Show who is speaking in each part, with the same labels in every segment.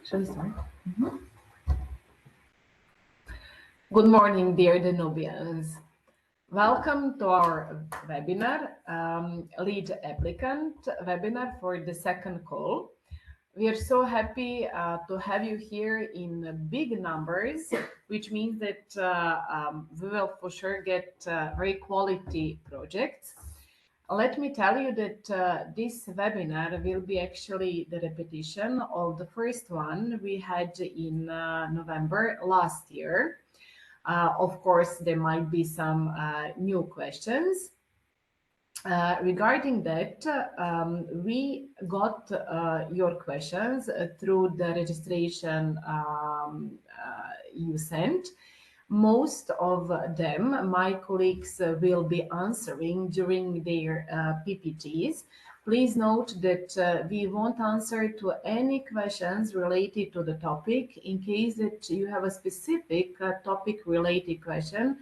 Speaker 1: Shall we start? Good morning, dear Danubians. Welcome to our webinar, Lead Applicant webinar for the second call. We are so happy to have you here in big numbers, which means that we will for sure get very quality projects. Let me tell you that this webinar will be actually the repetition of the first one we had in November last year. Of course, there might be some new questions. Regarding that, we got your questions through the registration you sent. Most of them, my colleagues will be answering during their PPTs. Please note that we won't answer to any questions related to the topic. In case that you have a specific topic-related question,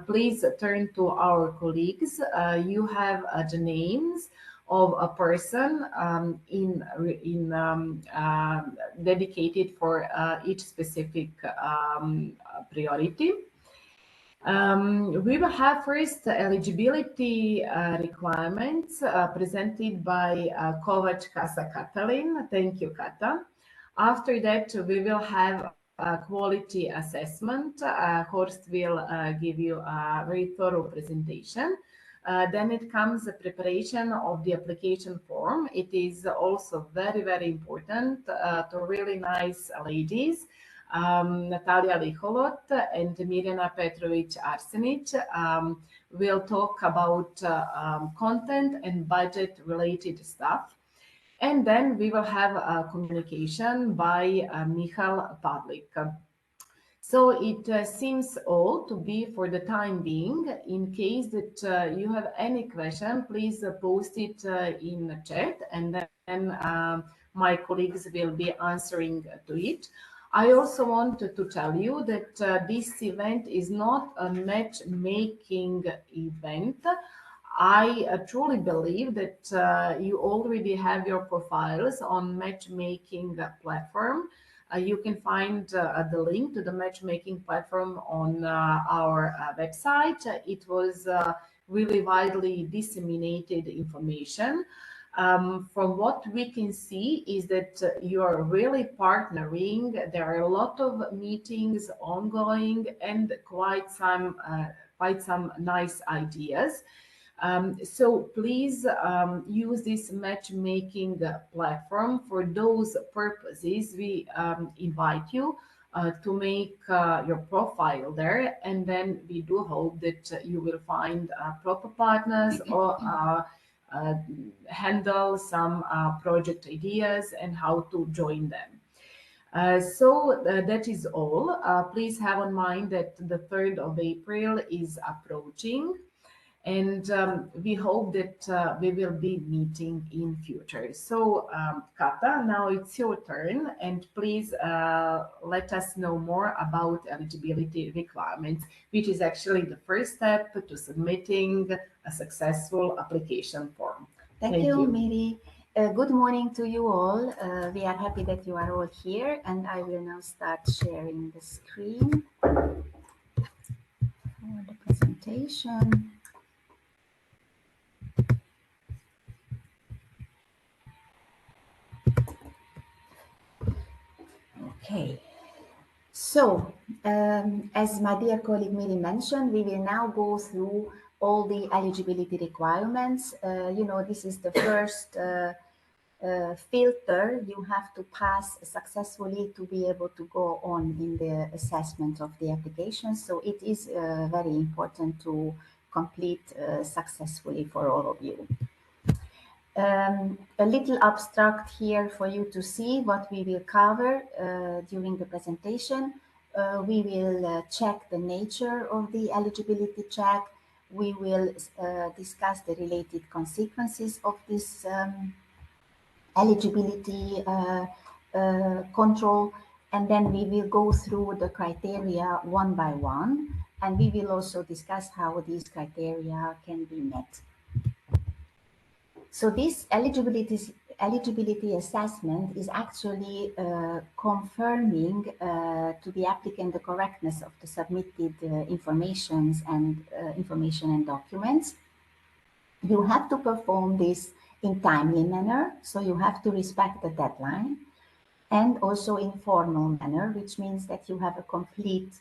Speaker 1: please turn to our colleagues. You have the names of a person dedicated for each specific priority. We will have first eligibility requirements presented by Kovac Kasa Katalin. Thank you, Kata. After that, we will have a quality assessment. Horst will give you a very thorough presentation. Then it comes the preparation of the application form. It is also very, very important to really nice ladies, Natalia Liholot and Mirjana Petrovic-Arsenic will talk about content and budget related stuff. And then we will have a communication by Michal Pavlik. So it seems all to be for the time being. In case that you have any question, please post it in the chat, and then my colleagues will be answering to it. I also wanted to tell you that this event is not a matchmaking event. I truly believe that you already have your profiles on matchmaking platform. You can find the link to the matchmaking platform on our website. It was really widely disseminated information. From what we can see is that you are really partnering. There are a lot of meetings ongoing and quite some nice ideas. So please use this matchmaking platform for those purposes. We invite you to make your profile there, and then we do hope that you will find proper partners or handle some project ideas and how to join them. So that is all. Please have in mind that the 3rd of April is approaching. And we hope that we will be meeting in future. So, Kata, now it's your turn, and please let us know more about eligibility requirements, which is actually the first step to submitting a successful application form.
Speaker 2: Thank you, Miri. Good morning to you all. We are happy that you are all here, and I will now start sharing the screen for the presentation. Okay, so as my dear colleague Miri mentioned, we will now go through all the eligibility requirements. You know, this is the first filter you have to pass successfully to be able to go on in the assessment of the application. So it is very important to complete successfully for all of you. A little abstract here for you to see what we will cover during the presentation. We will check the nature of the eligibility check. We will discuss the related consequences of this eligibility control, and then we will go through the criteria one by one, and we will also discuss how these criteria can be met. So this eligibility eligibility assessment is actually confirming to the applicant the correctness of the submitted information and documents. You have to perform this in timely manner, so you have to respect the deadline, and also in formal manner, which means that you have a complete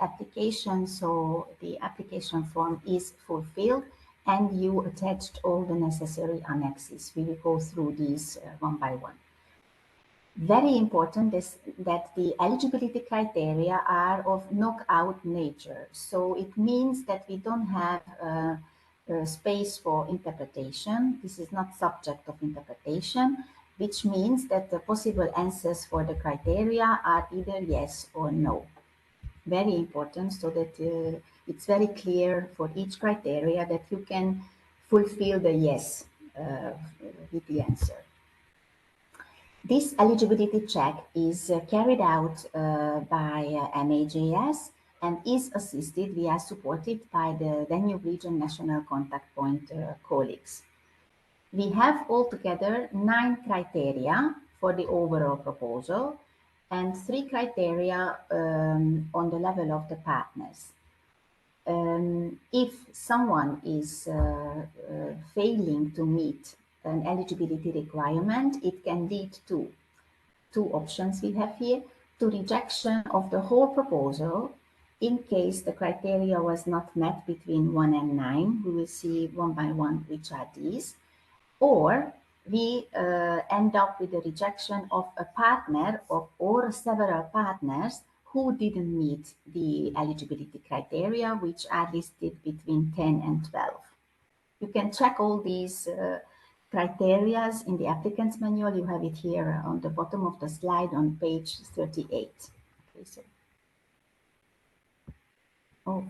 Speaker 2: application, so the application form is fulfilled and you attached all the necessary annexes. We will go through these one by one. Very important is that the eligibility criteria are of knockout nature. So it means that we don't have space for interpretation. This is not subject of interpretation, which means that the possible answers for the criteria are either yes or no. Very important, so that it's very clear for each criteria that you can fulfill the yes with the answer. This eligibility check is carried out by MAJS and is assisted, we are supported by the Danube Region National Contact Point colleagues. We have altogether 9 criteria for the overall proposal and 3 criteria on the level of the partners. If someone is failing to meet an eligibility requirement, it can lead to 2 options we have here: to rejection of the whole proposal in case the criteria was not met between 1 and 9. We will see one by one which are these. Or we end up with the rejection of a partner or several partners who didn't meet the eligibility criteria, which are listed between 10 and 12. You can check all these criteria in the applicant's manual. You have it here on the bottom of the slide on page 38. Okay, so. Oh.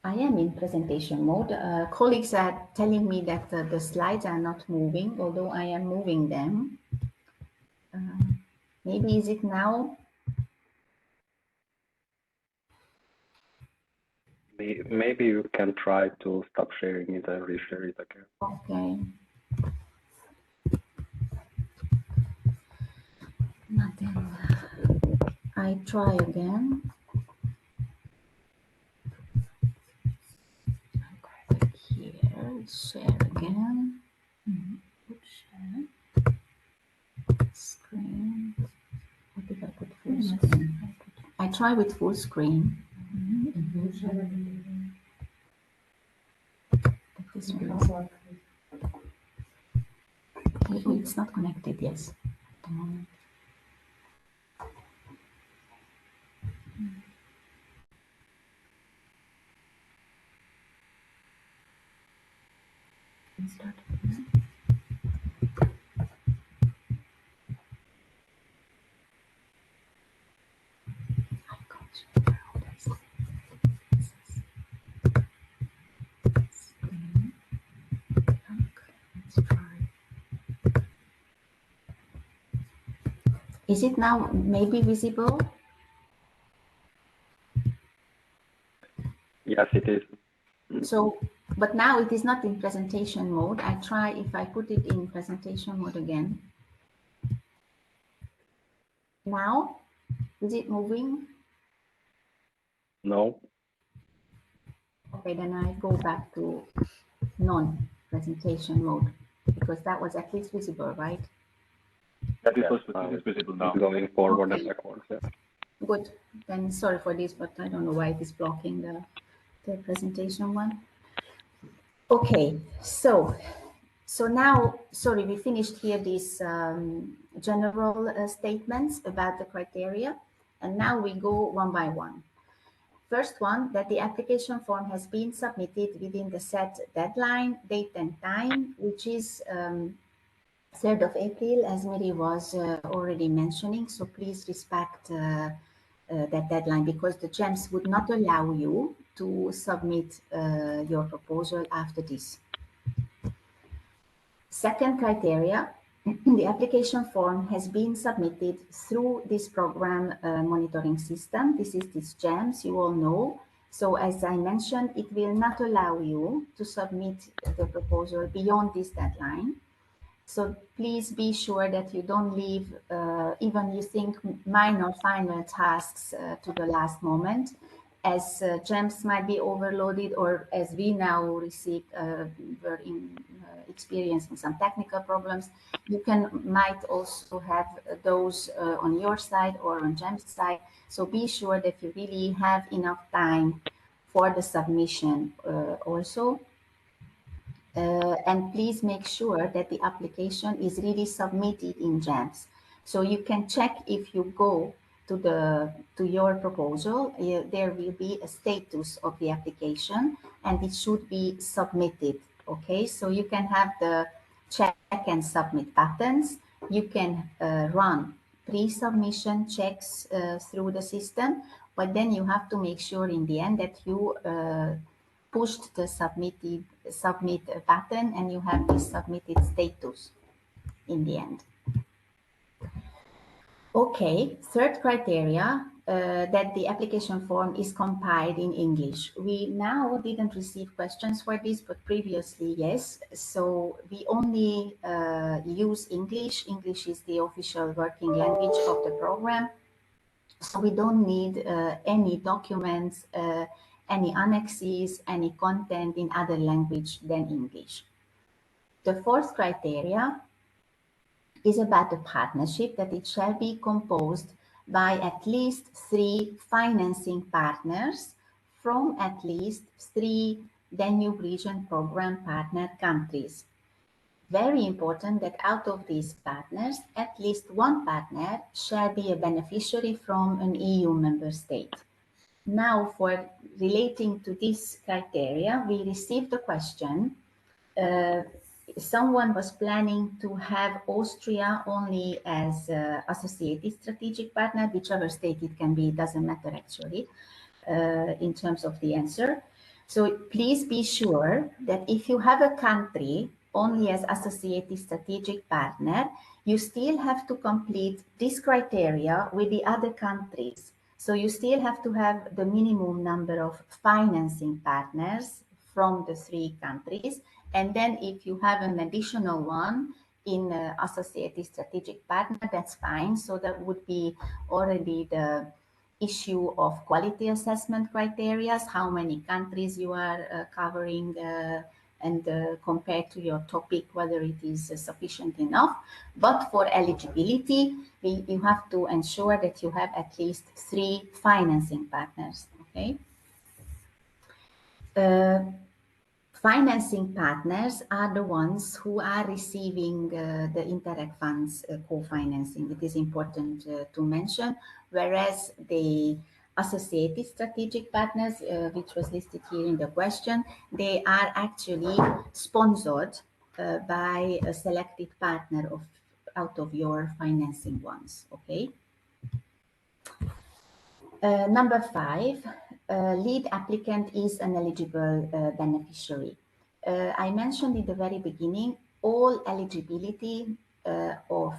Speaker 2: I am in presentation mode. Colleagues are telling me that the slides are not moving, although I am moving them. Maybe is it now?
Speaker 3: Maybe you can try to stop sharing it and reshare it again.
Speaker 2: Okay. Nothing. I try again. Here, share again. Share. Screen. What did I put full screen? I try with full screen. This one. Oh, it's not connected, yes, at the moment. Start. Is it now maybe visible?
Speaker 3: Yes, it is.
Speaker 2: So, but now it is not in presentation mode. I try if I put it in presentation mode again. Now, is it moving?
Speaker 3: No.
Speaker 2: Okay, then I go back to non-presentation mode because that was at least visible, right?
Speaker 3: That is visible now. Going forward and backwards. Yeah.
Speaker 2: Good. Then sorry for this, but I don't know why it is blocking the presentation one. Okay, so now, sorry, we finished here these general statements about the criteria, and now we go one by one. First one, that the application form has been submitted within the set deadline, date and time, which is 3rd of April, as Miri was already mentioning. So please respect that deadline, because the GEMS would not allow you to submit your proposal after this. Second criteria, the application form has been submitted through this program monitoring system. This is this GEMS, you all know. So as I mentioned, it will not allow you to submit the proposal beyond this deadline. So please be sure that you don't leave even you think minor final tasks to the last moment, as GEMS might be overloaded, or as we now receive, we're experiencing some technical problems. You might also have those on your side or on GEMS side. So be sure that you really have enough time for the submission also. And please make sure that the application is really submitted in GEMS. So you can check if you go to your proposal, there will be a status of the application and it should be submitted. Okay, so you can have the check and submit buttons. You can run pre-submission checks through the system, but then you have to make sure in the end that you pushed the submit button and you have the submitted status in the end. Okay, third criteria, that the application form is compiled in English. We now didn't receive questions for this, but previously, yes. So we only use English. English is the official working language of the program. So we don't need any documents, any annexes, any content in other language than English. The fourth criteria is about the partnership, that it shall be composed by at least 3 financing partners from at least 3 Danube Region Program partner countries. Very important that out of these partners, at least one partner shall be a beneficiary from an EU member state. Now, for relating to this criteria, we received a question. Someone was planning to have Austria only as associated strategic partner, whichever state it can be, doesn't matter actually, in terms of the answer. So please be sure that if you have a country only as associated strategic partner, you still have to complete this criteria with the other countries. So you still have to have the minimum number of financing partners from the 3 countries. And then if you have an additional one in associated strategic partner, that's fine. So that would be already the issue of quality assessment criteria, how many countries you are covering, and compared to your topic, whether it is sufficient enough. But for eligibility, you have to ensure that you have at least 3 financing partners, okay? Financing partners are the ones who are receiving the Interreg funds co-financing. It is important to mention, whereas the associated strategic partners, which was listed here in the question, they are actually sponsored by a selected partner out of your financing ones, okay? Number 5, lead applicant is an eligible beneficiary. I mentioned in the very beginning, all eligibility of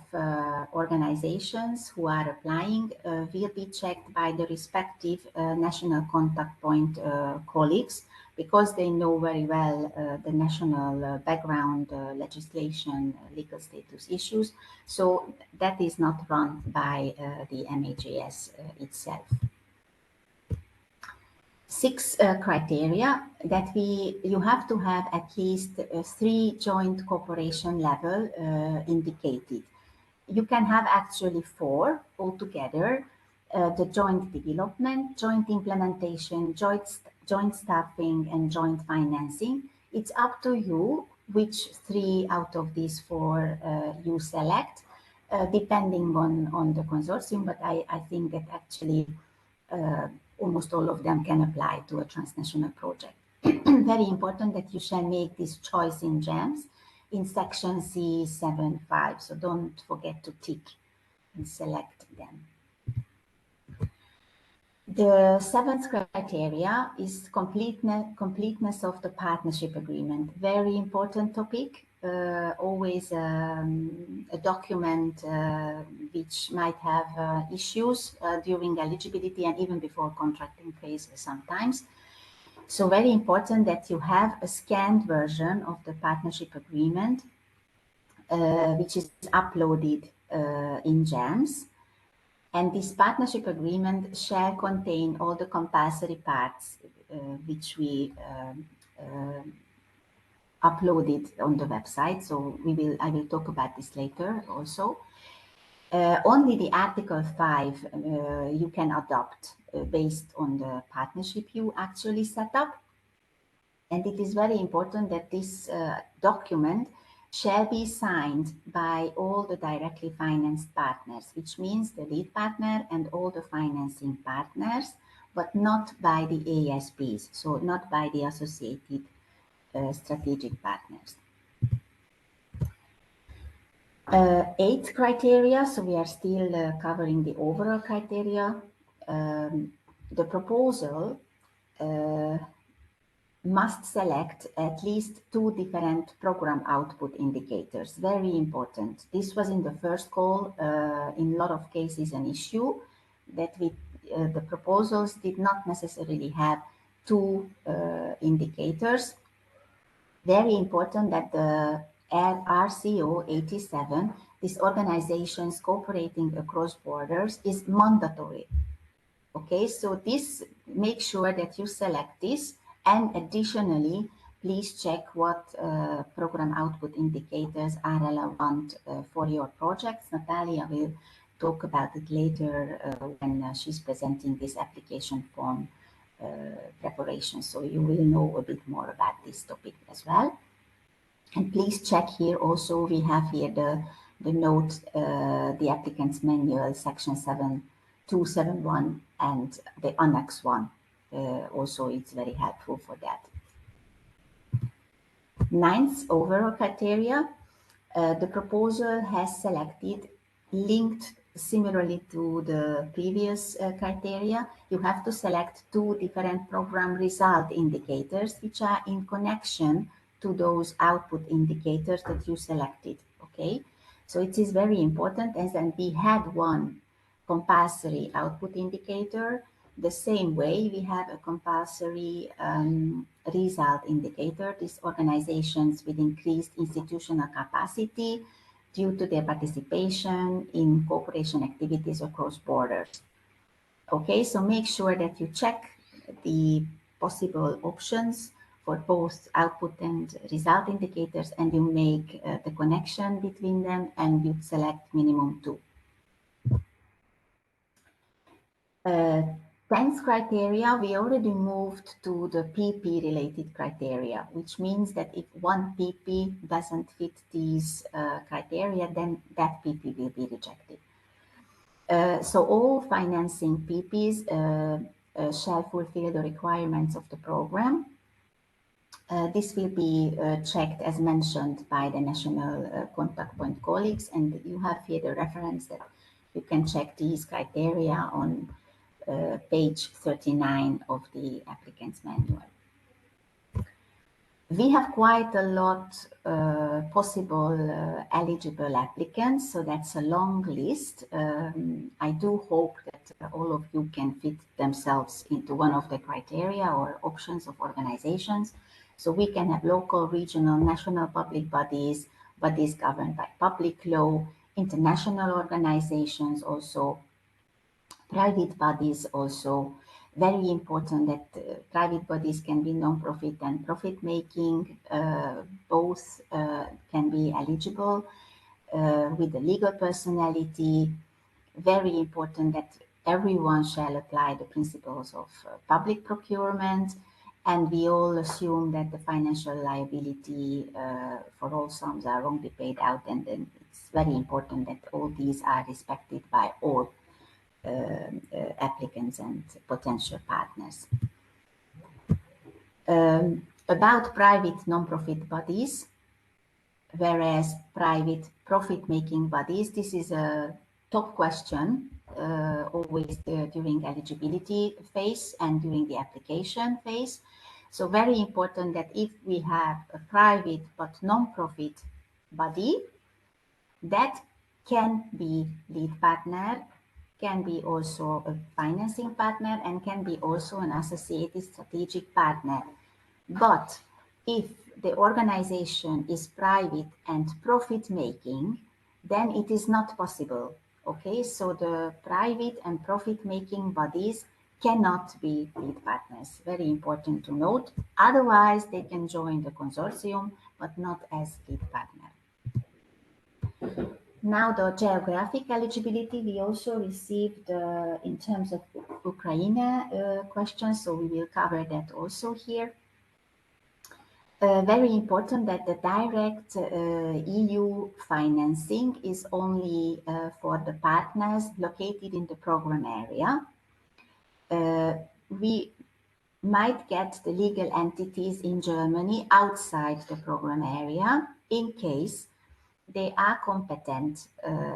Speaker 2: organizations who are applying will be checked by the respective national contact point colleagues, because they know very well the national background, legislation, legal status issues. So that is not run by the MAJS itself. 6 criteria that you have to have at least 3 joint cooperation level indicated. You can have actually 4 altogether, the joint development, joint implementation, joint staffing, and joint financing. It's up to you which 3 out of these 4 you select, depending on the consortium, but I think that actually almost all of them can apply to a transnational project. Very important that you shall make this choice in GEMS in section C7.5, so don't forget to tick and select them. The 7th criteria is completeness of the partnership agreement. Very important topic. Always a document which might have issues during eligibility and even before contracting phase sometimes. So very important that you have a scanned version of the partnership agreement which is uploaded in GEMS. And this partnership agreement shall contain all the compulsory parts which we uploaded on the website. So I will talk about this later also. Only the Article 5 you can adopt based on the partnership you actually set up. And it is very important that this document shall be signed by all the directly financed partners, which means the lead partner and all the financing partners, but not by the ASPs, so not by the associated strategic partners. 8 criteria, so we are still covering the overall criteria. The proposal must select at least 2 different program output indicators. Very important. This was in the first call, in a lot of cases, an issue that the proposals did not necessarily have 2 indicators. Very important that the RCO 87, these organizations cooperating across borders, is mandatory. Okay, so this, make sure that you select this, and additionally, please check what program output indicators are relevant for your projects. Natalia will talk about it later when she's presenting this application form preparation. So you will know a bit more about this topic as well. And please check here also, we have here the note, the applicant's manual, section 7271, and the annex 1. Also, it's very helpful for that. 9th, overall criteria. The proposal has selected, linked similarly to the previous criteria. You have to select 2 different program result indicators, which are in connection to those output indicators that you selected. Okay, so it is very important. And then we had 1 compulsory output indicator. The same way we have a compulsory result indicator. These organizations with increased institutional capacity due to their participation in cooperation activities across borders. Okay, so make sure that you check the possible options for both output and result indicators, and you make the connection between them, and you select minimum 2. 10th criteria, we already moved to the PP related criteria, which means that if one PP doesn't fit these criteria, then that PP will be rejected. So all financing PPs shall fulfill the requirements of the program. This will be checked as mentioned by the national contact point colleagues, and you have here the reference that you can check these criteria on page 39 of the applicant's manual. We have quite a lot possible eligible applicants, so that's a long list. I do hope that all of you can fit themselves into one of the criteria or options of organizations. So we can have local, regional, national public bodies, bodies governed by public law, international organizations also, private bodies also. Very important that private bodies can be non-profit and profit-making. Both can be eligible with the legal personality. Very important that everyone shall apply the principles of public procurement. And we all assume that the financial liability for all sums are wrongly paid out. And then it's very important that all these are respected by all applicants and potential partners. About private non-profit bodies, whereas private profit-making bodies, this is a top question always during eligibility phase and during the application phase. So very important that if we have a private but non-profit body, that can be lead partner, can be also a financing partner, and can be also an associated strategic partner. But If the organization is private and profit-making, then it is not possible. Okay, so the private and profit-making bodies cannot be lead partners. Very important to note. Otherwise, they can join the consortium, but not as lead partner. Now, the geographic eligibility, we also received in terms of Ukraine questions, so we will cover that also here. Very important that the direct EU financing is only for the partners located in the program area. We might get the legal entities in Germany outside the program area in case they are competent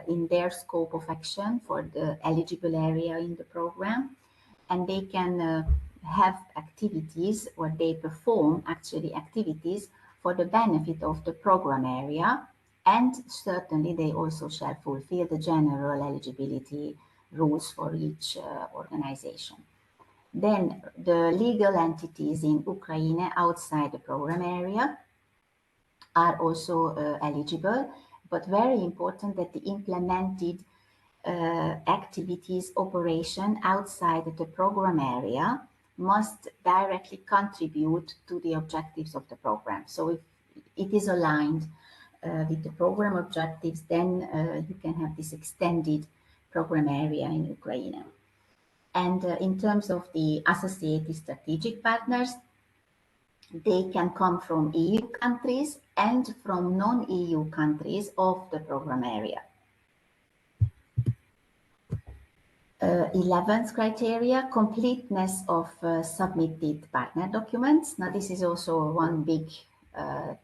Speaker 2: in their scope of action for the eligible area in the program, and they can have activities, or they perform actually activities for the benefit of the program area, and certainly they also shall fulfill the general eligibility rules for each organization. Then the legal entities in Ukraine outside the program area are also eligible, but very important that the implemented activities operation outside the program area must directly contribute to the objectives of the program. So if it is aligned with the program objectives, then you can have this extended program area in Ukraine. And in terms of the associated strategic partners, they can come from EU countries and from non-EU countries of the program area. 11th criteria, completeness of submitted partner documents. Now, this is also one big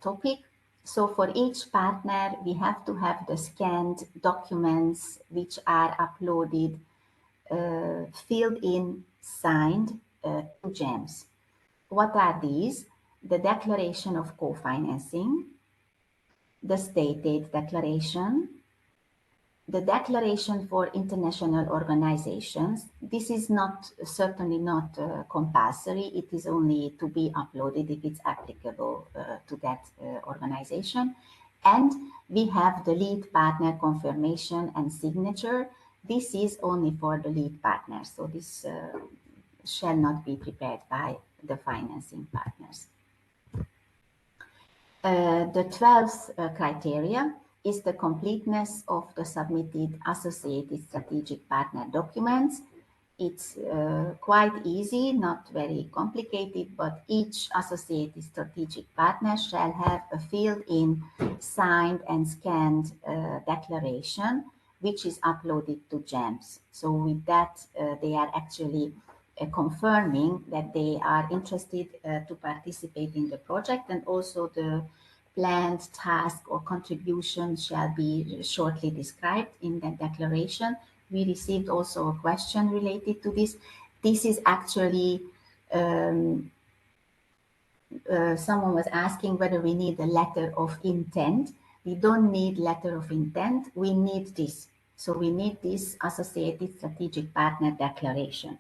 Speaker 2: topic. So for each partner, we have to have the scanned documents which are uploaded, filled in, signed to GEMS. What are these? The declaration of co-financing, the state aid declaration, the declaration for international organizations. This is certainly not compulsory. It is only to be uploaded if it's applicable to that organization. And we have the lead partner confirmation and signature. This is only for the lead partners. So this shall not be prepared by the financing partners. The 12th criteria is the completeness of the submitted associated strategic partner documents. It's quite easy, not very complicated, but each associated strategic partner shall have a filled-in, signed and scanned declaration, which is uploaded to GEMS. So with that, they are actually confirming that they are interested to participate in the project, and also the planned task or contribution shall be shortly described in that declaration. We received also a question related to this. This is actually, someone was asking whether we need a letter of intent. We don't need letter of intent, we need this. So we need this associated strategic partner declaration.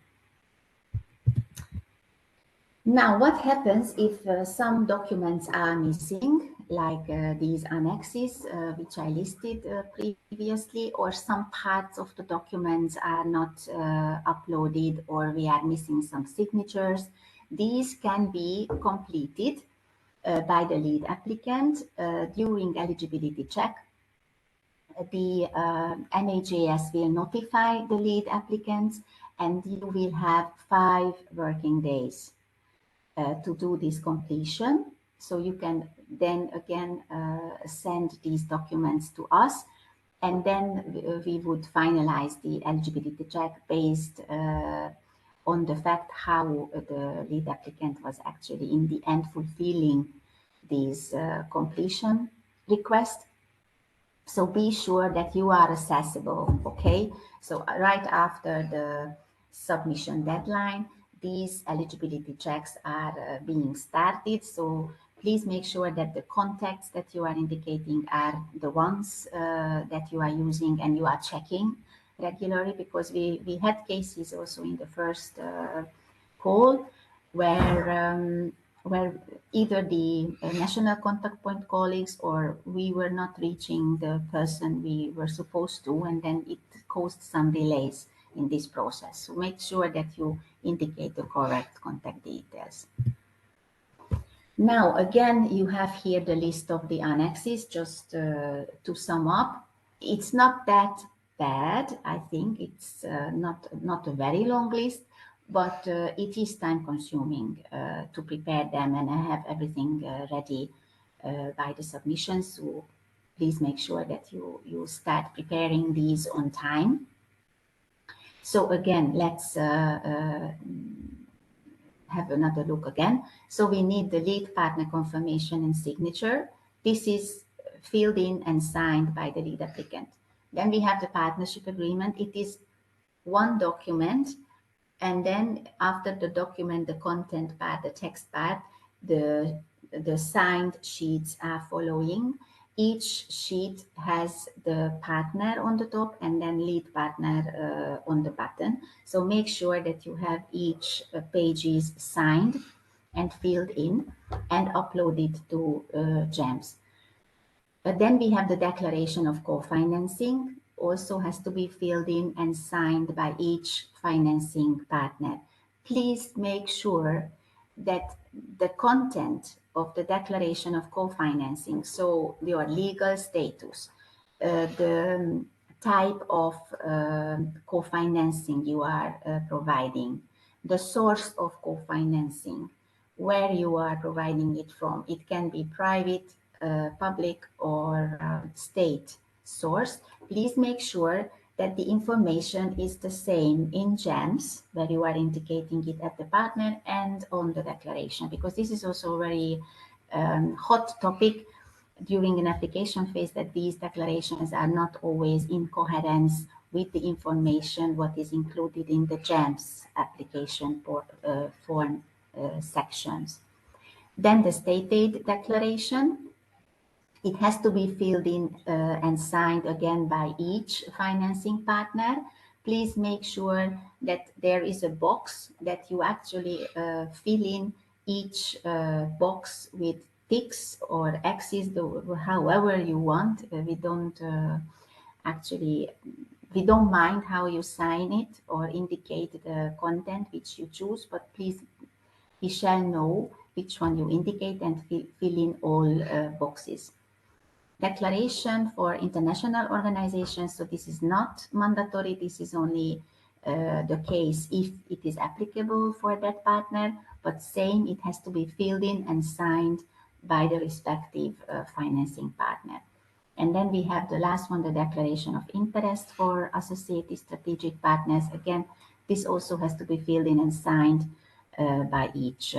Speaker 2: Now, what happens if some documents are missing, like these annexes, which I listed previously, or some parts of the documents are not uploaded, or we are missing some signatures? These can be completed by the lead applicant during eligibility check. The MAJS will notify the lead applicants, and you will have 5 working days to do this completion. So you can then again send these documents to us, and then we would finalize the eligibility check based on the fact how the lead applicant was actually in the end fulfilling these completion requests. So be sure that you are accessible, okay? So right after the submission deadline, these eligibility checks are being started. So please make sure that the contacts that you are indicating are the ones that you are using and you are checking regularly, because we had cases also in the first call where either the national contact point colleagues or we were not reaching the person we were supposed to, and then it caused some delays in this process. So make sure that you indicate the correct contact details. Now, again, you have here the list of the annexes. Just to sum up, it's not that bad. I think it's not a very long list, but it is time consuming to prepare them, and I have everything ready by the submission. So please make sure that you start preparing these on time. So again, let's have another look again. So we need the lead partner confirmation and signature. This is filled in and signed by the lead applicant. Then we have the partnership agreement. It is one document, and then after the document, the content part, the text part, the signed sheets are following. Each sheet has the partner on the top and then lead partner on the bottom. So make sure that you have each pages signed and filled in and uploaded to GEMS. But then we have the declaration of co-financing, also has to be filled in and signed by each financing partner. Please make sure that the content of the declaration of co-financing, so your legal status, the type of co-financing you are providing, the source of co-financing, where you are providing it from. It can be private, public, or state source. Please make sure that the information is the same in GEMS, where you are indicating it at the partner, and on the declaration, because this is also a very hot topic during an application phase, that these declarations are not always in coherence with the information what is included in the GEMS application form sections. Then the state aid declaration. It has to be filled in and signed again by each financing partner. Please make sure that there is a box that you actually fill in each box with ticks or X's, however you want. We don't mind how you sign it or indicate the content which you choose, but please, we shall know which one you indicate and fill in all boxes. Declaration for international organizations. So this is not mandatory. This is only the case if it is applicable for that partner, but same, it has to be filled in and signed by the respective financing partner. And then we have the last one, the declaration of interest for associated strategic partners. Again, this also has to be filled in and signed by each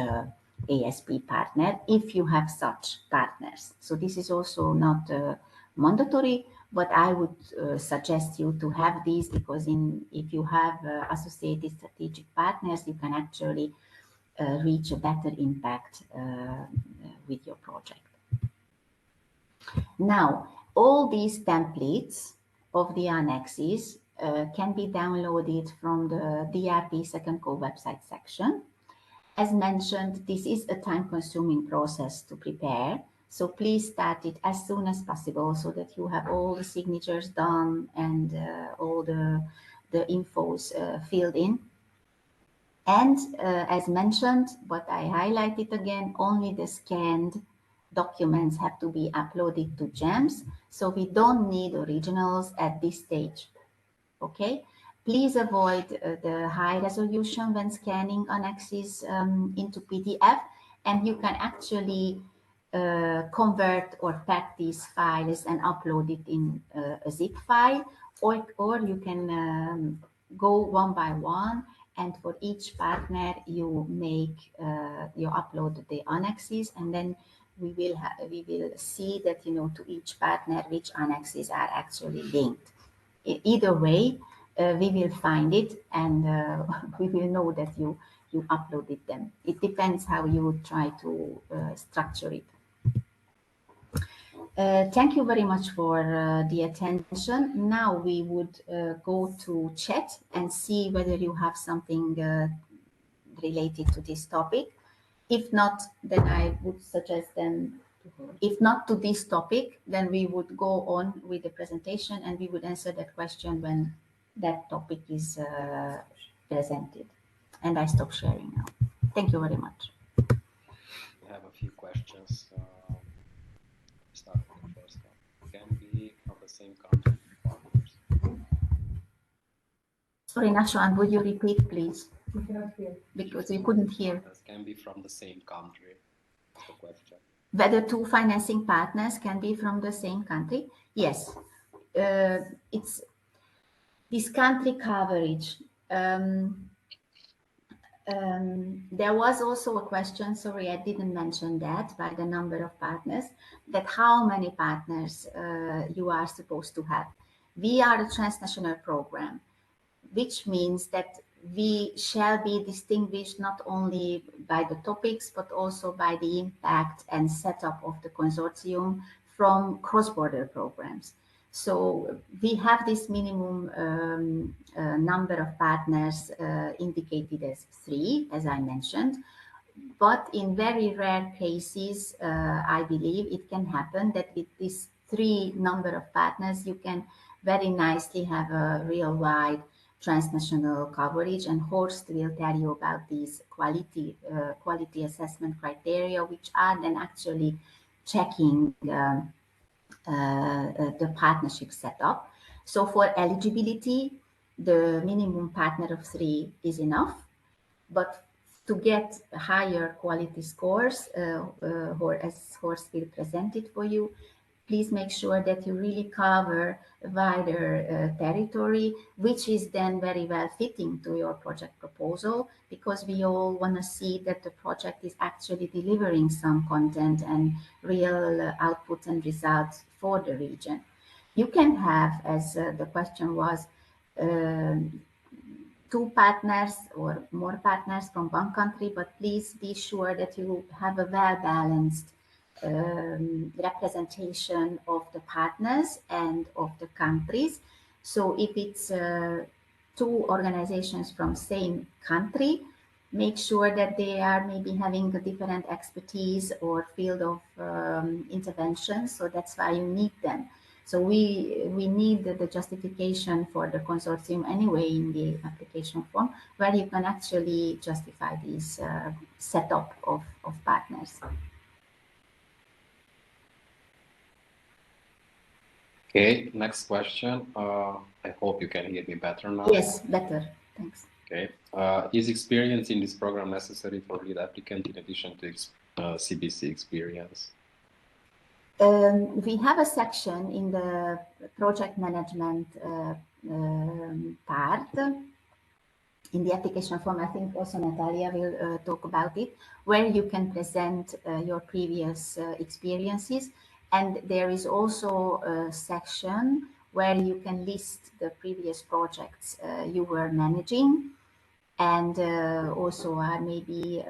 Speaker 2: ASP partner, if you have such partners. So this is also not mandatory, but I would suggest you to have these, because if you have associated strategic partners, you can actually reach a better impact with your project. Now, all these templates of the annexes can be downloaded from the DRP Second Co website section. As mentioned, this is a time-consuming process to prepare, so please start it as soon as possible so that you have all the signatures done and all the infos filled in. And as mentioned, but I highlight it again, only the scanned documents have to be uploaded to GEMS, so we don't need originals at this stage. Okay? Please avoid the high resolution when scanning annexes into PDF, and you can actually convert or pack these files and upload it in a zip file, or you can go one by one, and for each partner you you upload the annexes, and then we will see that, to each partner which annexes are actually linked. Either way, we will find it, and we will know that you uploaded them. It depends how you try to structure it. Thank you very much for the attention. Now we would go to chat and see whether you have something related to this topic. If not, then I would suggest then, if not to this topic, then we would go on with the presentation and we would answer that question when that topic is presented. And I stop sharing now. Thank you very much.
Speaker 4: We have a few questions. Start with the first one. Can be from the same country partners.
Speaker 2: Sorry, Nashwan, would you repeat, please?
Speaker 1: We cannot hear.
Speaker 2: Because we couldn't hear.
Speaker 4: Partners can be from the same country. That's the question.
Speaker 2: Whether two financing partners can be from the same country? Yes. It's this country coverage. There was also a question, sorry, I didn't mention that, by the number of partners, that how many partners you are supposed to have. We are a transnational program, which means that we shall be distinguished not only by the topics, but also by the impact and setup of the consortium from cross-border programs. So we have this minimum number of partners indicated as 3, as I mentioned. But in very rare cases, I believe it can happen that with this 3 number of partners, you can very nicely have a real wide transnational coverage, and Horst will tell you about these quality assessment criteria, which are then actually checking the partnership setup. So for eligibility, the minimum partner of 3 is enough, but to get higher quality scores, or as Horst will present it for you, please make sure that you really cover a wider territory, which is then very well fitting to your project proposal, because we all want to see that the project is actually delivering some content and real outputs and results for the region. You can have, as the question was, 2 partners or more partners from one country, but please be sure that you have a well-balanced representation of the partners and of the countries. So if it's 2 organizations from same country, make sure that they are maybe having a different expertise or field of intervention. So that's why you need them. So we need the justification for the consortium anyway in the application form, where you can actually justify this setup of partners.
Speaker 4: Okay, next question. I hope you can hear me better now.
Speaker 2: Yes, better. Thanks.
Speaker 4: Okay. Is experience in this program necessary for lead applicant in addition to CBC experience?
Speaker 2: We have a section in the project management part in the application form. I think also Natalia will talk about it, where you can present your previous experiences. And there is also a section where you can list the previous projects you were managing, and also maybe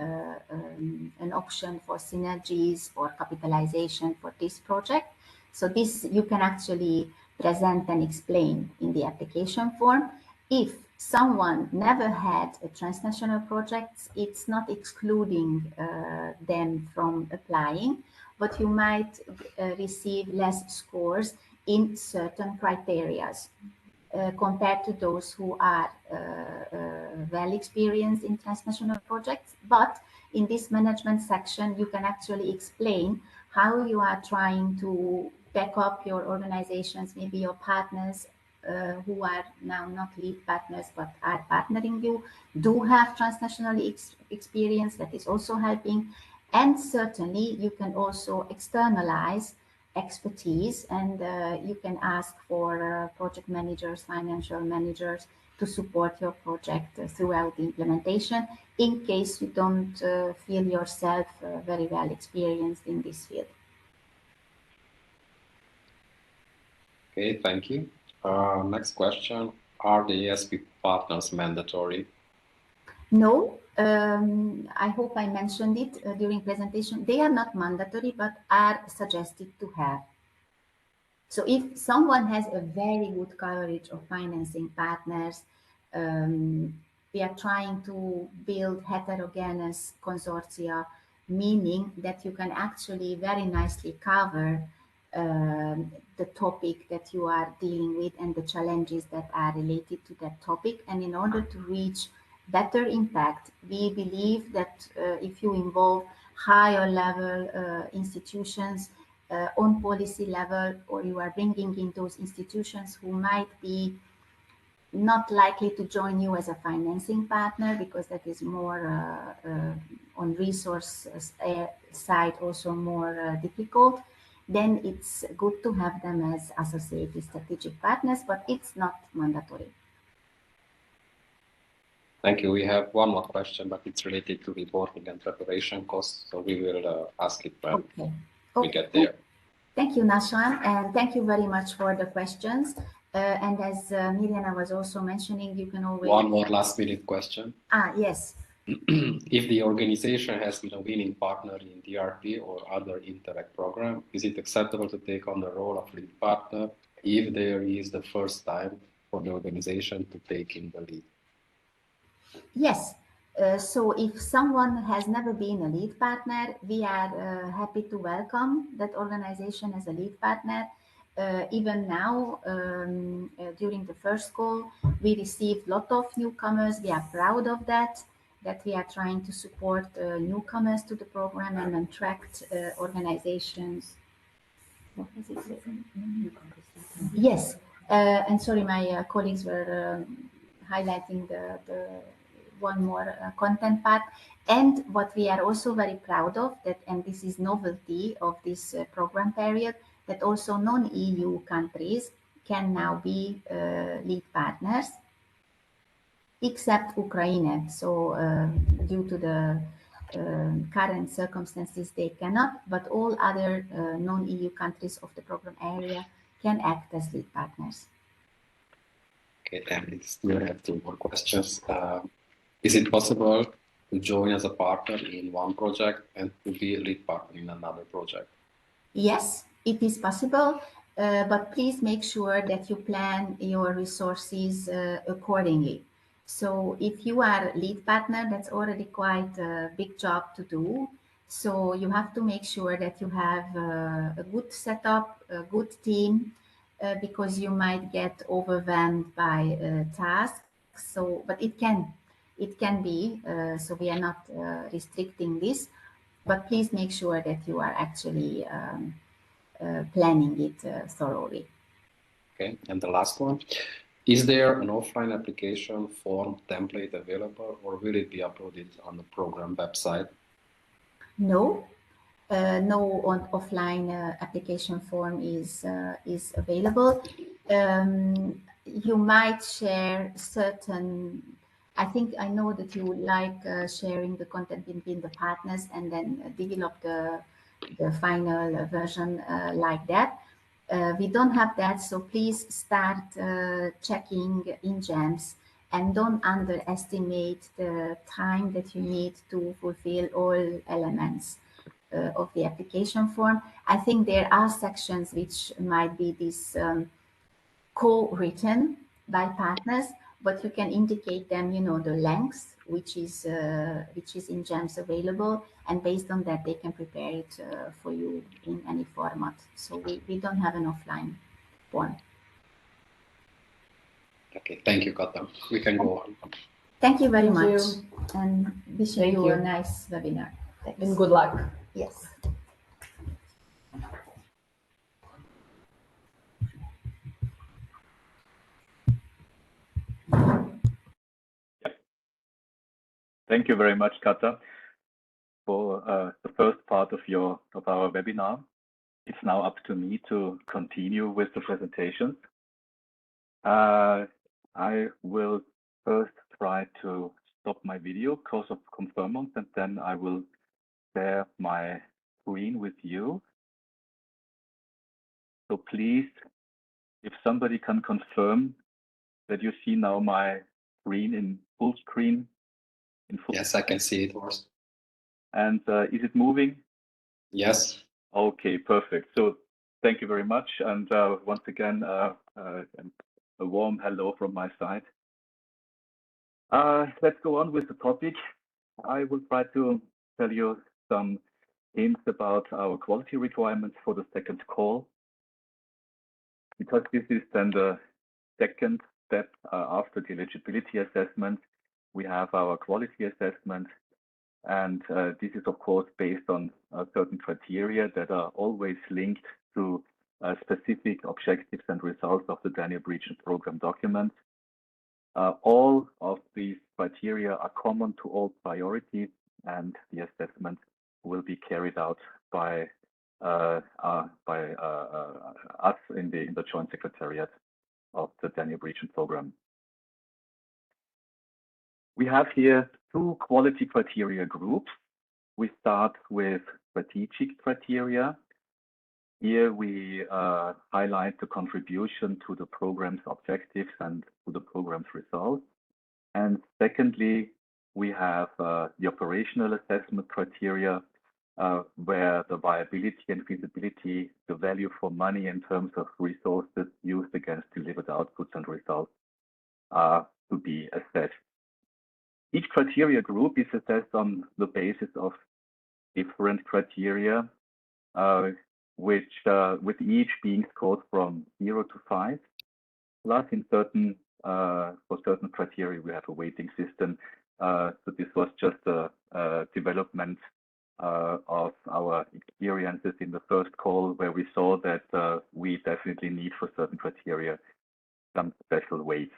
Speaker 2: an option for synergies or capitalization for this project. So this you can actually present and explain in the application form. If someone never had a transnational project, it's not excluding them from applying, but you might receive less scores in certain criteria. Compared to those who are well experienced in transnational projects. But in this management section, you can actually explain how you are trying to back up your organizations, maybe your partners who are now not lead partners but are partnering you, do have transnational experience that is also helping. And certainly you can also externalize expertise, and you can ask for project managers, financial managers to support your project throughout the implementation in case you don't feel yourself very well experienced in this field.
Speaker 4: Okay, thank you. Next question. Are the ESP partners mandatory?
Speaker 2: No, I hope I mentioned it during presentation. They are not mandatory, but are suggested to have. So if someone has a very good coverage of financing partners, we are trying to build heterogeneous consortia meaning that you can actually very nicely cover the topic that you are dealing with and the challenges that are related to that topic. And in order to reach better impact, we believe that if you involve higher level institutions on policy level, or you are bringing in those institutions who might be not likely to join you as a financing partner, because that is more on resource side also more difficult, then it's good to have them as associated strategic partners, but it's not mandatory.
Speaker 4: Thank you. We have one more question, but it's related to reporting and preparation costs, so we will ask it when we get there.
Speaker 2: Thank you, Nashan, and thank you very much for the questions. And as Mirjana was also mentioning, you can always...
Speaker 4: One more last-minute question.
Speaker 2: Yes.
Speaker 4: If the organization has been a winning partner in DRP or other Interact program, is it acceptable to take on the role of lead partner if there is the first time for the organization to take in the lead?
Speaker 2: Yes. So if someone has never been a lead partner, we are happy to welcome that organization as a lead partner. Even now, during the first call, we received a lot of newcomers. We are proud of that we are trying to support newcomers to the program and attract organizations. What was it? Yes. And sorry, my colleagues were highlighting the one more content part. And what we are also very proud of, that, and this is novelty of this program period, that also non-EU countries can now be lead partners, except Ukraine. So due to the current circumstances, they cannot, but all other non-EU countries of the program area can act as lead partners.
Speaker 4: Okay, and we still have two more questions. Is it possible to join as a partner in one project and to be a lead partner in another project?
Speaker 2: Yes, it is possible, but please make sure that you plan your resources accordingly. So if you are a lead partner, that's already quite a big job to do. So you have to make sure that you have a good setup, a good team, because you might get overwhelmed by tasks. So, but it can be, so we are not restricting this, but please make sure that you are actually planning it thoroughly.
Speaker 4: Okay, and the last one, is there an offline application form template available, or will it be uploaded on the program website?
Speaker 2: No, no offline application form is available. You might share certain, I think I know that you like sharing the content between the partners and then develop the final version like that. We don't have that, so please start checking in GEMS and don't underestimate the time that you need to fulfill all elements of the application form. I think there are sections which might be this co-written by partners, but you can indicate them, you know, the length which is in GEMS available, and based on that they can prepare it for you in any format. So we don't have an offline form.
Speaker 4: Okay, thank you, Kata. We can go on.
Speaker 2: Thank you very much, and wishing you a nice webinar. Thanks.
Speaker 1: And good luck.
Speaker 2: Yes.
Speaker 5: Thank you very much, Kata, for the first part of our webinar. It's now up to me to continue with the presentation. I will first try to stop my video because of conference, and then I will share my screen with you. So please, if somebody can confirm that you see now my screen in full screen.
Speaker 4: Yes, I can see it, Horst.
Speaker 5: And is it moving?
Speaker 4: Yes.
Speaker 5: Okay, perfect. So thank you very much. And once again, a warm hello from my side. Let's go on with the topic. I will try to tell you some hints about our quality requirements for the second call, because this is then the second step after the eligibility assessment. We have our quality assessment, and this is of course based on certain criteria that are always linked to specific objectives and results of the Danube Region Program document. All of these criteria are common to all priorities, and the assessment will be carried out by us in the Joint Secretariat of the Danube Region Program. We have here two quality criteria groups. We start with strategic criteria. Here we highlight the contribution to the program's objectives and to the program's results. And secondly, we have the operational assessment criteria, where the viability and feasibility, the value for money in terms of resources used against delivered outputs and results are to be assessed. Each criteria group is assessed on the basis of different criteria, with each being scored from 0 to 5. Plus, in certain for certain criteria, we have a weighting system. So this was just a development of our experiences in the first call, where we saw that we definitely need for certain criteria some special weights.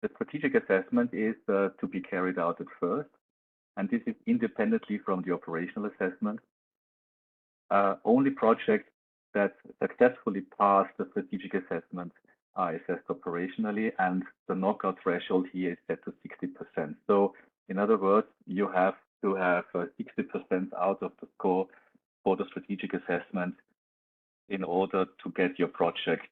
Speaker 5: The strategic assessment is to be carried out at first, and this is independently from the operational assessment. Only projects that successfully pass the strategic assessment are assessed operationally, and the knockout threshold here is set to 60%. So in other words, you have to have 60% out of the score for the strategic assessment in order to get your project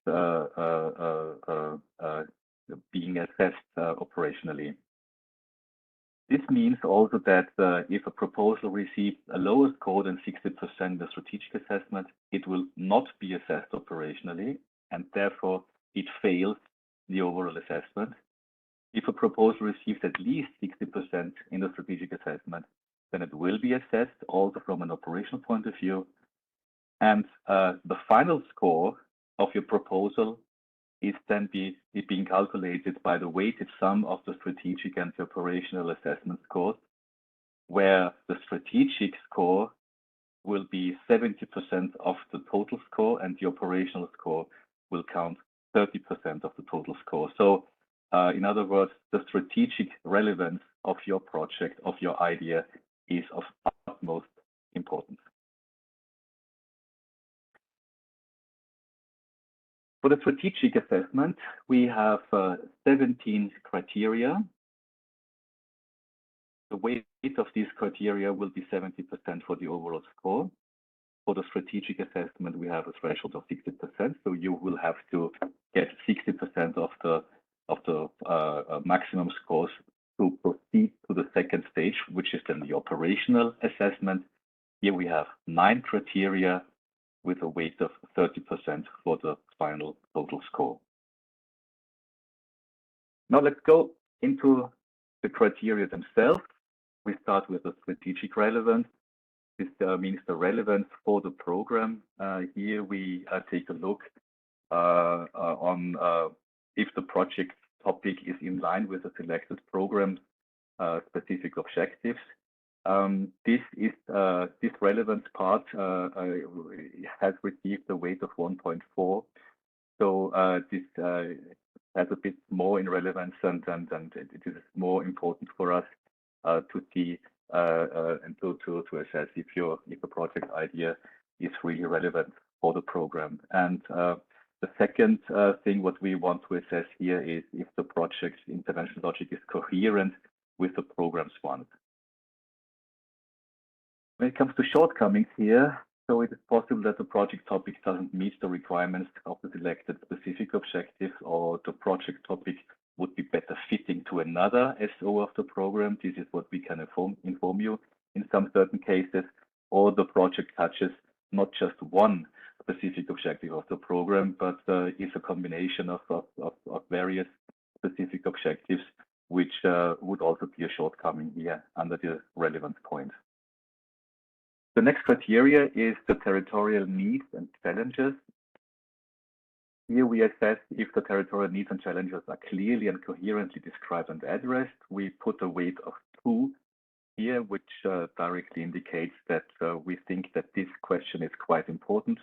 Speaker 5: being assessed operationally. This means also that if a proposal receives a lower score than 60% in the strategic assessment, it will not be assessed operationally, and therefore it fails the overall assessment. If a proposal receives at least 60% in the strategic assessment, then it will be assessed also from an operational point of view. And the final score of your proposal is then being calculated by the weighted sum of the strategic and the operational assessment scores, where the strategic score will be 70% of the total score, and the operational score will count 30% of the total score. So in other words, the strategic relevance of your project, of your idea, is of utmost importance. For the strategic assessment, we have 17 criteria. The weight of these criteria will be 70% for the overall score. For the strategic assessment, we have a threshold of 60%, so you will have to get 60% of the maximum scores to proceed to the second stage, which is then the operational assessment. Here we have 9 criteria with a weight of 30% for the final total score. Now let's go into the criteria themselves. We start with the strategic relevance. This means the relevance for the program. Here we take a look on if the project topic is in line with the selected program specific objectives. This relevance part has received a weight of 1.4. So this has a bit more in relevance, and it is more important for us to see and to assess if a project idea is really relevant for the program. And the second thing what we want to assess here is if the project's intervention logic is coherent with the program's one. When it comes to shortcomings here, so it is possible that the project topic doesn't meet the requirements of the selected specific objective, or the project topic would be better fitting to another SO of the program. This is what we can inform you in some certain cases, or the project touches not just one specific objective of the program, but is a combination of various specific objectives, which would also be a shortcoming here under the relevance point. The next criteria is the territorial needs and challenges. Here we assess if the territorial needs and challenges are clearly and coherently described and addressed. We put a weight of 2 here, which directly indicates that we think that this question is quite important.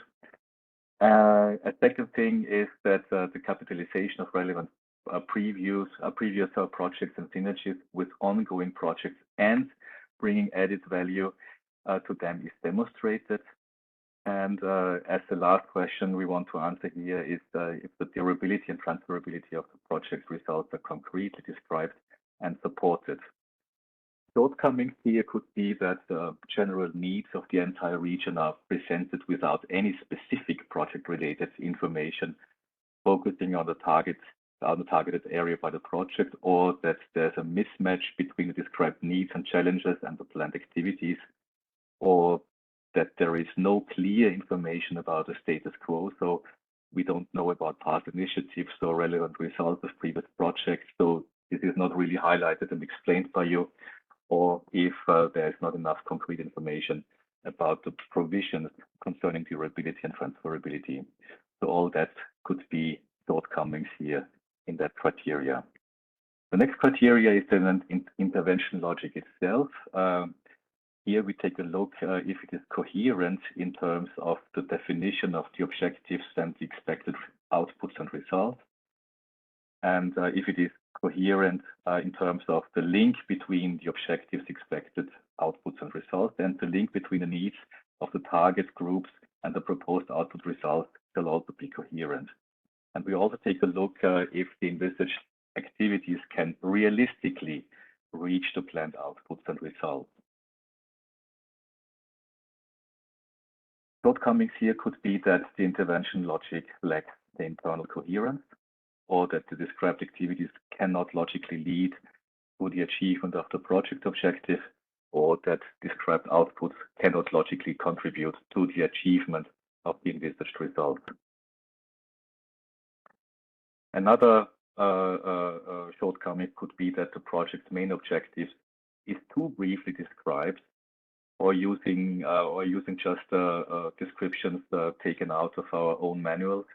Speaker 5: A second thing is that the capitalization of relevant previous projects and synergies with ongoing projects and bringing added value to them is demonstrated. And as the last question we want to answer here is if the durability and transferability of the project results are concretely described and supported. Shortcomings here could be that the general needs of the entire region are presented without any specific project-related information, focusing on the targeted area by the project, or that there's a mismatch between the described needs and challenges and the planned activities, or that there is no clear information about the status quo. So we don't know about past initiatives or relevant results of previous projects. So this is not really highlighted and explained by you, or if there is not enough concrete information about the provisions concerning durability and transferability. So all that could be shortcomings here in that criteria. The next criteria is the intervention logic itself. Here we take a look if it is coherent in terms of the definition of the objectives and the expected outputs and results. And if it is coherent in terms of the link between the objectives, expected outputs and results, and the link between the needs of the target groups and the proposed output results shall also be coherent. And we also take a look if the envisaged activities can realistically reach the planned outputs and results. Shortcomings here could be that the intervention logic lacks the internal coherence, or that the described activities cannot logically lead to the achievement of the project objective, or that described outputs cannot logically contribute to the achievement of the envisaged result. Another shortcoming could be that the project's main objective is too briefly described, or using just descriptions taken out of our own manuals,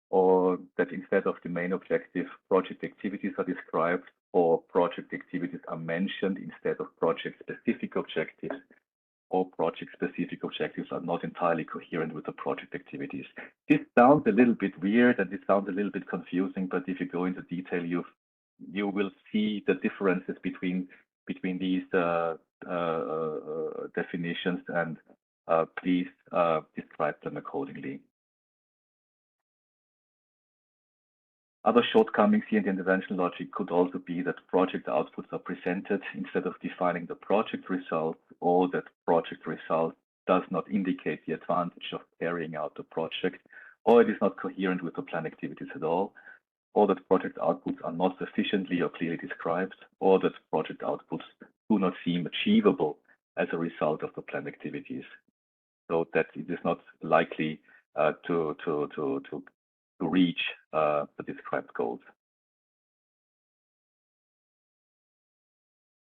Speaker 5: or that instead of the main objective, project activities are described, or project activities are mentioned instead of project-specific objectives, or project-specific objectives are not entirely coherent with the project activities. This sounds a little bit weird and this sounds a little bit confusing, but if you go into detail, you will see the differences between these definitions, and please describe them accordingly. Other shortcomings here in the intervention logic could also be that project outputs are presented instead of defining the project result, or that project result does not indicate the advantage of carrying out the project, or it is not coherent with the planned activities at all, or that project outputs are not sufficiently or clearly described, or that project outputs do not seem achievable as a result of the planned activities, so that it is not likely to reach the described goals.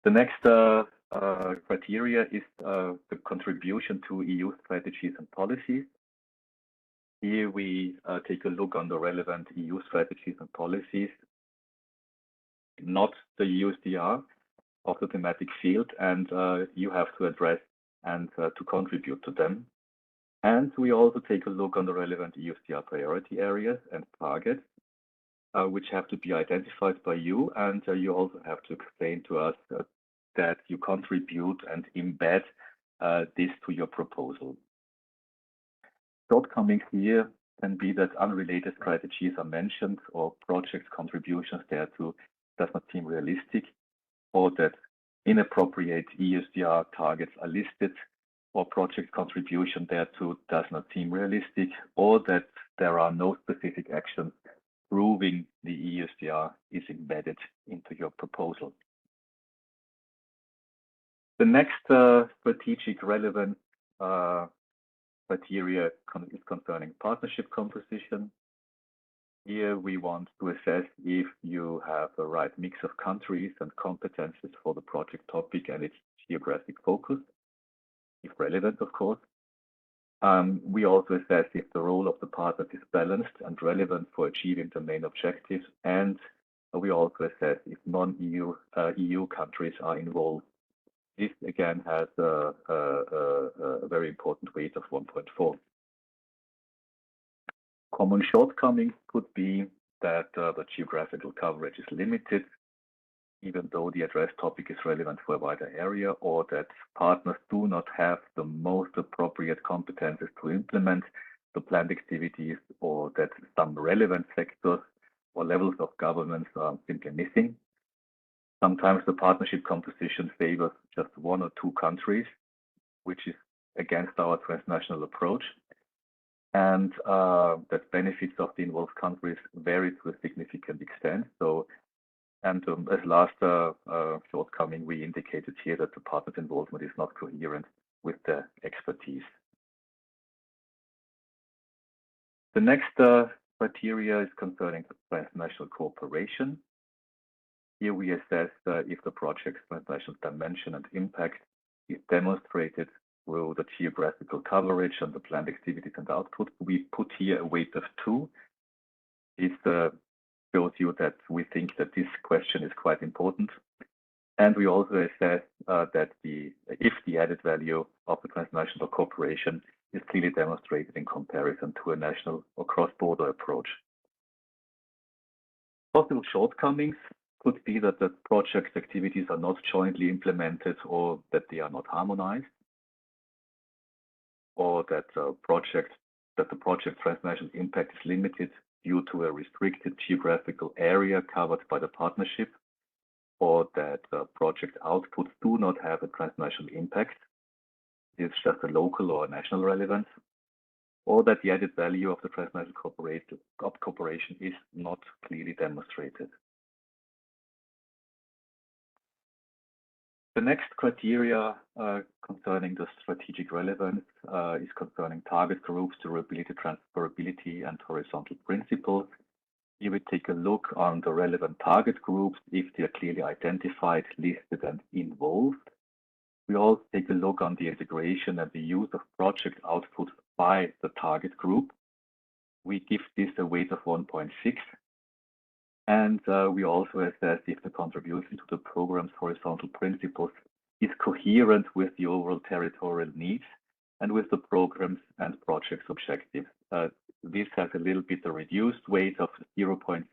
Speaker 5: The next criteria is the contribution to EU strategies and policies. Here we take a look on the relevant EU strategies and policies, not the EUSDR of the thematic field, and you have to address and to contribute to them. And we also take a look on the relevant EUSDR priority areas and targets, which have to be identified by you, and you also have to explain to us that you contribute and embed this to your proposal. Shortcomings here can be that unrelated strategies are mentioned, or project contributions thereto does not seem realistic, or that inappropriate EUSDR targets are listed, or project contribution thereto does not seem realistic, or that there are no specific actions proving the EUSDR is embedded into your proposal. The next strategic relevance criteria is concerning partnership composition. Here we want to assess if you have the right mix of countries and competences for the project topic and its geographic focus, if relevant, of course. We also assess if the role of the partner is balanced and relevant for achieving the main objectives, and we also assess if non-EU EU countries are involved. This again has a very important weight of 1.4. Common shortcomings could be that the geographical coverage is limited, even though the addressed topic is relevant for a wider area, or that partners do not have the most appropriate competences to implement the planned activities, or that some relevant sectors or levels of governance are simply missing. Sometimes the partnership composition favors just one or two countries, which is against our transnational approach, and that benefits of the involved countries vary to a significant extent. So, and as last shortcoming, we indicated here that the partner's involvement is not coherent with the expertise. The next criteria is concerning transnational cooperation. Here we assess if the project's transnational dimension and impact is demonstrated through the geographical coverage and the planned activities and output. We put here a weight of 2. It shows you that we think that this question is quite important. And we also assess that if the added value of the transnational cooperation is clearly demonstrated in comparison to a national or cross-border approach. Possible shortcomings could be that the project activities are not jointly implemented, or that they are not harmonized, or that the project transnational impact is limited due to a restricted geographical area covered by the partnership, or that project outputs do not have a transnational impact. It's just a local or a national relevance, or that the added value of the transnational cooperation is not clearly demonstrated. The next criteria concerning the strategic relevance is concerning target groups, durability, transferability, and horizontal principles. Here we take a look on the relevant target groups, if they are clearly identified, listed, and involved. We also take a look on the integration and the use of project output by the target group. We give this a weight of 1.6. And we also assess if the contribution to the program's horizontal principles is coherent with the overall territorial needs and with the program's and project's objectives. This has a little bit a reduced weight of 0.6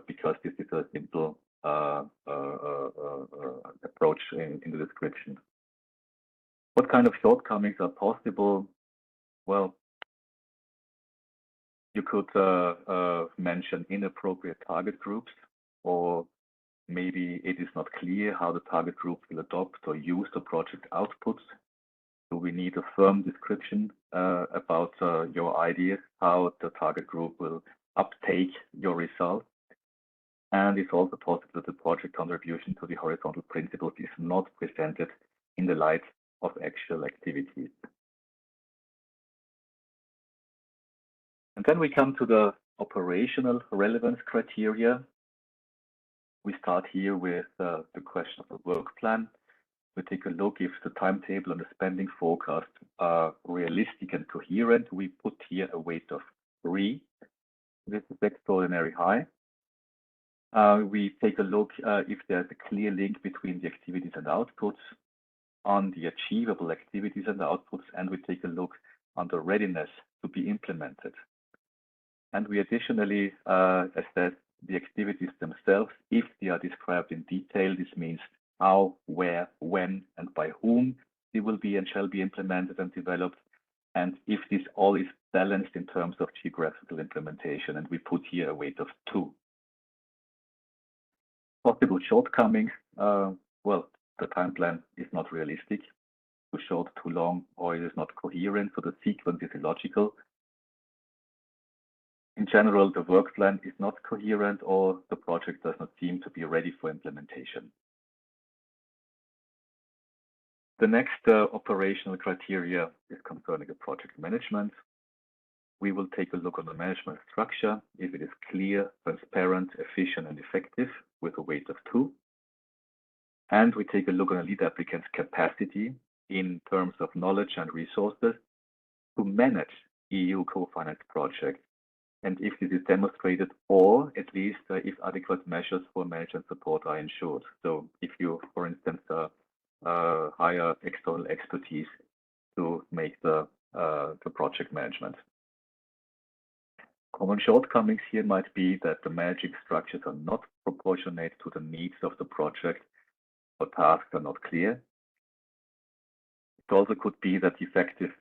Speaker 5: because this is a simple approach in the description. What kind of shortcomings are possible? Well, you could mention inappropriate target groups, or maybe it is not clear how the target group will adopt or use the project outputs. So we need a firm description about your ideas, how the target group will uptake your results. And it's also possible that the project contribution to the horizontal principles is not presented in the light of actual activities. And then we come to the operational relevance criteria. We start here with the question of the work plan. We take a look if the timetable and the spending forecast are realistic and coherent. We put here a weight of 3. This is extraordinarily high. We take a look if there's a clear link between the activities and outputs, on the achievable activities and outputs, and we take a look on the readiness to be implemented. And we additionally assess the activities themselves. If they are described in detail, this means how, where, when, and by whom they will be and shall be implemented and developed. And if this all is balanced in terms of geographical implementation, and we put here a weight of 2. Possible shortcomings, well, the time plan is not realistic, too short, too long, or it is not coherent, so the sequence is illogical. In general, the work plan is not coherent, or the project does not seem to be ready for implementation. The next operational criteria is concerning the project management. we will take a look on the management structure, if it is clear, transparent, efficient, and effective, with a weight of 2. And we take a look on a lead applicant's capacity in terms of knowledge and resources to manage EU co-financed projects, and if this is demonstrated, or at least if adequate measures for management support are ensured. So if you, for instance, hire external expertise to make the project management. Common shortcomings here might be that the managing structures are not proportionate to the needs of the project, or tasks are not clear. It also could be that effective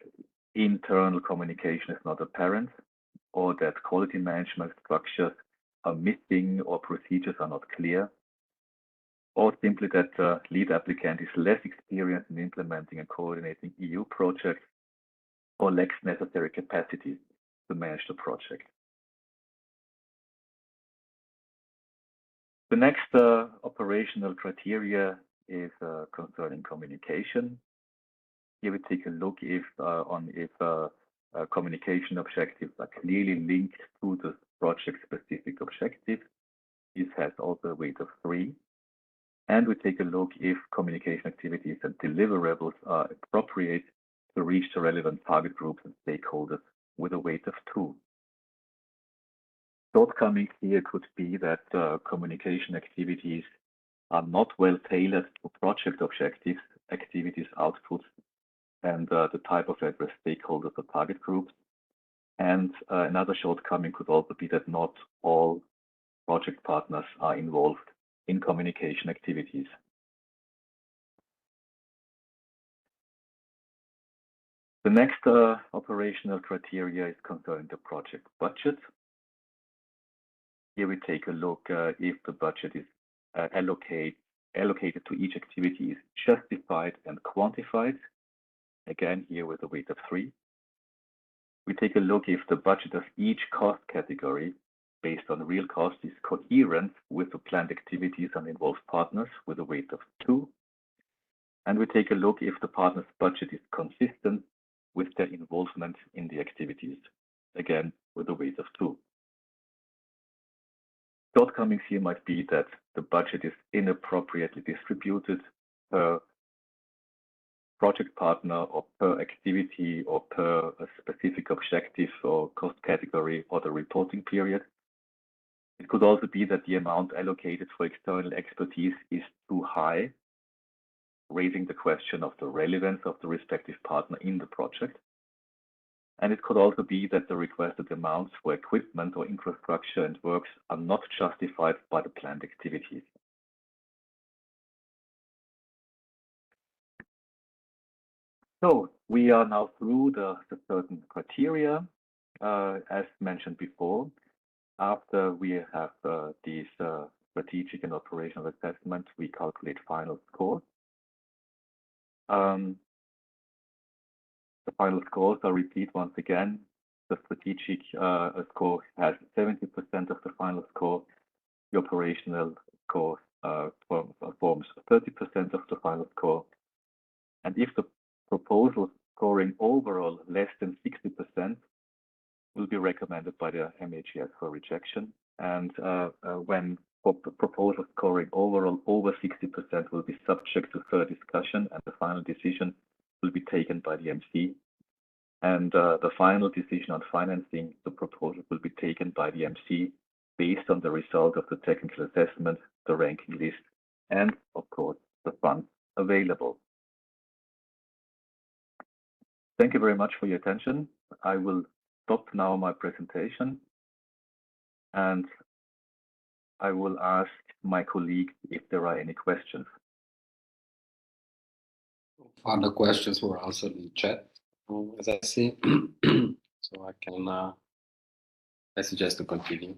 Speaker 5: internal communication is not apparent, or that quality management structures are missing or procedures are not clear, or simply that the lead applicant is less experienced in implementing and coordinating EU projects, or lacks necessary capacity to manage the project. The next operational criteria is concerning communication. Here we take a look if communication objectives are clearly linked to the project-specific objective. This has also a weight of 3. And we take a look if communication activities and deliverables are appropriate to reach the relevant target groups and stakeholders, with a weight of 2. Shortcomings here could be that communication activities are not well tailored to project objectives, activities outputs, and the type of address stakeholders or target groups. And another shortcoming could also be that not all project partners are involved in communication activities. The next operational criteria is concerning the project budget. Here we take a look if the budget is allocated to each activity is justified and quantified. Again, here with a weight of 3. We take a look if the budget of each cost category based on real cost is coherent with the planned activities and involved partners, with a weight of 2. And we take a look if the partner's budget is consistent with their involvement in the activities, again with a weight of 2. Shortcomings here might be that the budget is inappropriately distributed per project partner, or per activity, or per a specific objective or cost category, or the reporting period. It could also be that the amount allocated for external expertise is too high, raising the question of the relevance of the respective partner in the project. And it could also be that the requested amounts for equipment or infrastructure and works are not justified by the planned activities. So we are now through the certain criteria, as mentioned before. After we have these strategic and operational assessments, we calculate final score. The final scores, I repeat once again, the strategic score has 70% of the final score. The operational score forms 30% of the final score. And if the proposal scoring overall less than 60% will be recommended by the MHES for rejection. And when proposal scoring overall over 60% will be subject to further discussion, and the final decision will be taken by the MC. And the final decision on financing the proposal will be taken by the MC based on the result of the technical assessment, the ranking list, and of course, the funds available. Thank you very much for your attention. I will stop now my presentation, and I will ask my colleague if there are any questions.
Speaker 4: Other questions were answered in chat, as I see. So I suggest to continue.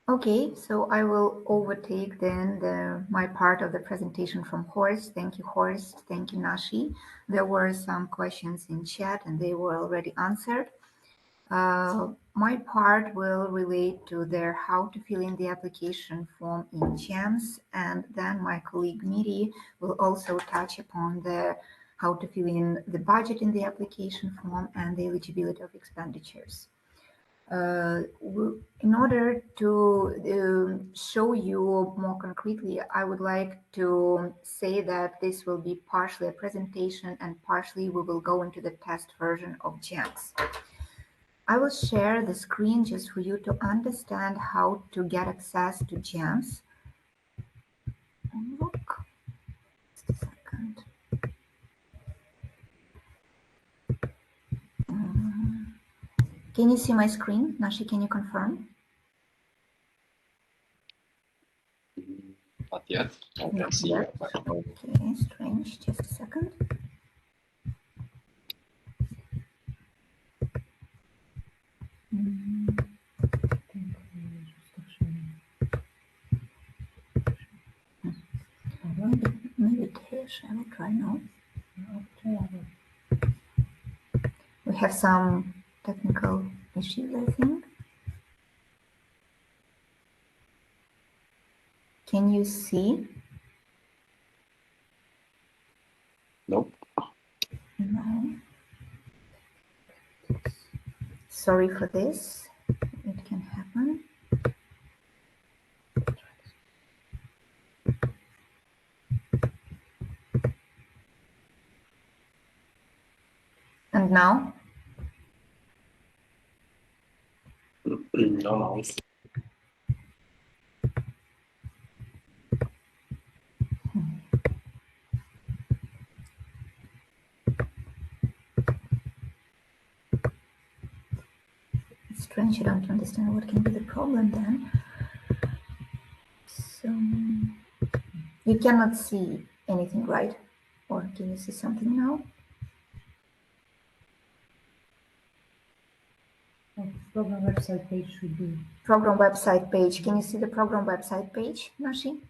Speaker 2: Okay, so I will overtake then my part of the presentation from Horst. Thank you, Horst. Thank you, Nashi. There were some questions in chat and they were already answered. My part will relate to how to fill in the application form in GEMS, and then my colleague Miri will also touch upon the how to fill in the budget in the application form, and the eligibility of expenditures. In order to show you more concretely, I would like to say that this will be partially a presentation and partially we will go into the test version of GEMS. I will share the screen just for you to understand how to get access to GEMS. Look, just a second. Can you see my screen? Nashi, can you confirm?
Speaker 4: Not yet. I can see
Speaker 2: yet.
Speaker 4: you.
Speaker 2: Okay, strange. Just a second. Maybe I will try now. We have some technical issues, I think. Can you see?
Speaker 4: Nope.
Speaker 2: No. Sorry for this. It can happen. And now?
Speaker 4: No.
Speaker 2: It's strange, I don't understand what can be the problem then. So, you cannot see anything, right? Or can you see something now?
Speaker 6: Program website page should be.
Speaker 2: Program website page. Can you see the program website page, Nashi?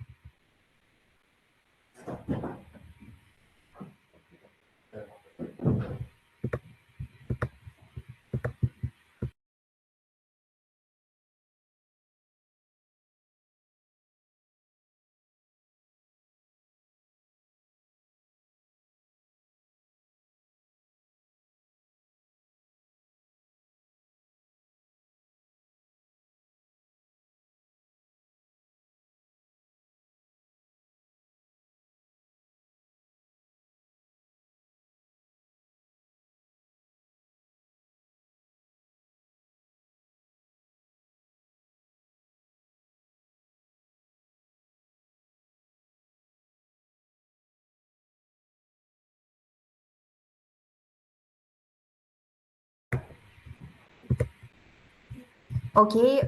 Speaker 2: Okay,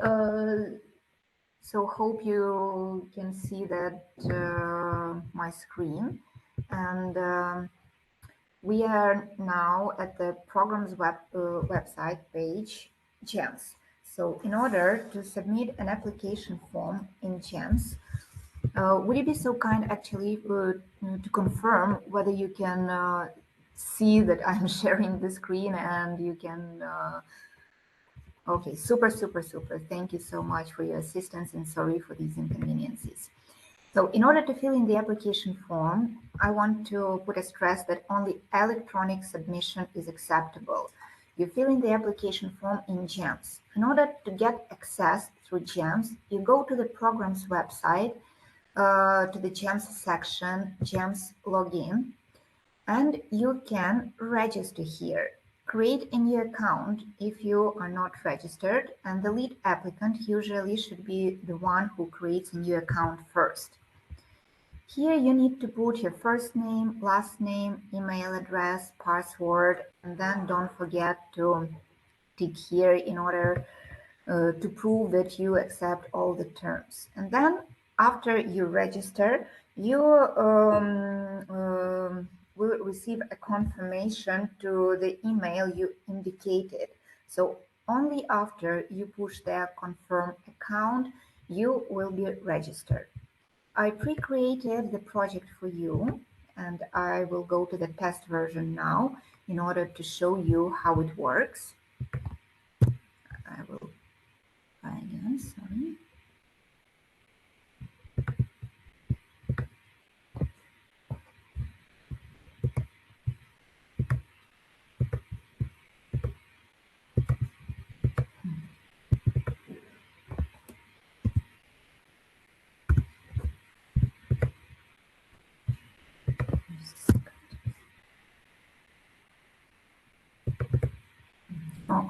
Speaker 2: so hope you can see that my screen, and we are now at the program's website page, GEMS. So in order to submit an application form in GEMS, would you be so kind actually to confirm whether you can see that I'm sharing the screen and you can okay, super. Thank you so much for your assistance and sorry for these inconveniences. So in order to fill in the application form, I want to put a stress that only electronic submission is acceptable. You fill in the application form in GEMS. In order to get access through GEMS, you go to the program's website, to the GEMS section, GEMS login, and you can register here. Create a new account if you are not registered, and the lead applicant usually should be the one who creates a new account first. Here you need to put your first name, last name, email address, password, and then don't forget to tick here in order to prove that you accept all the terms. And then after you register, you will receive a confirmation to the email you indicated. So only after you push the confirm account, you will be registered. I pre-created the project for you, and I will go to the test version now in order to show you how it works. I will try again, sorry.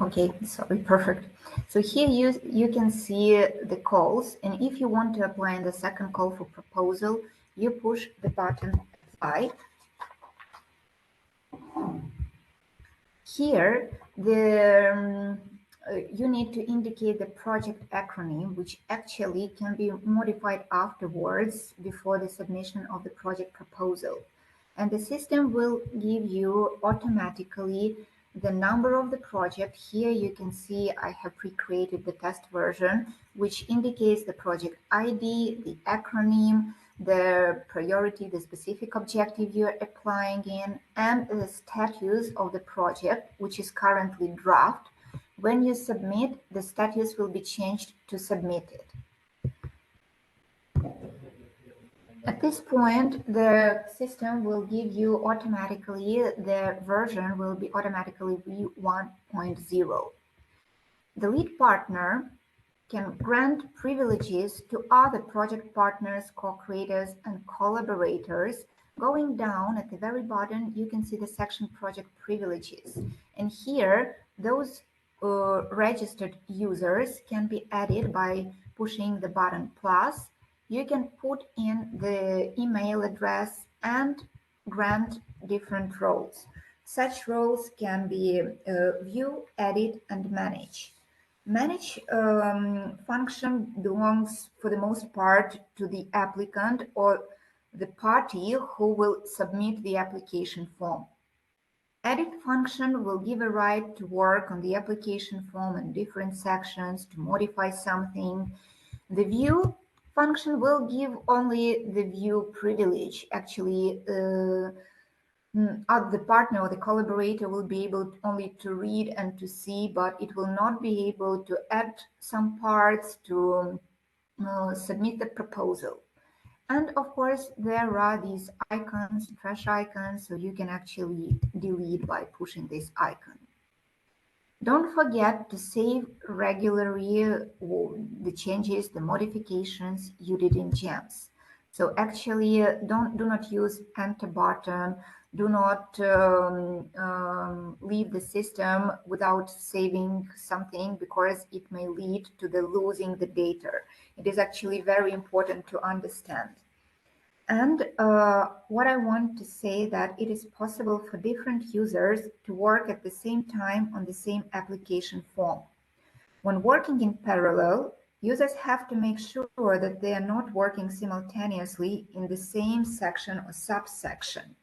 Speaker 2: Okay, sorry, perfect. So here you can see the calls, and if you want to apply in the second call for proposal, you push the button apply. Here, you need to indicate the project acronym, which actually can be modified afterwards before the submission of the project proposal. And the system will give you automatically the number of the project. Here you can see I have pre-created the test version, which indicates the project ID, the acronym, the priority, the specific objective you're applying in, and the status of the project, which is currently draft. When you submit, the status will be changed to submitted. At this point, the system will give you automatically, the version will be automatically v1.0. The lead partner can grant privileges to other project partners, co-creators, and collaborators. Going down at the very bottom, you can see the section project privileges. And here, those registered users can be added by pushing the button plus. You can put in the email address and grant different roles. Such roles can be view, edit, and manage. Manage function belongs for the most part to the applicant or the party who will submit the application form. Edit function will give a right to work on the application form in different sections to modify something. The view function will give only the view privilege. Actually, the partner or the collaborator will be able only to read and to see, but it will not be able to add some parts to submit the proposal. And of course, there are these icons, trash icons, so you can actually delete by pushing this icon. Don't forget to save regularly the changes, the modifications you did in GEMS. So actually, do not use enter button. Do not leave the system without saving something because it may lead to the losing the data. It is actually very important to understand. And what I want to say that it is possible for different users to work at the same time on the same application form. When working in parallel, users have to make sure that they are not working simultaneously in the same section or subsection,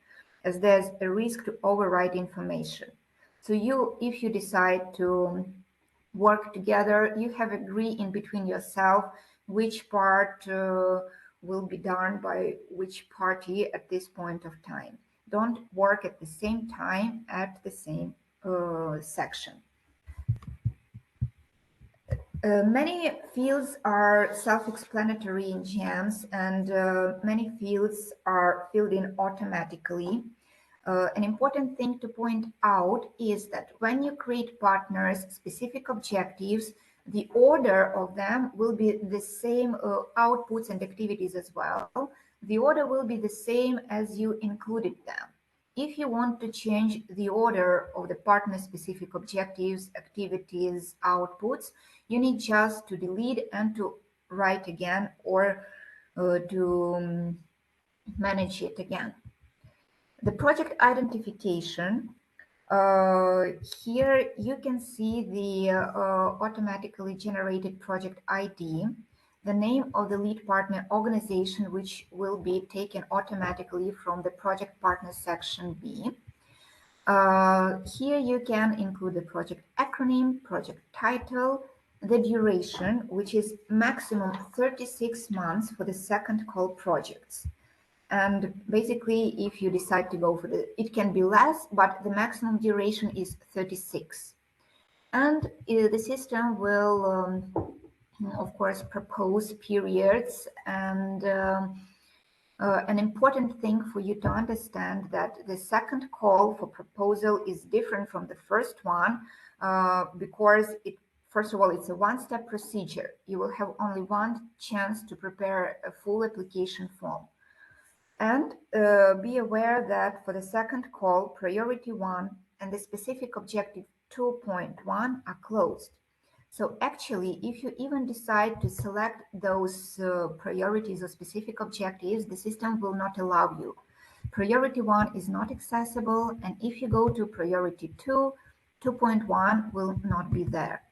Speaker 2: as there's a risk to overwrite information. So if you decide to work together, you have agreed in between yourself which part will be done by which party at this point of time. Don't work at the same time at the same section. Many fields are self-explanatory in GEMS, and many fields are filled in automatically. An important thing to point out is that when you create partners, specific objectives, the order of them will be the same, outputs and activities as well. The order will be the same as you included them. If you want to change the order of the partner-specific objectives, activities, outputs, you need just to delete and to write again or to manage it again. The project identification, here you can see the automatically generated project ID, the name of the lead partner organization, which will be taken automatically from the project partner section B. Here you can include the project acronym, project title, the duration, which is maximum 36 months for the second call projects. And basically, if you decide to go for it can be less, but the maximum duration is 36. And the system will, of course, propose periods. And an important thing for you to understand that the second call for proposal is different from the first one because first of all, it's a one-step procedure. You will have only one chance to prepare a full application form. And be aware that for the second call, priority 1 and the specific objective 2.1 are closed. So actually, if you even decide to select those priorities or specific objectives, the system will not allow you. Priority 1 is not accessible, and if you go to priority 2, 2.1 will not be there.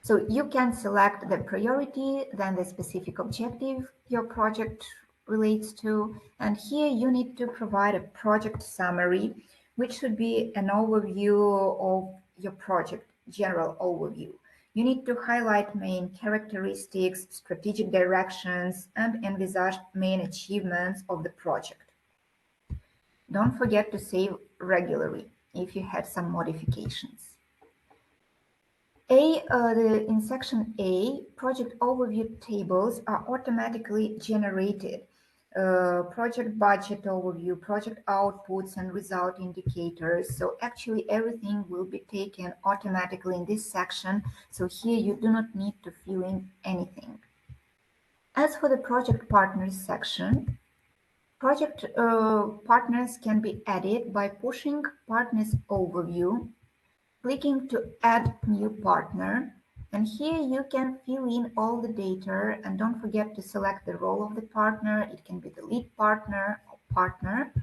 Speaker 2: So you can select the priority, then the specific objective your project relates to, and here you need to provide a project summary, which should be an overview of your project, general overview. You need to highlight main characteristics, strategic directions, and envisage main achievements of the project. Don't forget to save regularly if you had some modifications. In section A, project overview tables are automatically generated. Project budget overview, project outputs and result indicators. So actually everything will be taken automatically in this section. So here you do not need to fill in anything. As for the project partners section, project partners can be added by pushing partners overview, clicking to add new partner, and here you can fill in all the data, and don't forget to select the role of the partner. It can be the lead partner or partner.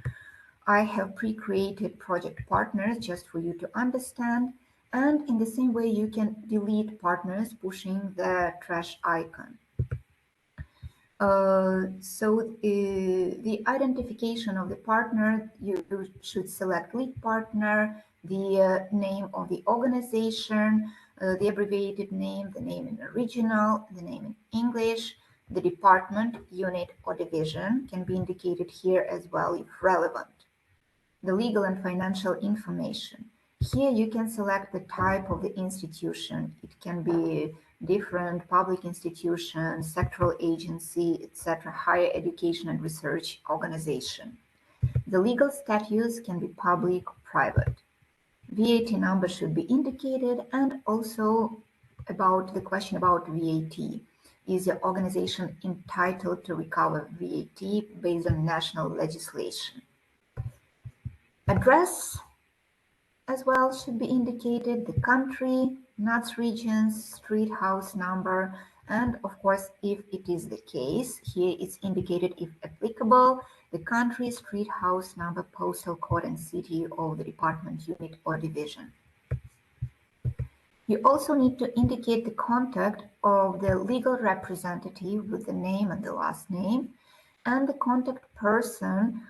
Speaker 2: I have pre-created project partners just for you to understand, and in the same way you can delete partners pushing the trash icon. The identification of the partner, you should select lead partner, the name of the organization, the abbreviated name, the name in original, the name in English, the department, unit, or division can be indicated here as well if relevant. The legal and financial information. Here you can select the type of the institution. It can be different public institutions, sectoral agency, etc., higher education and research organization. The legal status can be public or private. VAT number should be indicated, and also about the question about VAT. Is your organization entitled to recover VAT based on national legislation? Address as well should be indicated, the country, NUTS regions, street house number, and of course, if it is the case, here it's indicated if applicable, the country, street house number, postal code, and city of the department, unit, or division. You also need to indicate the contact of the legal representative with the name and the last name, and the contact person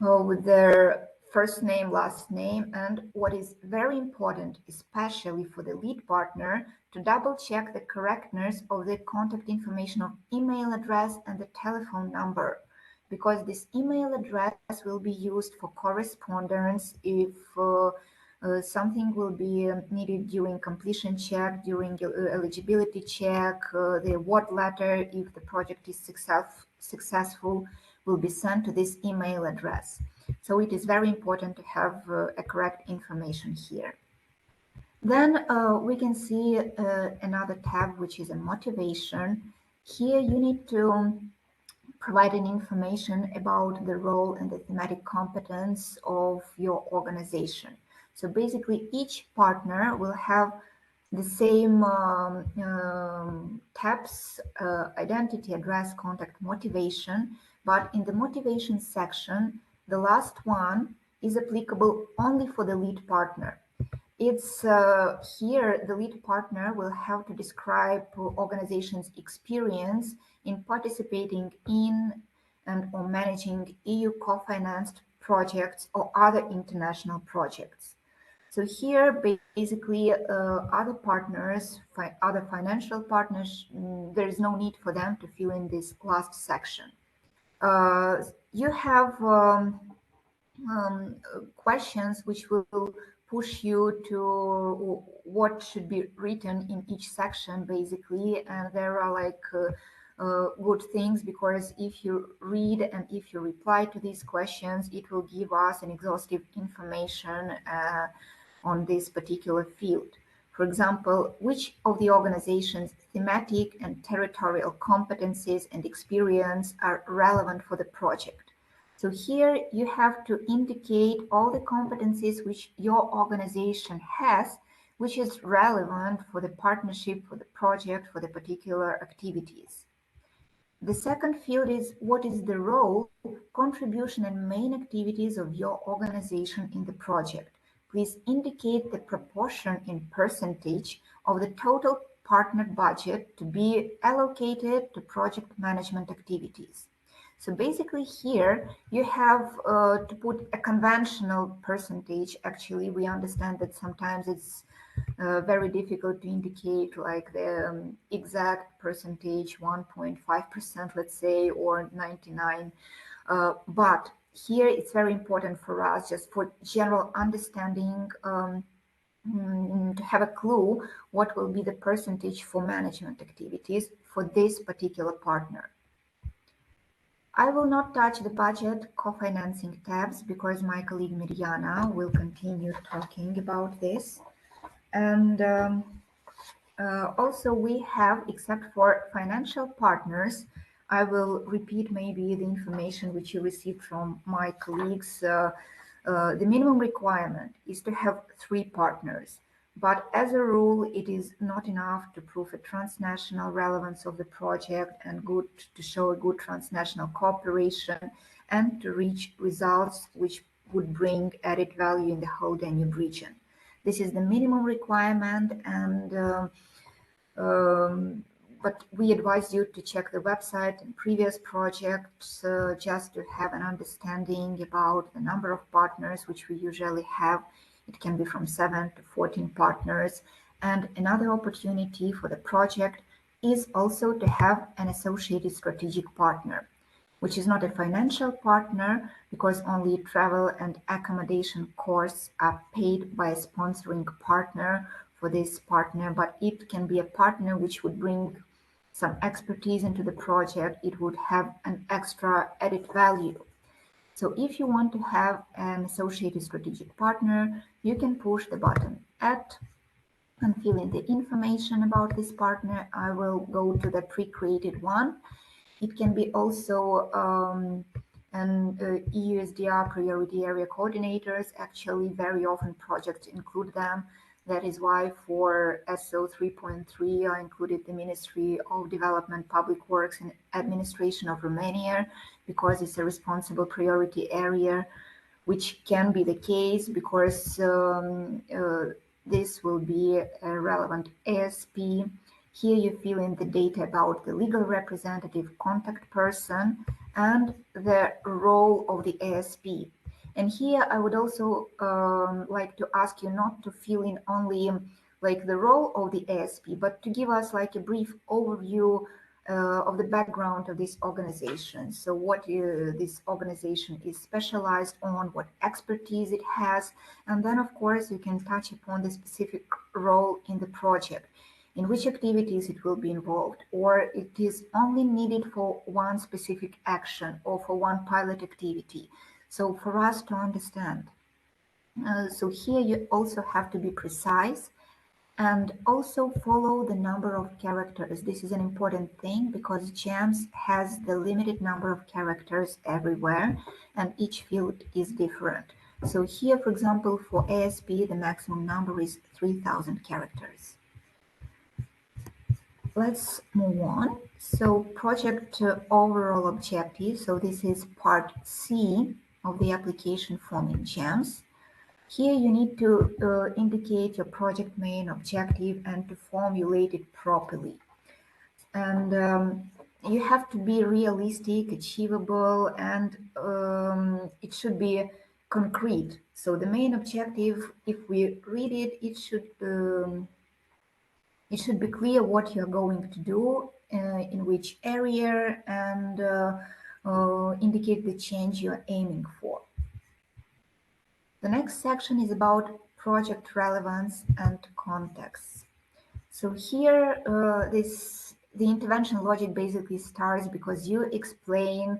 Speaker 2: with their first name, last name, and what is very important, especially for the lead partner, to double check the correctness of the contact information of email address and the telephone number, because this email address will be used for correspondence if something will be needed during completion check, during eligibility check, the award letter, if the project is successful, will be sent to this email address. So it is very important to have a correct information here. Then we can see another tab, which is a motivation. Here you need to provide an information about the role and the thematic competence of your organization. So basically each partner will have the same tabs, identity, address, contact, motivation, but in the motivation section, the last one is applicable only for the lead partner. It's here the lead partner will have to describe organization's experience in participating in and or managing EU co-financed projects or other international projects. So here, basically, other partners, other financial partners, there is no need for them to fill in this last section. You have questions which will push you to what should be written in each section, basically, and there are like good things, because if you read and if you reply to these questions, it will give us an exhaustive information on this particular field. For example, which of the organization's thematic and territorial competencies and experience are relevant for the project? So here you have to indicate all the competencies which your organization has, which is relevant for the partnership, for the project, for the particular activities. The second field is what is the role, contribution, and main activities of your organization in the project. Please indicate the proportion in percentage of the total partner budget to be allocated to project management activities. So basically here you have to put a conventional percentage. Actually, we understand that sometimes it's very difficult to indicate like the exact percentage, 1.5%, let's say, or 99. But here it's very important for us, just for general understanding, to have a clue what will be the percentage for management activities for this particular partner. I will not touch the budget co-financing tabs because my colleague Mirjana will continue talking about this. And also we have, except for financial partners, I will repeat maybe the information which you received from my colleagues. The minimum requirement is to have 3 partners. But as a rule, it is not enough to prove a transnational relevance of the project and to show a good transnational cooperation and to reach results which would bring added value in the whole Danube region. This is the minimum requirement, and but we advise you to check the website and previous projects just to have an understanding about the number of partners which we usually have. It can be from 7 to 14 partners. And another opportunity for the project is also to have an associated strategic partner, which is not a financial partner because only travel and accommodation costs are paid by a sponsoring partner for this partner, but it can be a partner which would bring some expertise into the project. It would have an extra added value. So if you want to have an associated strategic partner, you can push the button add and fill in the information about this partner. I will go to the pre-created one. It can be also an EUSDR priority area coordinators. Actually, very often projects include them. That is why for SO 3.3, I included the Ministry of Development, Public Works and Administration of Romania, because it's a responsible priority area, which can be the case because this will be a relevant ASP. Here you fill in the data about the legal representative, contact person, and the role of the ASP. And here I would also like to ask you not to fill in only like the role of the ASP, but to give us like a brief overview of the background of this organization. So what this organization is specialized on, what expertise it has, and then of course you can touch upon the specific role in the project, in which activities it will be involved, or it is only needed for one specific action or for one pilot activity. So for us to understand. So here you also have to be precise and also follow the number of characters. This is an important thing because GEMS has the limited number of characters everywhere and each field is different. So here, for example, for ASP, the maximum number is 3,000 characters. Let's move on. So project overall objective. So this is part C of the application form in GEMS. Here you need to indicate your project main objective and to formulate it properly. And you have to be realistic, achievable, and it should be concrete. So the main objective, if we read it, it should be clear what you're going to do, in which area, and indicate the change you're aiming for. The next section is about project relevance and context. So here, the intervention logic basically starts because you explain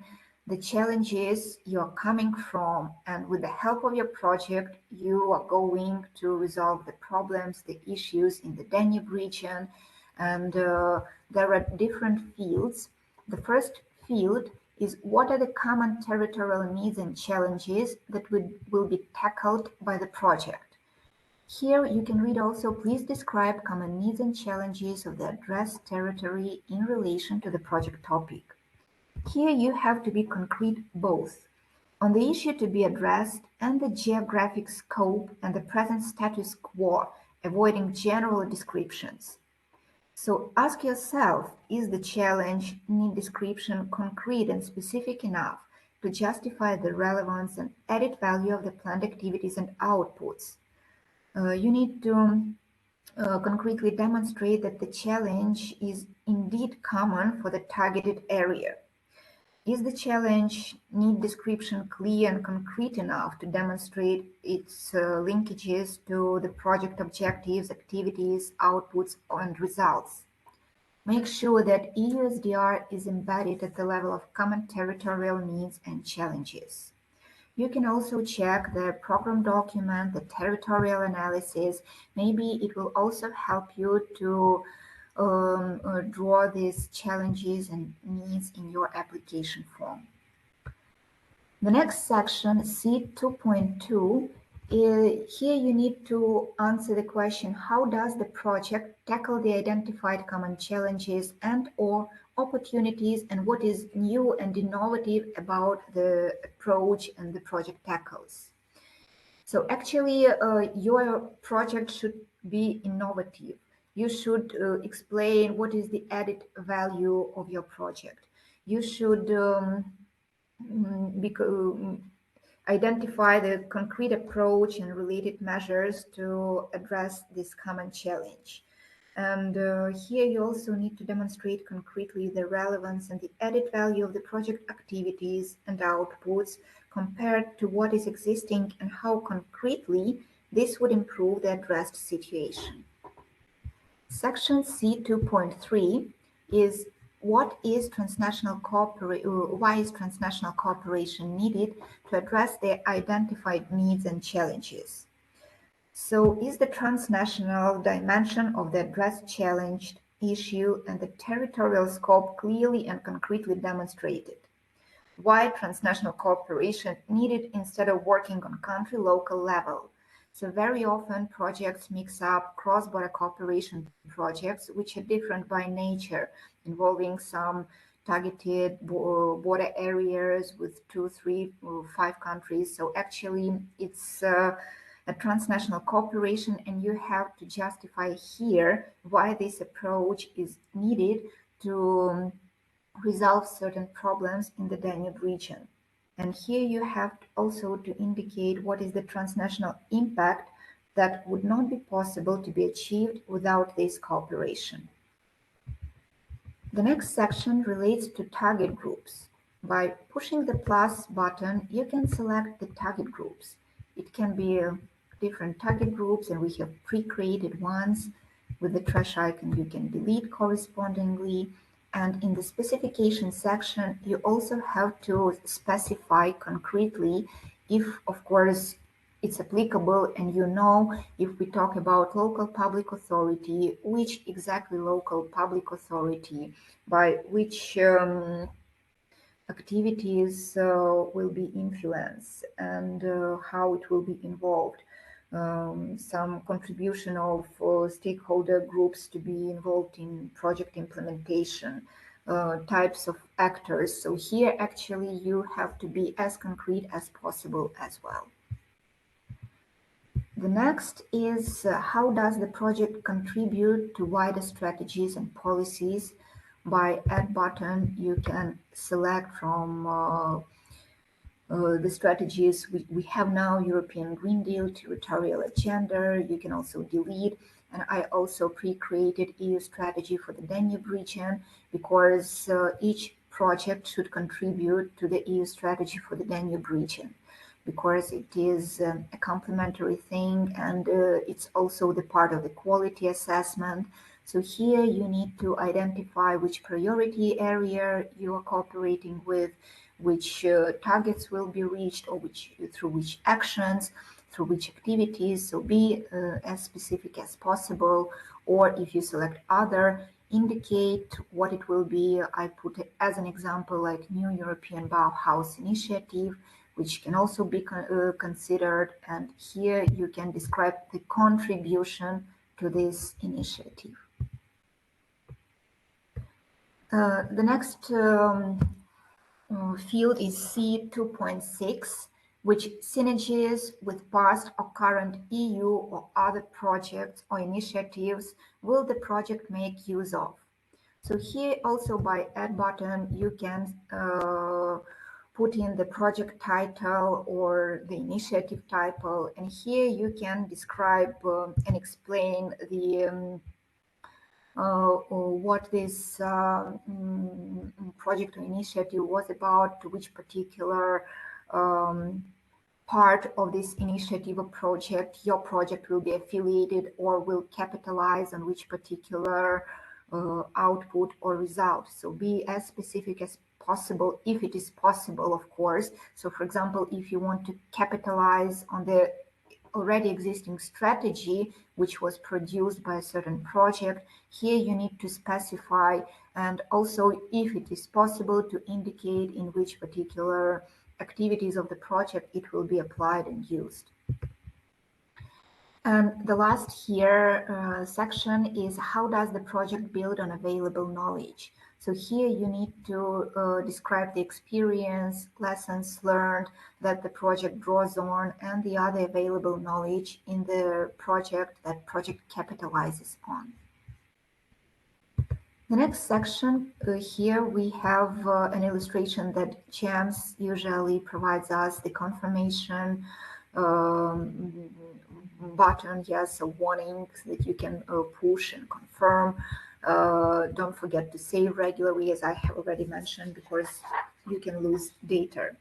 Speaker 2: the challenges you're coming from, and with the help of your project, you are going to resolve the problems, the issues in the Danube region, and there are different fields. The first field is what are the common territorial needs and challenges that will be tackled by the project. Here you can read also, please describe common needs and challenges of the addressed territory in relation to the project topic. Here you have to be concrete both on the issue to be addressed and the geographic scope and the present status quo, avoiding general descriptions. So ask yourself, is the challenge need description concrete and specific enough to justify the relevance and added value of the planned activities and outputs? You need to concretely demonstrate that the challenge is indeed common for the targeted area. Is the challenge need description clear and concrete enough to demonstrate its linkages to the project objectives, activities, outputs, and results? Make sure that EUSDR is embedded at the level of common territorial needs and challenges. You can also check the program document, the territorial analysis. Maybe it will also help you to draw these challenges and needs in your application form. The next section, C2.2, here you need to answer the question, how does the project tackle the identified common challenges and or opportunities, and what is new and innovative about the approach and the project tackles? So actually, your project should be innovative. You should explain what is the added value of your project. You should identify the concrete approach and related measures to address this common challenge. And here you also need to demonstrate concretely the relevance and the added value of the project activities and outputs compared to what is existing and how concretely this would improve the addressed situation. Section C2.3 is why is transnational cooperation needed to address the identified needs and challenges? So is the transnational dimension of the addressed challenged issue and the territorial scope clearly and concretely demonstrated? Why transnational cooperation needed instead of working on country local level? So very often projects mix up cross-border cooperation projects, which are different by nature, involving some targeted border areas with 2, 3, or 5 countries. So actually it's a transnational cooperation, and you have to justify here why this approach is needed to resolve certain problems in the Danube region. And here you have also to indicate what is the transnational impact that would not be possible to be achieved without this cooperation. The next section relates to target groups. By pushing the plus button, you can select the target groups. It can be different target groups, and we have pre-created ones. With the trash icon, you can delete correspondingly. And in the specification section, you also have to specify concretely if, of course, it's applicable, and you know, if we talk about local public authority, which exactly local public authority, by which activities will be influenced, and how it will be involved. Some contribution of stakeholder groups to be involved in project implementation, types of actors. So here actually you have to be as concrete as possible as well. The next is how does the project contribute to wider strategies and policies? By Add button, you can select from the strategies we have now: European Green Deal, territorial agenda. You can also delete, and I also pre-created EU strategy for the Danube region, because each project should contribute to the EU strategy for the Danube region, because it is a complementary thing, and it's also the part of the quality assessment. So here you need to identify which priority area you are cooperating with, which targets will be reached, or through which actions, through which activities. So be as specific as possible, or if you select other, indicate what it will be. I put it as an example like New European Bauhaus Initiative, which can also be considered. And here you can describe the contribution to this initiative. The next field is C2.6, which synergies with past or current EU or other projects or initiatives will the project make use of. So here also by add button, you can put in the project title or the initiative title, and here you can describe and explain the what this project or initiative was about, to which particular part of this initiative or project your project will be affiliated or will capitalize on, which particular output or result. So be as specific as possible, if it is possible, of course. So for example, if you want to capitalize on the already existing strategy which was produced by a certain project, here you need to specify, and also if it is possible to indicate in which particular activities of the project it will be applied and used. And the last here section is how does the project build on available knowledge. So here you need to describe the experience, lessons learned that the project draws on, and the other available knowledge in the project that project capitalizes on. The next section here we have an illustration that GEMS usually provides us the confirmation button, yes, a warning that you can push and confirm. Don't forget to save regularly, as I have already mentioned, because you can lose data.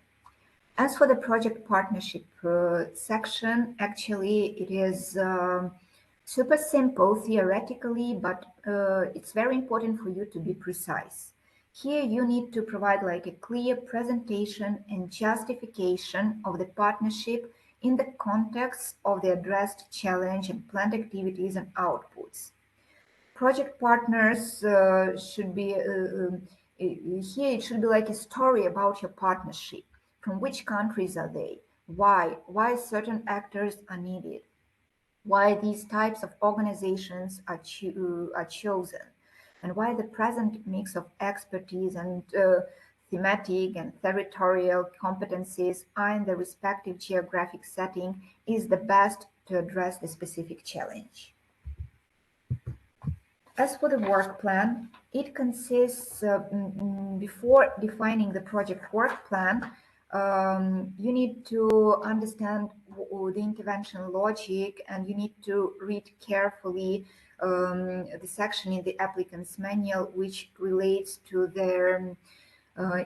Speaker 2: As for the project partnership section, actually it is super simple theoretically, but it's very important for you to be precise. Here you need to provide like a clear presentation and justification of the partnership in the context of the addressed challenge and planned activities and outputs. Project partners should be, here it should be like a story about your partnership. From which countries are they? Why certain actors are needed? Why these types of organizations are chosen? And why the present mix of expertise and thematic and territorial competencies are in the respective geographic setting is the best to address the specific challenge. As for the work plan, it consists, before defining the project work plan, you need to understand the intervention logic, and you need to read carefully the section in the applicant's manual which relates to their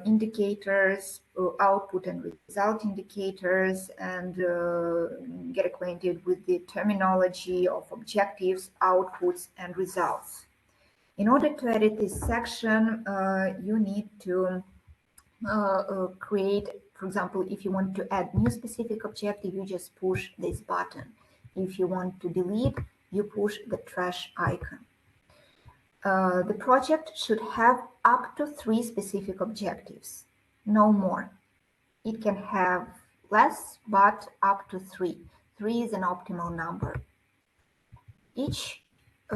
Speaker 2: indicators, output and result indicators, and get acquainted with the terminology of objectives, outputs, and results. In order to edit this section, you need to create, for example, if you want to add new specific objective, you just push this button. If you want to delete, you push the trash icon. The project should have up to 3 specific objectives, no more. It can have less, but up to 3. 3 is an optimal number. Each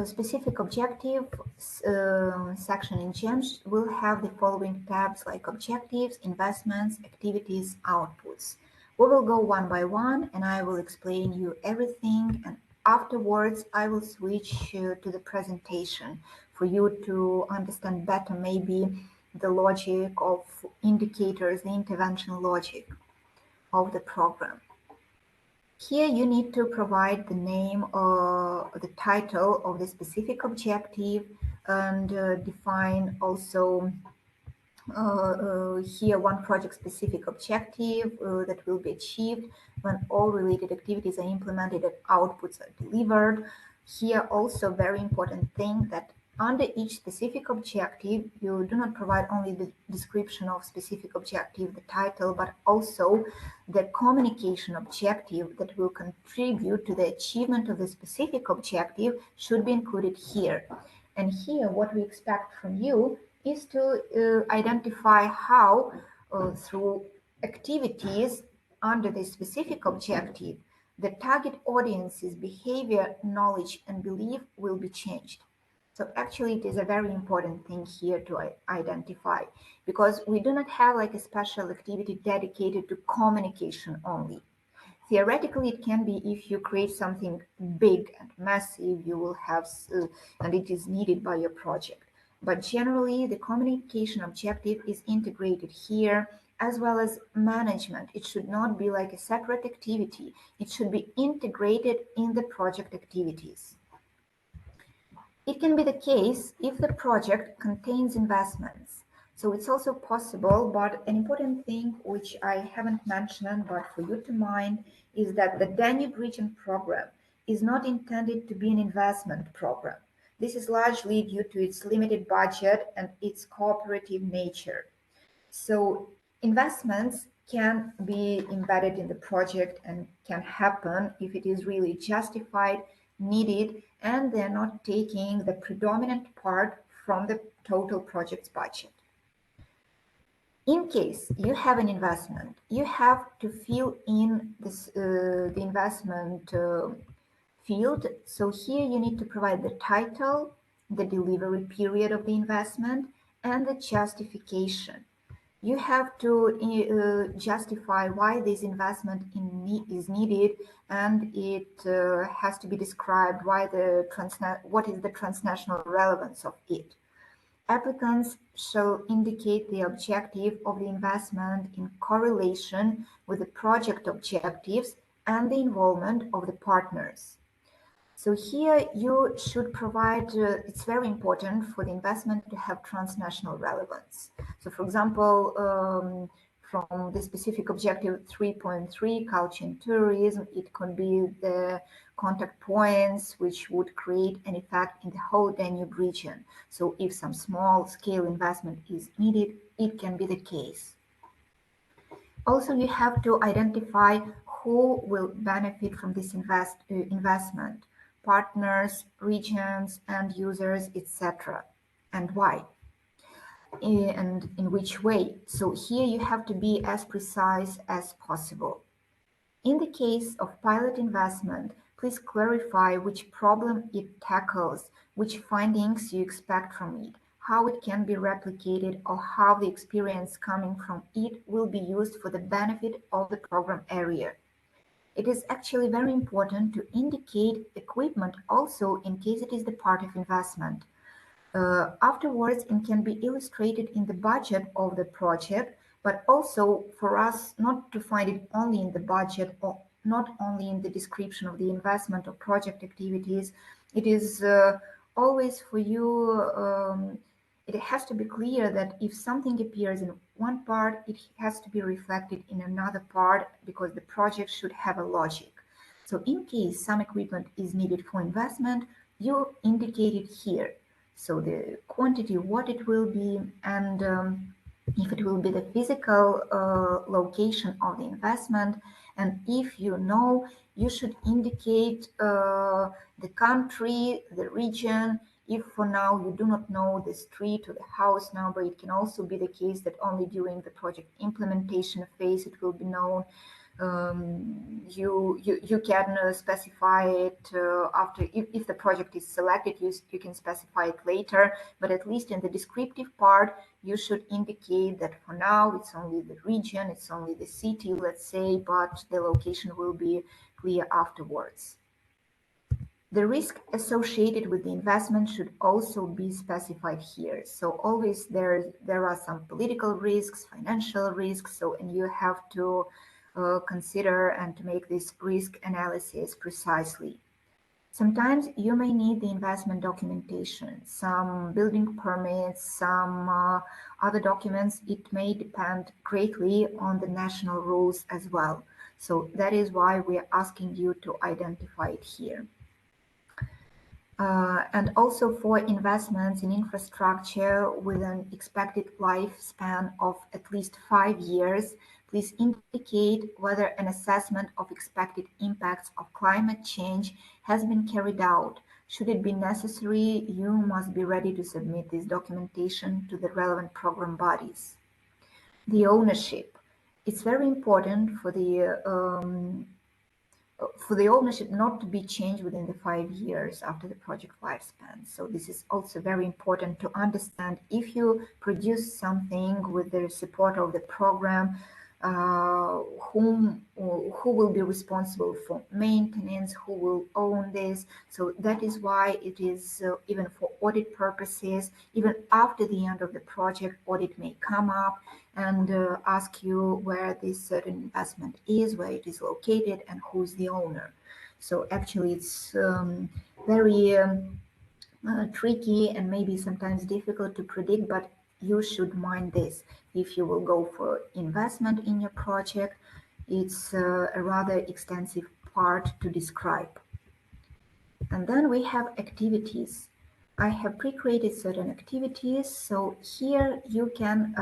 Speaker 2: specific objective section in GEMS will have the following tabs like objectives, investments, activities, outputs. We will go one by one and I will explain you everything, and afterwards I will switch to the presentation for you to understand better maybe the logic of indicators, the intervention logic of the program. Here you need to provide the name or the title of the specific objective, and define also here one project specific objective that will be achieved when all related activities are implemented and outputs are delivered. Here also very important thing that under each specific objective, you do not provide only the description of specific objective, the title, but also the communication objective that will contribute to the achievement of the specific objective should be included here. And here, what we expect from you is to identify how, through activities under this specific objective, the target audience's behavior, knowledge, and belief will be changed. So actually, it is a very important thing here to identify, because we do not have like a special activity dedicated to communication only. Theoretically, it can be if you create something big and massive, you will have, and it is needed by your project. But generally, the communication objective is integrated here, as well as management. It should not be like a separate activity. It should be integrated in the project activities. It can be the case if the project contains investments. So it's also possible, but an important thing which I haven't mentioned, but for you to mind, is that the Danube Region program is not intended to be an investment program. This is largely due to its limited budget and its cooperative nature. So investments can be embedded in the project and can happen if it is really justified, needed, and they're not taking the predominant part from the total project's budget. In case you have an investment, you have to fill in this, the investment field. So here you need to provide the title, the delivery period of the investment, and the justification. You have to justify why this investment is needed, and it has to be described why what is the transnational relevance of it. Applicants shall indicate the objective of the investment in correlation with the project objectives and the involvement of the partners. So here you should provide, it's very important for the investment to have transnational relevance. So for example, from the specific objective 3.3, culture and tourism, it could be the contact points which would create an effect in the whole Danube region. So if some small scale investment is needed, it can be the case. Also, you have to identify who will benefit from this investment. Partners, regions, end users, etc. And why? And in which way? So here you have to be as precise as possible. In the case of pilot investment, please clarify which problem it tackles, which findings you expect from it, how it can be replicated, or how the experience coming from it will be used for the benefit of the program area. It is actually very important to indicate equipment also in case it is the part of investment. Afterwards, it can be illustrated in the budget of the project, but also for us not to find it only in the budget or not only in the description of the investment or project activities. It is always for you, it has to be clear that if something appears in one part, it has to be reflected in another part, because the project should have a logic. So in case some equipment is needed for investment, you indicate it here. So the quantity, what it will be, and if it will be the physical location of the investment. And if you know, you should indicate the country, the region. If for now you do not know the street or the house number, it can also be the case that only during the project implementation phase it will be known. You can specify it after, if the project is selected, you can specify it later, but at least in the descriptive part, you should indicate that for now it's only the region, it's only the city, let's say, but the location will be clear afterwards. The risk associated with the investment should also be specified here. So always there are some political risks, financial risks, so, and you have to consider and to make this risk analysis precisely. Sometimes you may need the investment documentation, some building permits, some other documents. It may depend greatly on the national rules as well. So that is why we are asking you to identify it here. And also for investments in infrastructure with an expected lifespan of at least 5 years, please indicate whether an assessment of expected impacts of climate change has been carried out. Should it be necessary, you must be ready to submit this documentation to the relevant program bodies. The ownership. It's very important for the ownership not to be changed within the 5 years after the project lifespan. So this is also very important to understand. If you produce something with the support of the program, who will be responsible for maintenance, who will own this. So that is why it is even for audit purposes, even after the end of the project, audit may come up and ask you where this certain investment is, where it is located, and who's the owner. So actually it's very tricky and maybe sometimes difficult to predict, but you should mind this. If you will go for investment in your project, it's a rather extensive part to describe. And then we have activities. I have pre-created certain activities. So here you can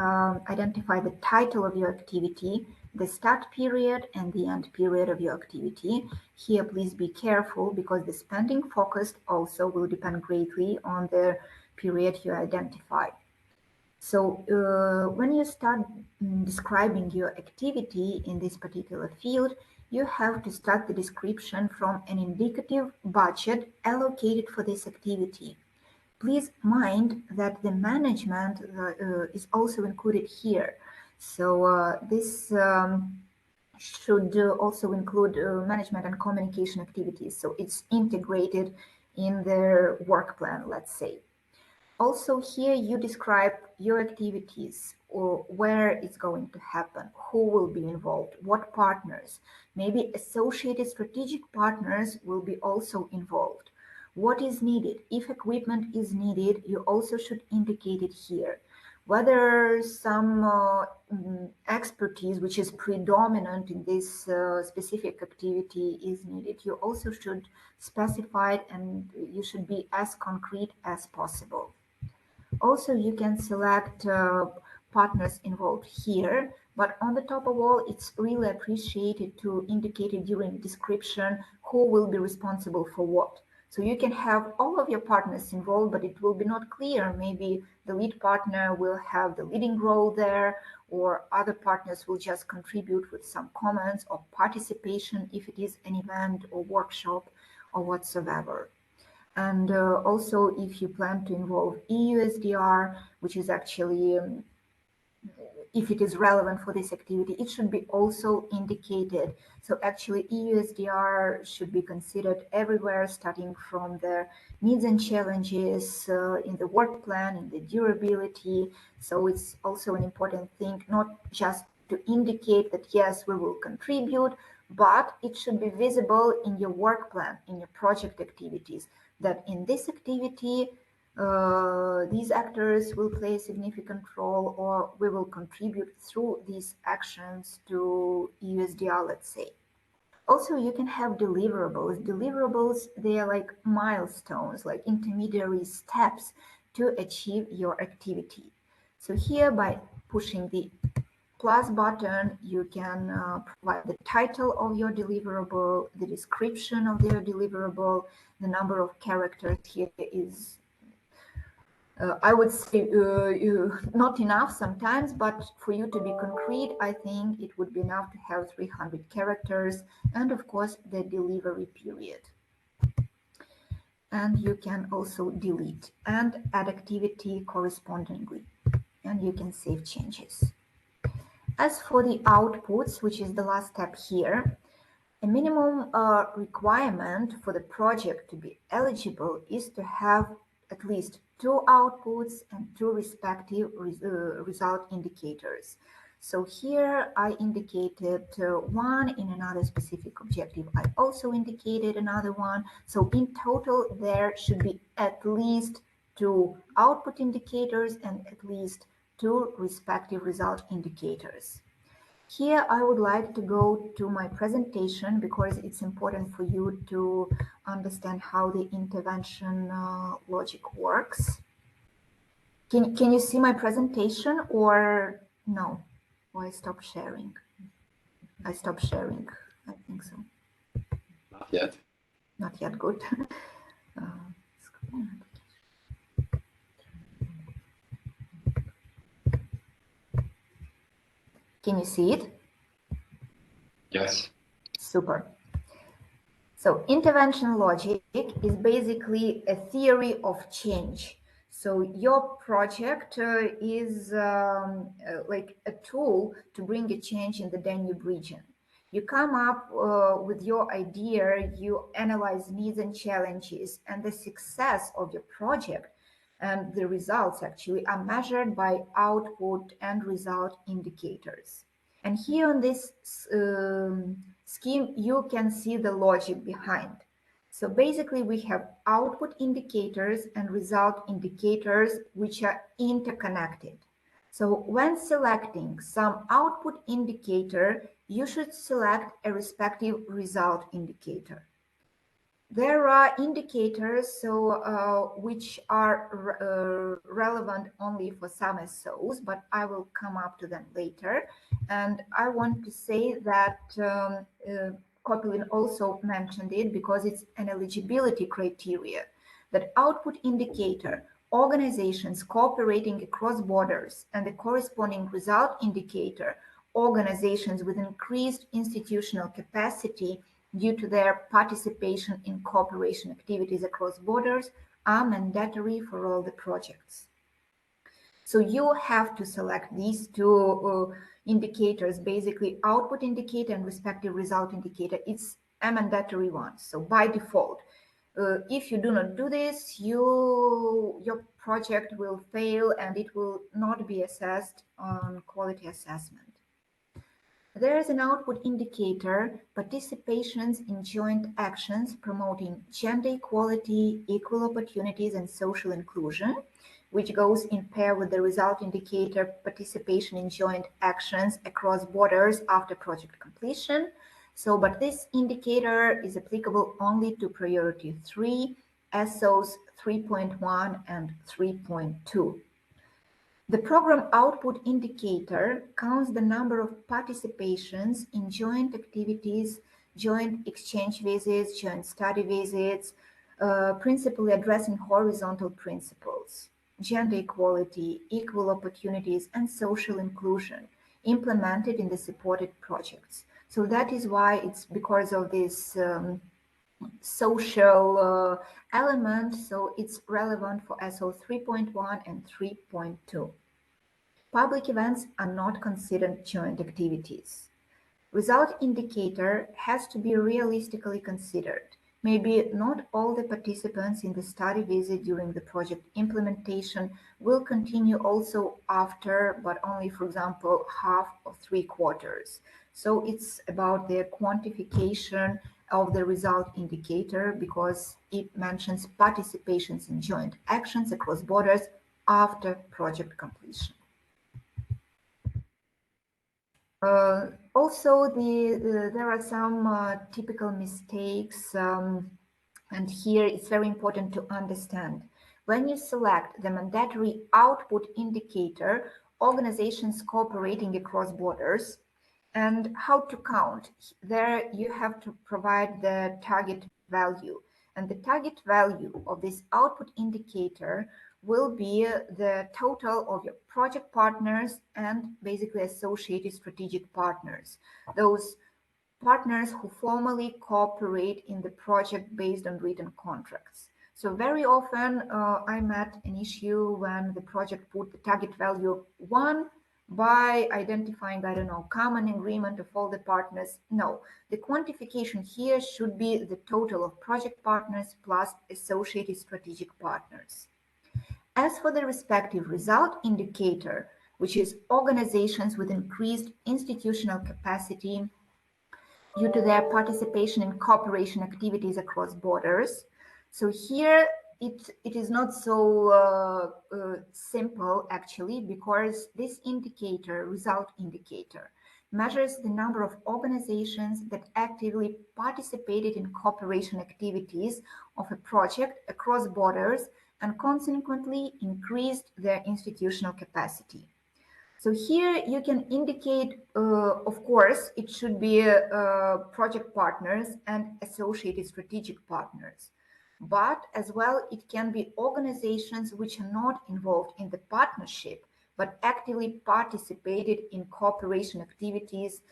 Speaker 2: identify the title of your activity, the start period and the end period of your activity. Here, please be careful because the spending focused also will depend greatly on the period you identify. So when you start describing your activity in this particular field, you have to start the description from an indicative budget allocated for this activity. Please mind that the management is also included here. So this should also include management and communication activities. So it's integrated in their work plan, let's say. Also here you describe your activities or where it's going to happen, who will be involved, what partners, maybe associated strategic partners will be also involved. What is needed? If equipment is needed, you also should indicate it here. Whether some expertise which is predominant in this specific activity is needed, you also should specify it and you should be as concrete as possible. Also, you can select partners involved here, but on the top of all, it's really appreciated to indicate it during description who will be responsible for what. So you can have all of your partners involved, but it will be not clear. Maybe the lead partner will have the leading role there, or other partners will just contribute with some comments or participation if it is an event or workshop or whatsoever. And also, if you plan to involve EUSDR, which is actually, if it is relevant for this activity, it should be also indicated. So actually, EUSDR should be considered everywhere, starting from the needs and challenges in the work plan, in the durability. So it's also an important thing, not just to indicate that, yes, we will contribute, but it should be visible in your work plan, in your project activities, that in this activity, these actors will play a significant role, or we will contribute through these actions to EUSDR, let's say. Also, you can have deliverables. Deliverables, they are like milestones, like intermediary steps to achieve your activity. So here, by pushing the plus button, you can provide the title of your deliverable, the description of their deliverable, the number of characters here is, I would say, not enough sometimes, but for you to be concrete, I think it would be enough to have 300 characters, and of course the delivery period. And you can also delete and add activity correspondingly, and you can save changes. As for the outputs, which is the last step here, a minimum requirement for the project to be eligible is to have at least 2 outputs and 2 respective result indicators. So here I indicated one in another specific objective. I also indicated another one. So in total, there should be at least 2 output indicators and at least 2 respective result indicators. Here I would like to go to my presentation because it's important for you to understand how the intervention logic works. Can you see my presentation or no? Or I stop sharing? I stopped sharing, I think so.
Speaker 4: Not yet.
Speaker 2: Not yet, good. Can you see it?
Speaker 4: Yes.
Speaker 2: Super. So intervention logic is basically a theory of change. So your project is like a tool to bring a change in the Danube region. You come up with your idea, you analyze needs and challenges, and the success of your project and the results actually are measured by output and result indicators. And here on this scheme, you can see the logic behind. So basically, we have output indicators and result indicators, which are interconnected. So when selecting some output indicator, you should select a respective result indicator. There are indicators which are relevant only for some SOs, but I will come up to them later. And I want to say that Kopilin also mentioned it because it's an eligibility criteria, that output indicator, organizations cooperating across borders, and the corresponding result indicator, organizations with increased institutional capacity due to their participation in cooperation activities across borders, are mandatory for all the projects. So you have to select these two indicators, basically output indicator and respective result indicator. It's a mandatory one. So by default, if you do not do this, your project will fail and it will not be assessed on quality assessment. There is an output indicator, participations in joint actions promoting gender equality, equal opportunities, and social inclusion, which goes in pair with the result indicator, participation in joint actions across borders after project completion. So, but this indicator is applicable only to priority 3, SOs 3.1 and 3.2. The program output indicator counts the number of participations in joint activities, joint exchange visits, joint study visits, principally addressing horizontal principles, gender equality, equal opportunities, and social inclusion implemented in the supported projects. So that is why it's because of this social element, so it's relevant for SO 3.1 and 3.2. Public events are not considered joint activities. Result indicator has to be realistically considered. Maybe not all the participants in the study visit during the project implementation will continue also after, but only, for example, half or 3/4. So it's about the quantification of the result indicator because it mentions participations in joint actions across borders after project completion. Also, there are some typical mistakes, and here it's very important to understand. When you select the mandatory output indicator, organizations cooperating across borders, and how to count, there you have to provide the target value. And the target value of this output indicator will be the total of your project partners and basically associated strategic partners, those partners who formally cooperate in the project based on written contracts. So very often I met an issue when the project put the target value 1 by identifying, I don't know, common agreement of all the partners. No, the quantification here should be the total of project partners plus associated strategic partners. As for the respective result indicator, which is organizations with increased institutional capacity due to their participation in cooperation activities across borders. So here it is not so simple actually, because this indicator, result indicator, measures the number of organizations that actively participated in cooperation activities of a project across borders and consequently increased their institutional capacity. So here you can indicate, of course, it should be project partners and associated strategic partners. but as well it can be organizations which are not involved in the partnership, but actively participated in cooperation activities,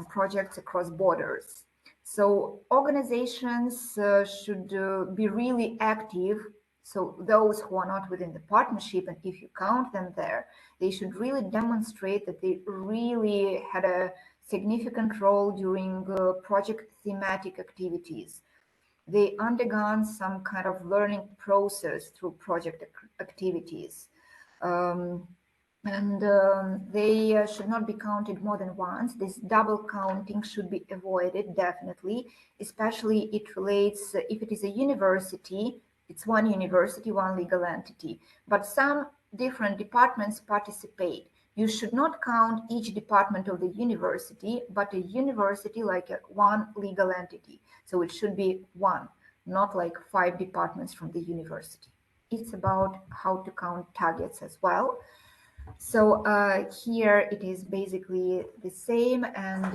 Speaker 2: projects across borders. So organizations should be really active. So those who are not within the partnership, and if you count them there, they should really demonstrate that they really had a significant role during project thematic activities. They undergone some kind of learning process through project activities. They should not be counted more than once. This double counting should be avoided, definitely, especially it relates, if it is a university, it's one university, one legal entity, but some different departments participate. You should not count each department of the university, but a university like one legal entity. So it should be one, not like 5 departments from the university. It's about how to count targets as well. So here it is basically the same, and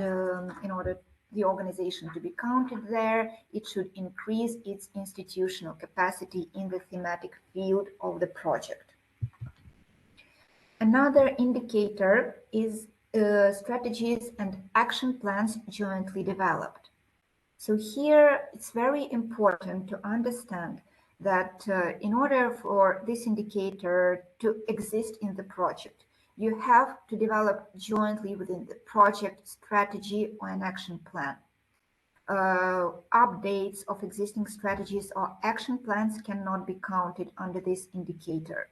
Speaker 2: in order the organization to be counted there, it should increase its institutional capacity in the thematic field of the project. Another indicator is strategies and action plans jointly developed. So here it's very important to understand that in order for this indicator to exist in the project, you have to develop jointly within the project strategy or an action plan. Updates of existing strategies or action plans cannot be counted under this indicator.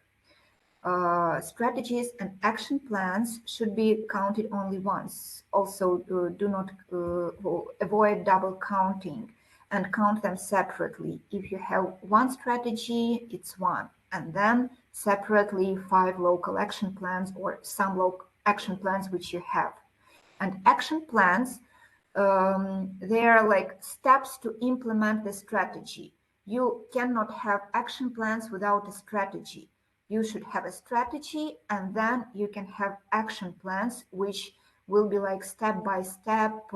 Speaker 2: Strategies and action plans should be counted only once. Also, do not avoid double counting and count them separately. If you have one strategy, it's one, and then separately 5 local action plans or some local action plans which you have. And action plans, they are like steps to implement the strategy. You cannot have action plans without a strategy. You should have a strategy, and then you can have action plans, which will be like step-by-step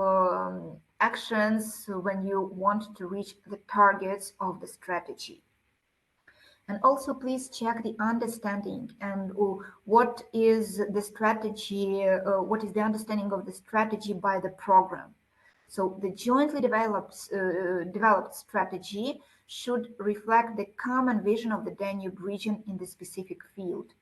Speaker 2: actions when you want to reach the targets of the strategy. And also please check the understanding and what is the strategy, what is the understanding of the strategy by the program. So the jointly developed strategy should reflect the common vision of the Danube region in the specific field.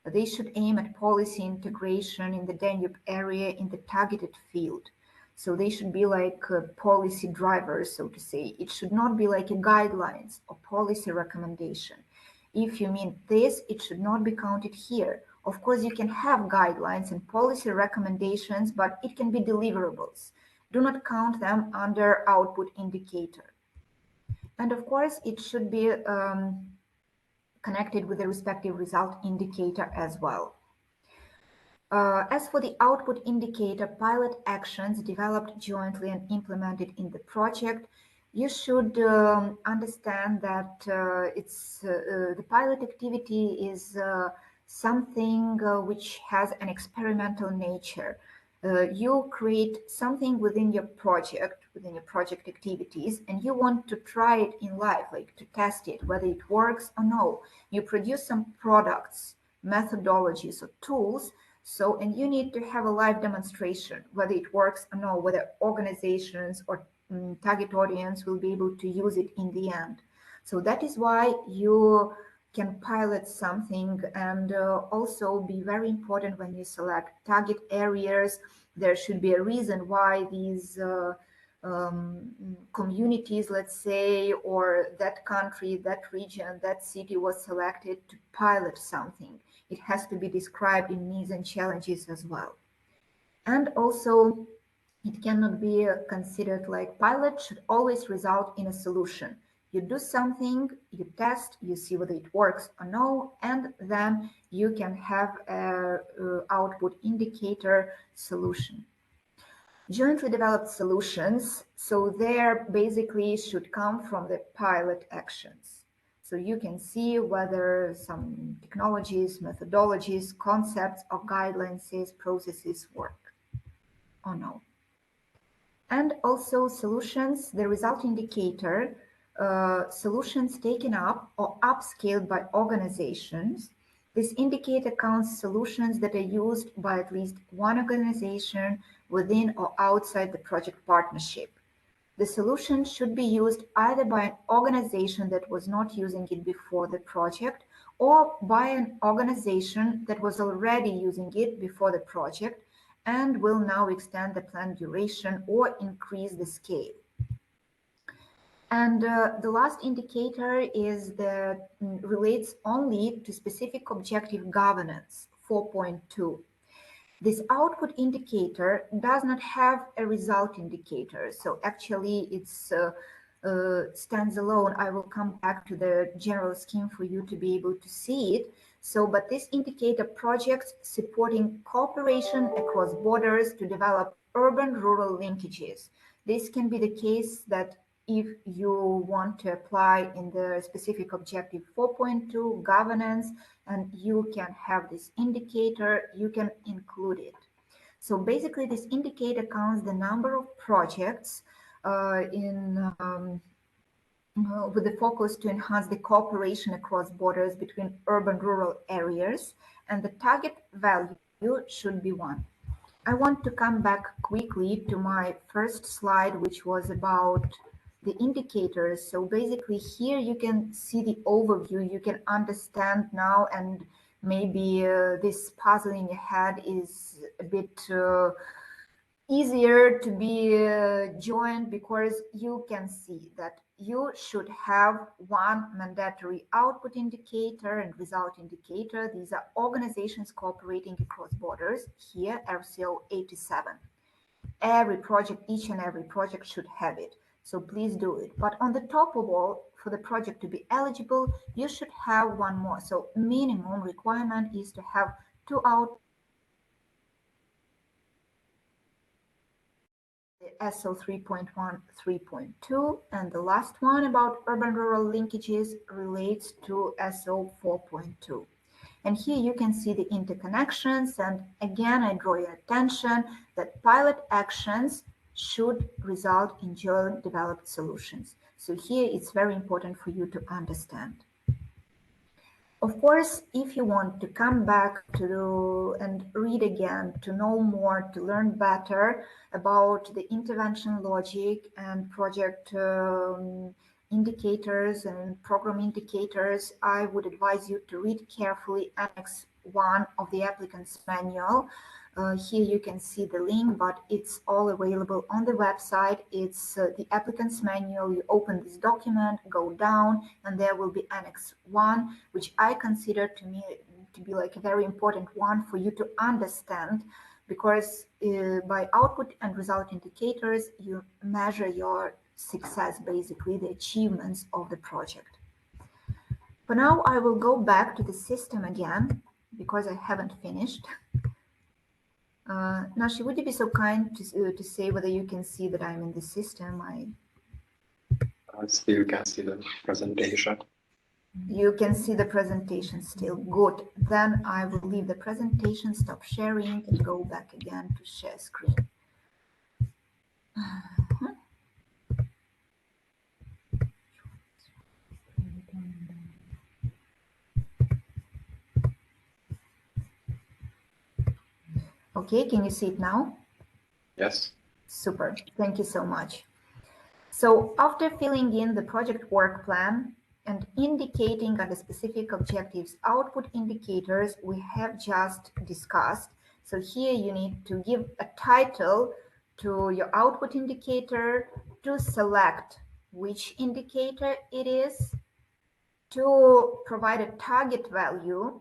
Speaker 2: They should aim at policy integration in the Danube area in the targeted field. So they should be like policy drivers, so to say. It should not be like a guidelines or policy recommendation. If you mean this, it should not be counted here. Of course, you can have guidelines and policy recommendations, but it can be deliverables. Do not count them under output indicator. And of course, it should be connected with the respective result indicator as well. As for the output indicator, pilot actions developed jointly and implemented in the project, you should understand that the pilot activity is something which has an experimental nature. You create something within your project activities, and you want to try it in life, like to test it, whether it works or no. You produce some products, methodologies, or tools. So, and you need to have a live demonstration, whether it works or no, whether organizations or target audience will be able to use it in the end. So that is why you can pilot something, and also be very important when you select target areas. There should be a reason why these communities, let's say, or that country, that region, that city was selected to pilot something. It has to be described in needs and challenges as well. And also, it cannot be considered like pilot should always result in a solution. You do something, you test, you see whether it works or no, and then you can have an output indicator solution. Jointly developed solutions, so there basically should come from the pilot actions. So you can see whether some technologies, methodologies, concepts, or guidelines, processes work or no. And also solutions, the result indicator solutions taken up or upscaled by organizations. This indicator counts solutions that are used by at least one organization within or outside the project partnership. The solution should be used either by an organization that was not using it before the project or by an organization that was already using it before the project and will now extend the planned duration or increase the scale. And the last indicator is that relates only to specific objective governance, 4.2. This output indicator does not have a result indicator. So actually it's stands alone. I will come back to the general scheme for you to be able to see it. So, but this indicator projects supporting cooperation across borders to develop urban-rural linkages. This can be the case that if you want to apply in the specific objective 4.2 governance, and you can have this indicator, you can include it. So basically this indicator counts the number of projects with the focus to enhance the cooperation across borders between urban-rural areas, and the target value should be 1. I want to come back quickly to my first slide, which was about the indicators. So basically here you can see the overview, you can understand now, and maybe this puzzle in your head is a bit easier to be joined, because you can see that you should have one mandatory output indicator and result indicator. These are organizations cooperating across borders. Here, RCO 87. Every project, each and every project should have it. So please do it. But on the top of all, for the project to be eligible, you should have one more. So minimum requirement is to have 2 outputs. SO 3.1, 3.2, and the last one about urban-rural linkages relates to SO 4.2. And here you can see the interconnections, and again I draw your attention that pilot actions should result in joint developed solutions. So here it's very important for you to understand. Of course, if you want to come back to and read again, to know more, to learn better about the intervention logic and project indicators and program indicators, I would advise you to read carefully Annex 1 of the applicant's manual. Here you can see the link, but it's all available on the website. It's the applicant's manual. You open this document, go down, and there will be Annex 1, which I consider to be like a very important one for you to understand, because by output and result indicators, you measure your success, basically the achievements of the project. For now, I will go back to the system again, because I haven't finished. Nashi, would you be so kind to say whether you can see that I'm in the system? I
Speaker 4: still can see the presentation.
Speaker 2: You can see the presentation still. Good. Then I will leave the presentation, stop sharing, and go back again to share screen. Okay, can you see it now?
Speaker 4: Yes.
Speaker 2: Super. Thank you so much. So after filling in the project work plan and indicating under specific objectives output indicators we have just discussed, so here you need to give a title to your output indicator, to select which indicator it is, to provide a target value,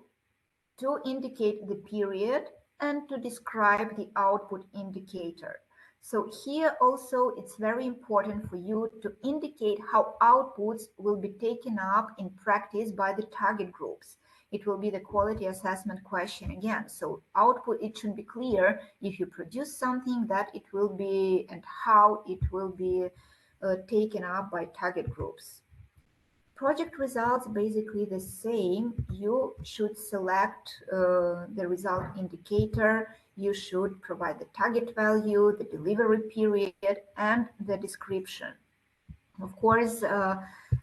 Speaker 2: to indicate the period, and to describe the output indicator. So here also it's very important for you to indicate how outputs will be taken up in practice by the target groups. It will be the quality assessment question again. So output, it should be clear if you produce something that it will be and how it will be taken up by target groups. Project results basically the same. You should select the result indicator. You should provide the target value, the delivery period, and the description. Of course,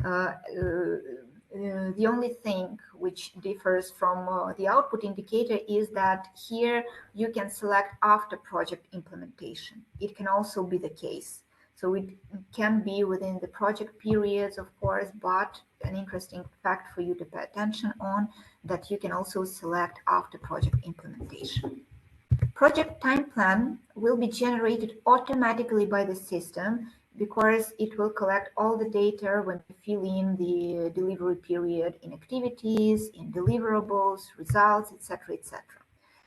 Speaker 2: The only thing which differs from the output indicator is that here you can select after project implementation. It can also be the case. So it can be within the project periods, of course, but an interesting fact for you to pay attention on that you can also select after project implementation. Project time plan will be generated automatically by the system because it will collect all the data when you fill in the delivery period in activities, in deliverables, results, etc., etc.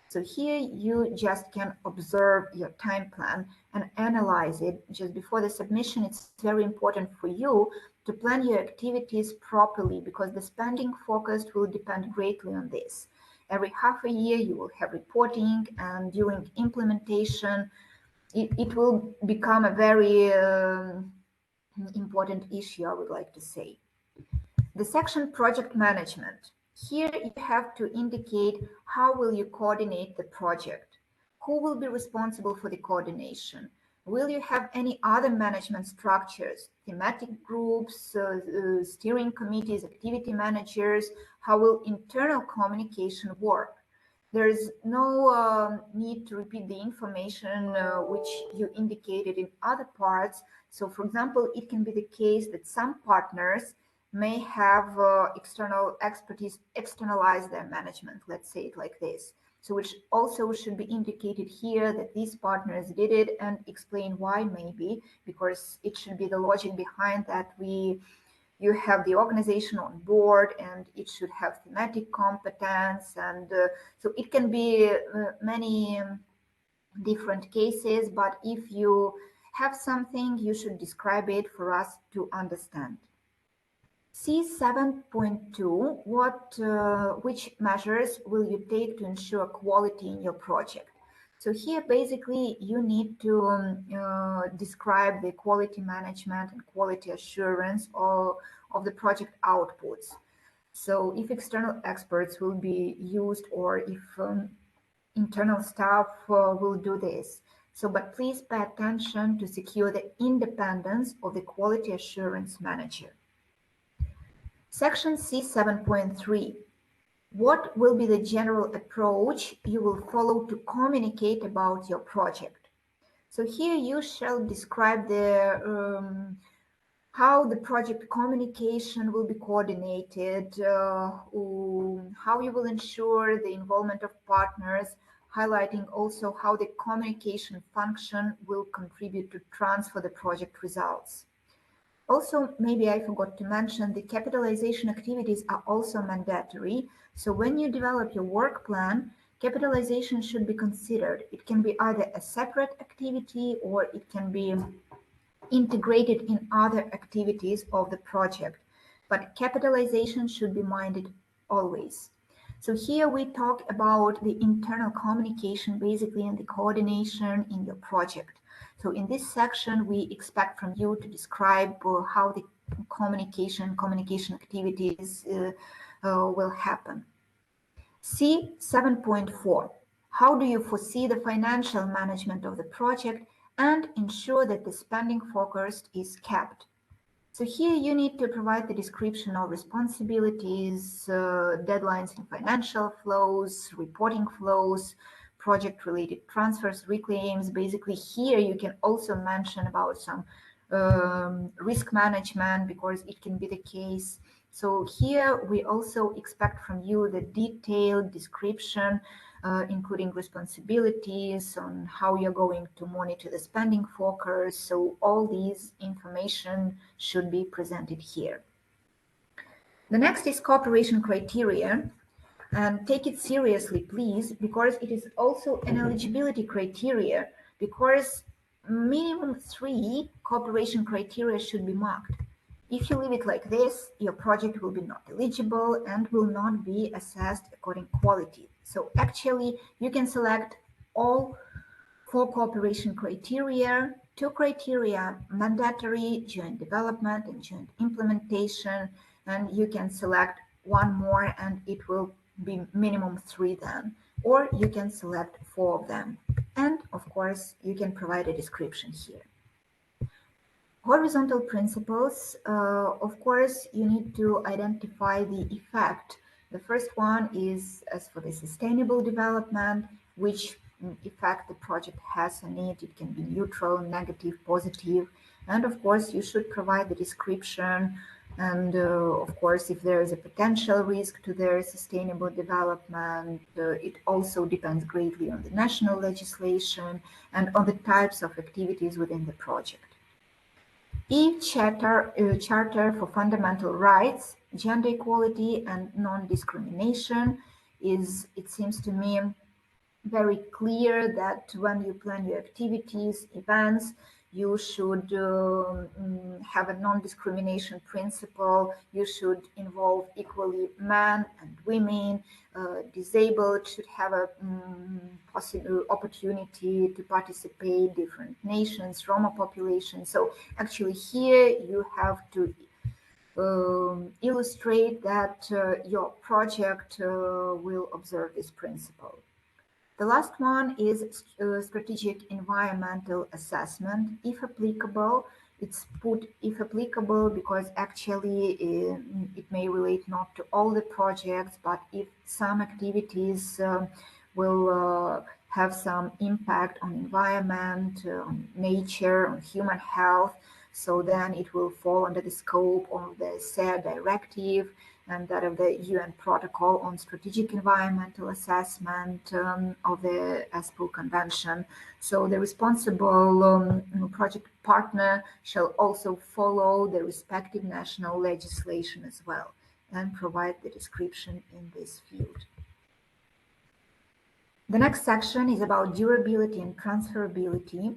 Speaker 2: So here you just can observe your time plan and analyze it just before the submission. It's very important for you to plan your activities properly because the spending forecast will depend greatly on this. Every half a year you will have reporting, and during implementation it will become a very important issue, I would like to say. The section project management. Here you have to indicate how will you coordinate the project. Who will be responsible for the coordination? Will you have any other management structures, thematic groups, steering committees, activity managers? How will internal communication work? There is no need to repeat the information which you indicated in other parts. So, for example, it can be the case that some partners may have external expertise externalize their management, let's say it like this. So which also should be indicated here that these partners did it and explain why, maybe, because it should be the logic behind that you have the organization on board and it should have thematic competence, and so it can be many different cases, but if you have something, you should describe it for us to understand. C7.2, which measures will you take to ensure quality in your project? So here, basically, you need to describe the quality management and quality assurance of the project outputs. So if external experts will be used or if internal staff will do this. So, but please pay attention to secure the independence of the quality assurance manager. Section C7.3. What will be the general approach you will follow to communicate about your project? So here you shall describe the how the project communication will be coordinated, how you will ensure the involvement of partners, highlighting also how the communication function will contribute to transfer the project results. Also, maybe I forgot to mention, the capitalization activities are also mandatory. So when you develop your work plan, capitalization should be considered. It can be either a separate activity or it can be integrated in other activities of the project. But capitalization should be minded always. So here we talk about the internal communication, basically, and the coordination in your project. So in this section, we expect from you to describe how the communication activities will happen. C7.4. How do you foresee the financial management of the project and ensure that the spending forecast is kept? So here you need to provide the description of responsibilities, deadlines in financial flows, reporting flows, project-related transfers, reclaims. Basically, here you can also mention about some risk management, because it can be the case. So here we also expect from you the detailed description, including responsibilities on how you're going to monitor the spending forecast. So all these information should be presented here. The next is cooperation criteria, and take it seriously, please, because it is also an eligibility criteria, because minimum 3 cooperation criteria should be marked. If you leave it like this, your project will be not eligible and will not be assessed according to quality. So actually, you can select all 4 cooperation criteria, 2 criteria mandatory, joint development and joint implementation, and you can select 1 more and it will be minimum 3 then, or you can select 4 of them. And of course, you can provide a description here. Horizontal principles, of course, you need to identify the effect. The first one is as for the sustainable development, which effect the project has on it. It can be neutral, negative, positive. And of course, you should provide the description. And of course, if there is a potential risk to their sustainable development, it also depends greatly on the national legislation and on the types of activities within the project. Charter for Fundamental Rights, Gender Equality and Non-Discrimination is, it seems to me, very clear that when you plan your activities, events, you should have a non-discrimination principle. You should involve equally men and women. Disabled should have a possible opportunity to participate, different nations, Roma population. So actually here you have to illustrate that your project will observe this principle. The last one is strategic environmental assessment. If applicable, it's put if applicable because actually it may relate not to all the projects, but if some activities will have some impact on environment, on nature, on human health, so then it will fall under the scope of the SARE directive and that of the UN Protocol on Strategic Environmental Assessment of the ESPO Convention. So the responsible project partner shall also follow the respective national legislation as well and provide the description in this field. The next section is about durability and transferability.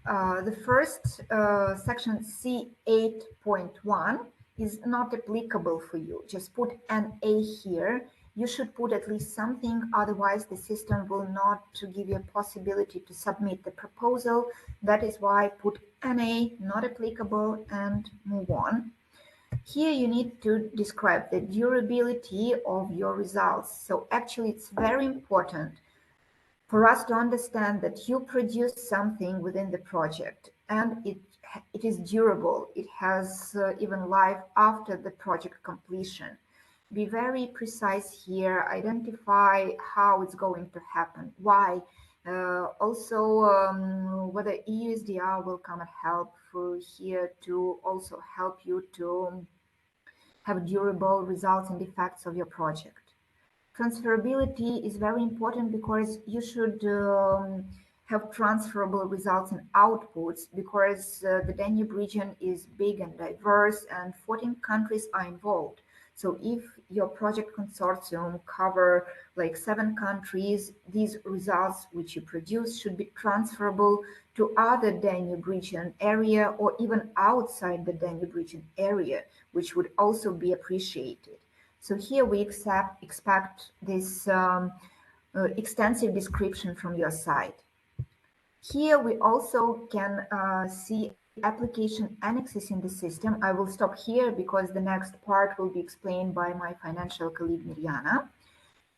Speaker 2: The first section C8.1 is not applicable for you. Just put an A here. You should put at least something, otherwise the system will not give you a possibility to submit the proposal. That is why put an A, not applicable, and move on. Here you need to describe the durability of your results. So actually it's very important for us to understand that you produce something within the project and it is durable. It has even life after the project completion. Be very precise here, identify how it's going to happen, why. Also, whether EUSDR will come and help here to also help you to have durable results and effects of your project. Transferability is very important because you should have transferable results and outputs because the Danube region is big and diverse and 14 countries are involved. So if your project consortium cover like 7 countries, these results which you produce should be transferable to other Danube region area or even outside the Danube region area, which would also be appreciated. So here we expect this extensive description from your side. Here we also can see application annexes in the system. I will stop here because the next part will be explained by my financial colleague Mirjana.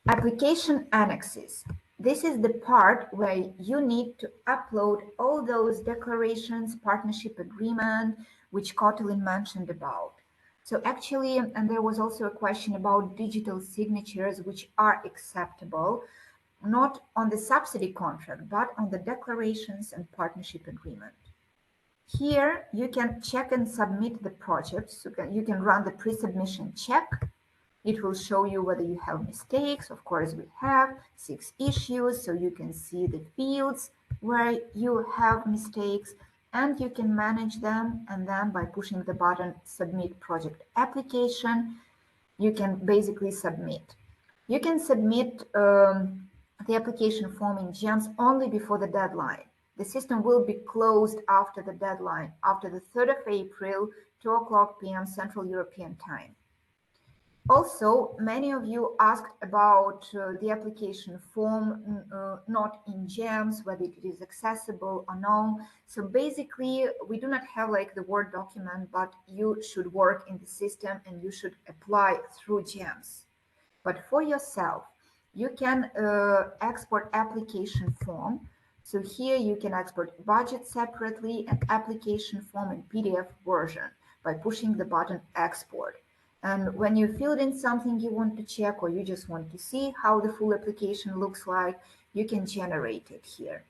Speaker 2: Application annexes. This is the part where you need to upload all those declarations, partnership agreement, which Kotelin mentioned about. So actually, and there was also a question about digital signatures, which are acceptable, not on the subsidy contract, but on the declarations and partnership agreement. Here, you can check and submit the project. So you can run the pre-submission check. It will show you whether you have mistakes. Of course, we have 6 issues, so you can see the fields where you have mistakes, and you can manage them. And then by pushing the button Submit Project Application, you can basically submit. You can submit the application form in GEMS only before the deadline. The system will be closed after the deadline, after the 3rd of April, 2:00 p.m. Central European Time. Also, many of you asked about the application form, not in GEMS, whether it is accessible or no. So basically, we do not have like the Word document, but you should work in the system and you should apply through GEMS. But for yourself, you can export application form So here you can export budget separately and application form in PDF version by pushing the button export. And when you filled in something you want to check or you just want to see how the full application looks like, you can generate it here.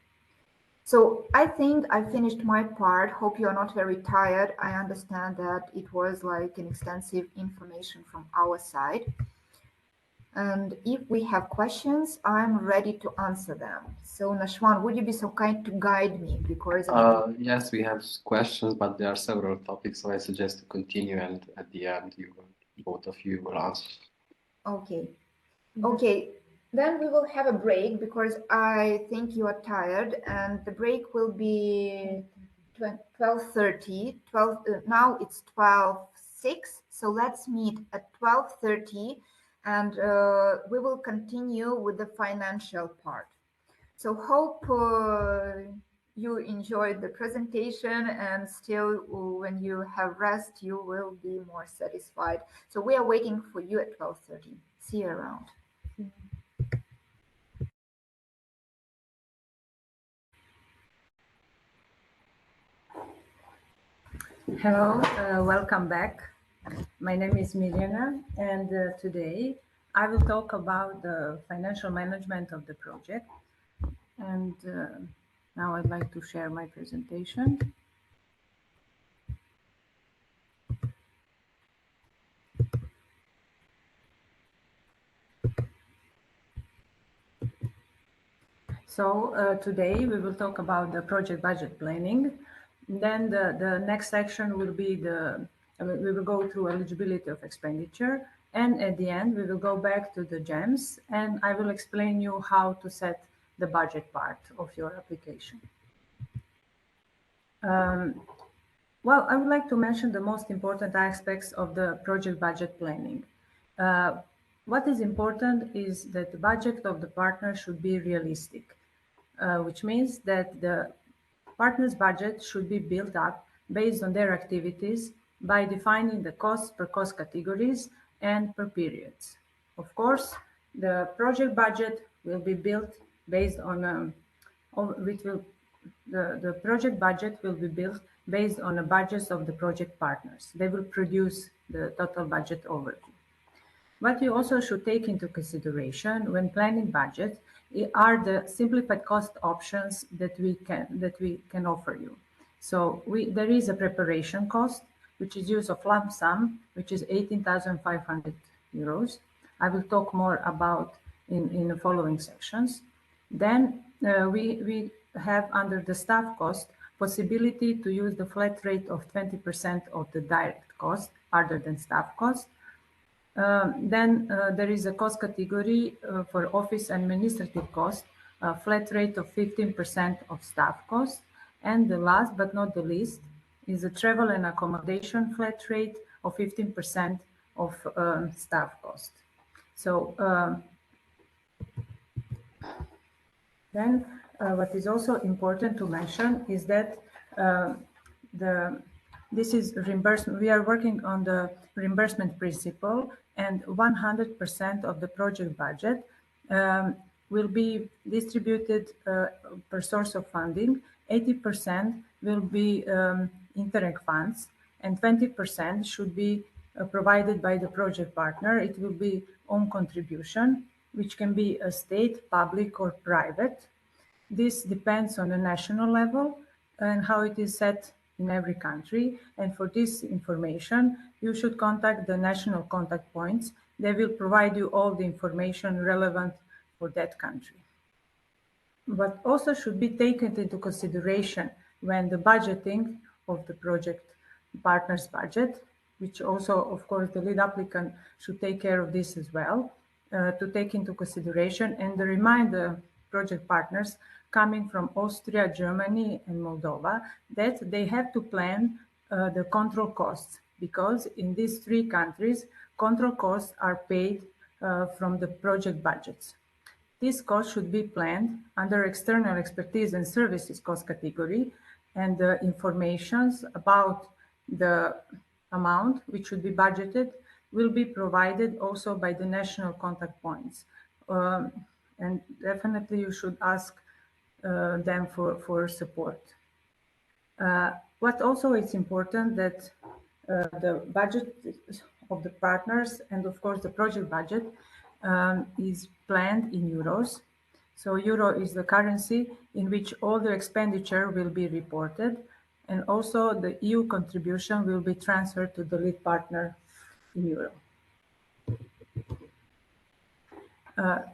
Speaker 2: So I think I finished my part. Hope you're not very tired. I understand that it was like an extensive information from our side. And if we have questions, I'm ready to answer them. So Nashwan, would you be so kind to guide me? Because
Speaker 4: yes, we have questions, but there are several topics, so I suggest to continue, and at the end, both of you will answer.
Speaker 2: okay. Okay, then we will have a break because I think you are tired, and the break will be 12:30. Now it's 12:06, so let's meet at 12:30, and we will continue with the financial part. So hope you enjoyed the presentation, and still when you have rest, you will be more satisfied. So we are waiting for you at 12:30. See you around.
Speaker 6: Hello, welcome back. My name is Mirjana, and today I will talk about the financial management of the project. And now I'd like to share my presentation. So today we will talk about the project budget planning. Then the next section will be we will go through eligibility of expenditure. And at the end, we will go back to the GEMS, and I will explain you how to set the budget part of your application. Well, I would like to mention the most important aspects of the project budget planning. What is important is that the budget of the partner should be realistic, which means that the partner's budget should be built up based on their activities by defining the costs per cost categories and per periods. Of course, the project budget will be built based on the project budget will be built based on the budgets of the project partners. They will produce the total budget overview. What you also should take into consideration when planning budget are the simplified cost options that we can offer you. So there is a preparation cost, which is use of lump sum, which is 18,500 euros. I will talk more about in the following sections. Then we have under the staff cost possibility to use the flat rate of 20% of the direct cost other than staff cost. Then there is a cost category for office administrative cost, a flat rate of 15% of staff cost. And the last but not the least is a travel and accommodation flat rate of 15% of staff cost. So then what is also important to mention is that this is reimbursement. We are working on the reimbursement principle, and 100% of the project budget will be distributed per source of funding. 80% will be Interreg funds, and 20% should be provided by the project partner. It will be own contribution, which can be a state, public, or private. This depends on the national level and how it is set in every country. And for this information, you should contact the national contact points. They will provide you all the information relevant for that country. What also should be taken into consideration when the budgeting of the project partner's budget, which also, of course, the lead applicant should take care of this as well, to take into consideration and remind the project partners coming from Austria, Germany, and Moldova that they have to plan the control costs, because in these three countries, control costs are paid from the project budgets. This cost should be planned under external expertise and services cost category, and the informations about the amount which should be budgeted will be provided also by the national contact points. And definitely you should ask them for support. What also is important that the budget of the partners and of course the project budget is planned in euros. So euro is the currency in which all the expenditure will be reported, and also the EU contribution will be transferred to the lead partner in euro.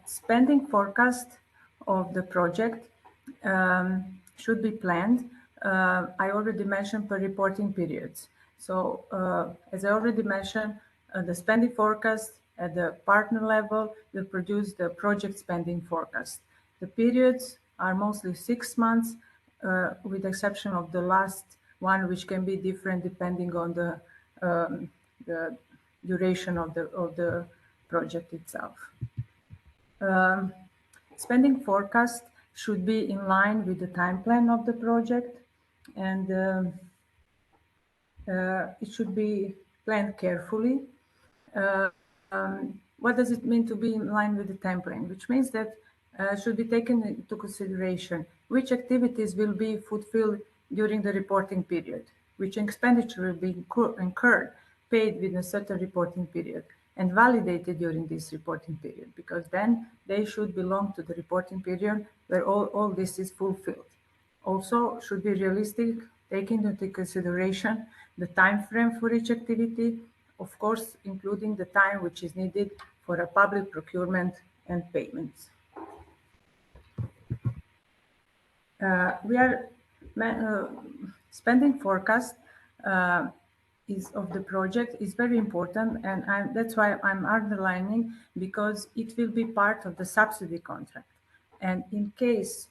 Speaker 6: Spending forecast of the project should be planned. I already mentioned per reporting periods. So as I already mentioned, the spending forecast at the partner level will produce the project spending forecast. The periods are mostly 6 months, with the exception of the last one, which can be different depending on the duration of the project itself. Spending forecast should be in line with the time plan of the project, and it should be planned carefully. What does it mean to be in line with the time plan? Which means that should be taken into consideration which activities will be fulfilled during the reporting period, which expenditure will be incurred, paid within a certain reporting period, and validated during this reporting period, because then they should belong to the reporting period where all this is fulfilled. Also should be realistic, taking into consideration the time frame for each activity, of course, including the time which is needed for a public procurement and payments. Spending forecast of the project is very important, and that's why I'm underlining, because it will be part of the subsidy contract. And in case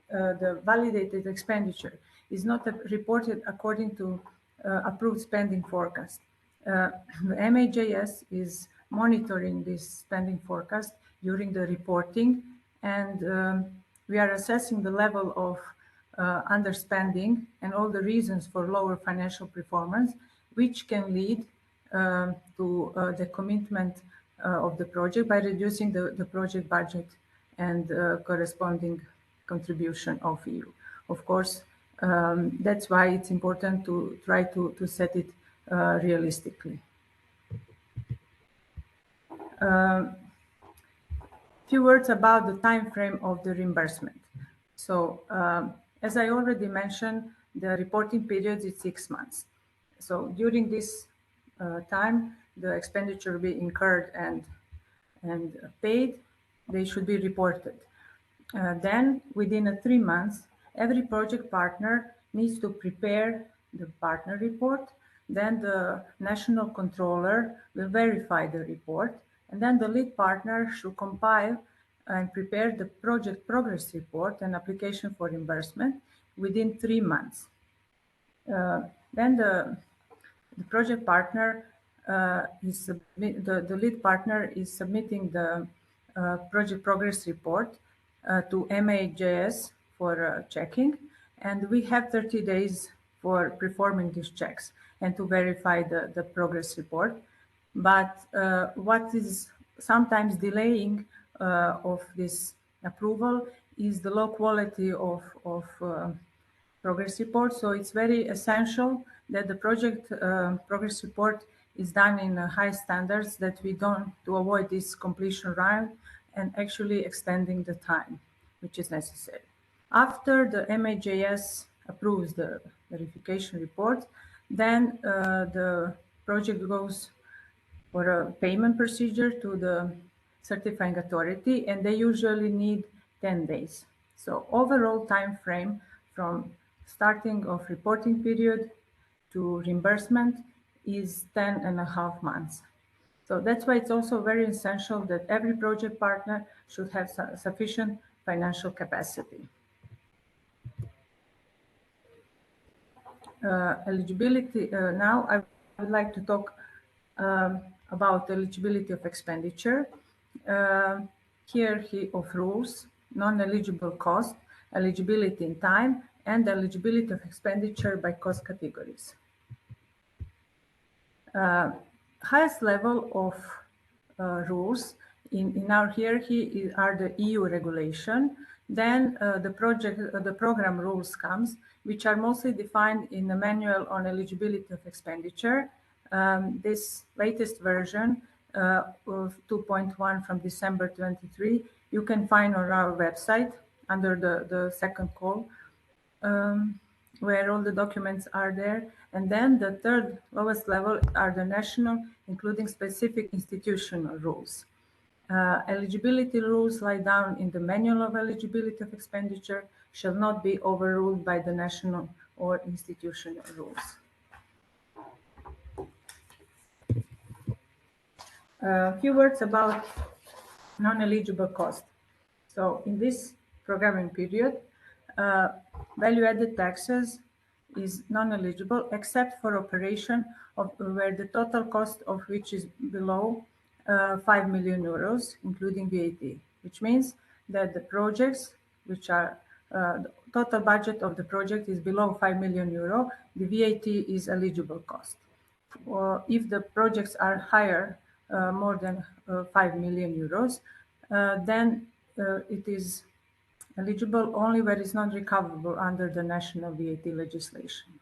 Speaker 6: the validated expenditure is not reported according to approved spending forecast, the MAJS is monitoring this spending forecast during the reporting, and we are assessing the level of underspending and all the reasons for lower financial performance, which can lead to the commitment of the project by reducing the project budget and corresponding contribution of EU. Of course, that's why it's important to try to set it realistically. Few words about the time frame of the reimbursement. So, as I already mentioned, the reporting period is 6 months. So during this time, the expenditure will be incurred and paid. They should be reported. Then, within 3 months, every project partner needs to prepare the partner report. Then the national controller will verify the report, and then the lead partner should compile and prepare the project progress report and application for reimbursement within 3 months. Then the project partner the lead partner is submitting the project progress report to MAJS for checking, and we have 30 days for performing these checks and to verify the progress report. But what is sometimes delaying of this approval is the low quality of progress report. So it's very essential that the project progress report is done in high standards, that we don't, to avoid this completion round and actually extending the time which is necessary. After the MAJS approves the verification report, then the project goes for a payment procedure to the certifying authority, and they usually need 10 days. So overall time frame from starting of reporting period to reimbursement is 10.5 months. So that's why it's also very essential that every project partner should have sufficient financial capacity. Eligibility. Now I would like to talk about eligibility of expenditure. Hierarchy of rules, non-eligible cost, eligibility in time, and eligibility of expenditure by cost categories. Highest level of rules in our hierarchy are the EU regulation. Then the program rules comes, which are mostly defined in the manual on eligibility of expenditure. This latest version of 2.1 from December 23, you can find on our website under the second call, where all the documents are there. And then the third lowest level are the national, including specific institutional rules. Eligibility rules lie down in the manual of eligibility of expenditure, shall not be overruled by the national or institutional rules. A few words about non-eligible cost. So in this programming period, value-added taxes is non-eligible except for operation of where the total cost of which is below 5 million euros, including VAT, which means that the projects which are the total budget of the project is below 5 million euro, the VAT is eligible cost. Or if the projects are higher, more than 5 million euros, then it is eligible only where it's not recoverable under the national VAT legislation.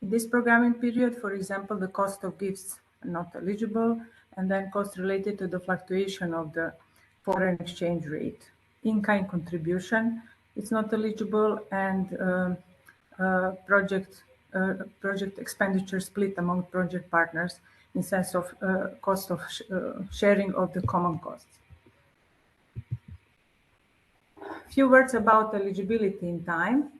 Speaker 6: In this programming period, for example, the cost of gifts are not eligible, and then costs related to the fluctuation of the foreign exchange rate. In-kind contribution, it's not eligible, and project expenditure split among project partners in sense of cost of sharing of the common costs. Few words about eligibility in time.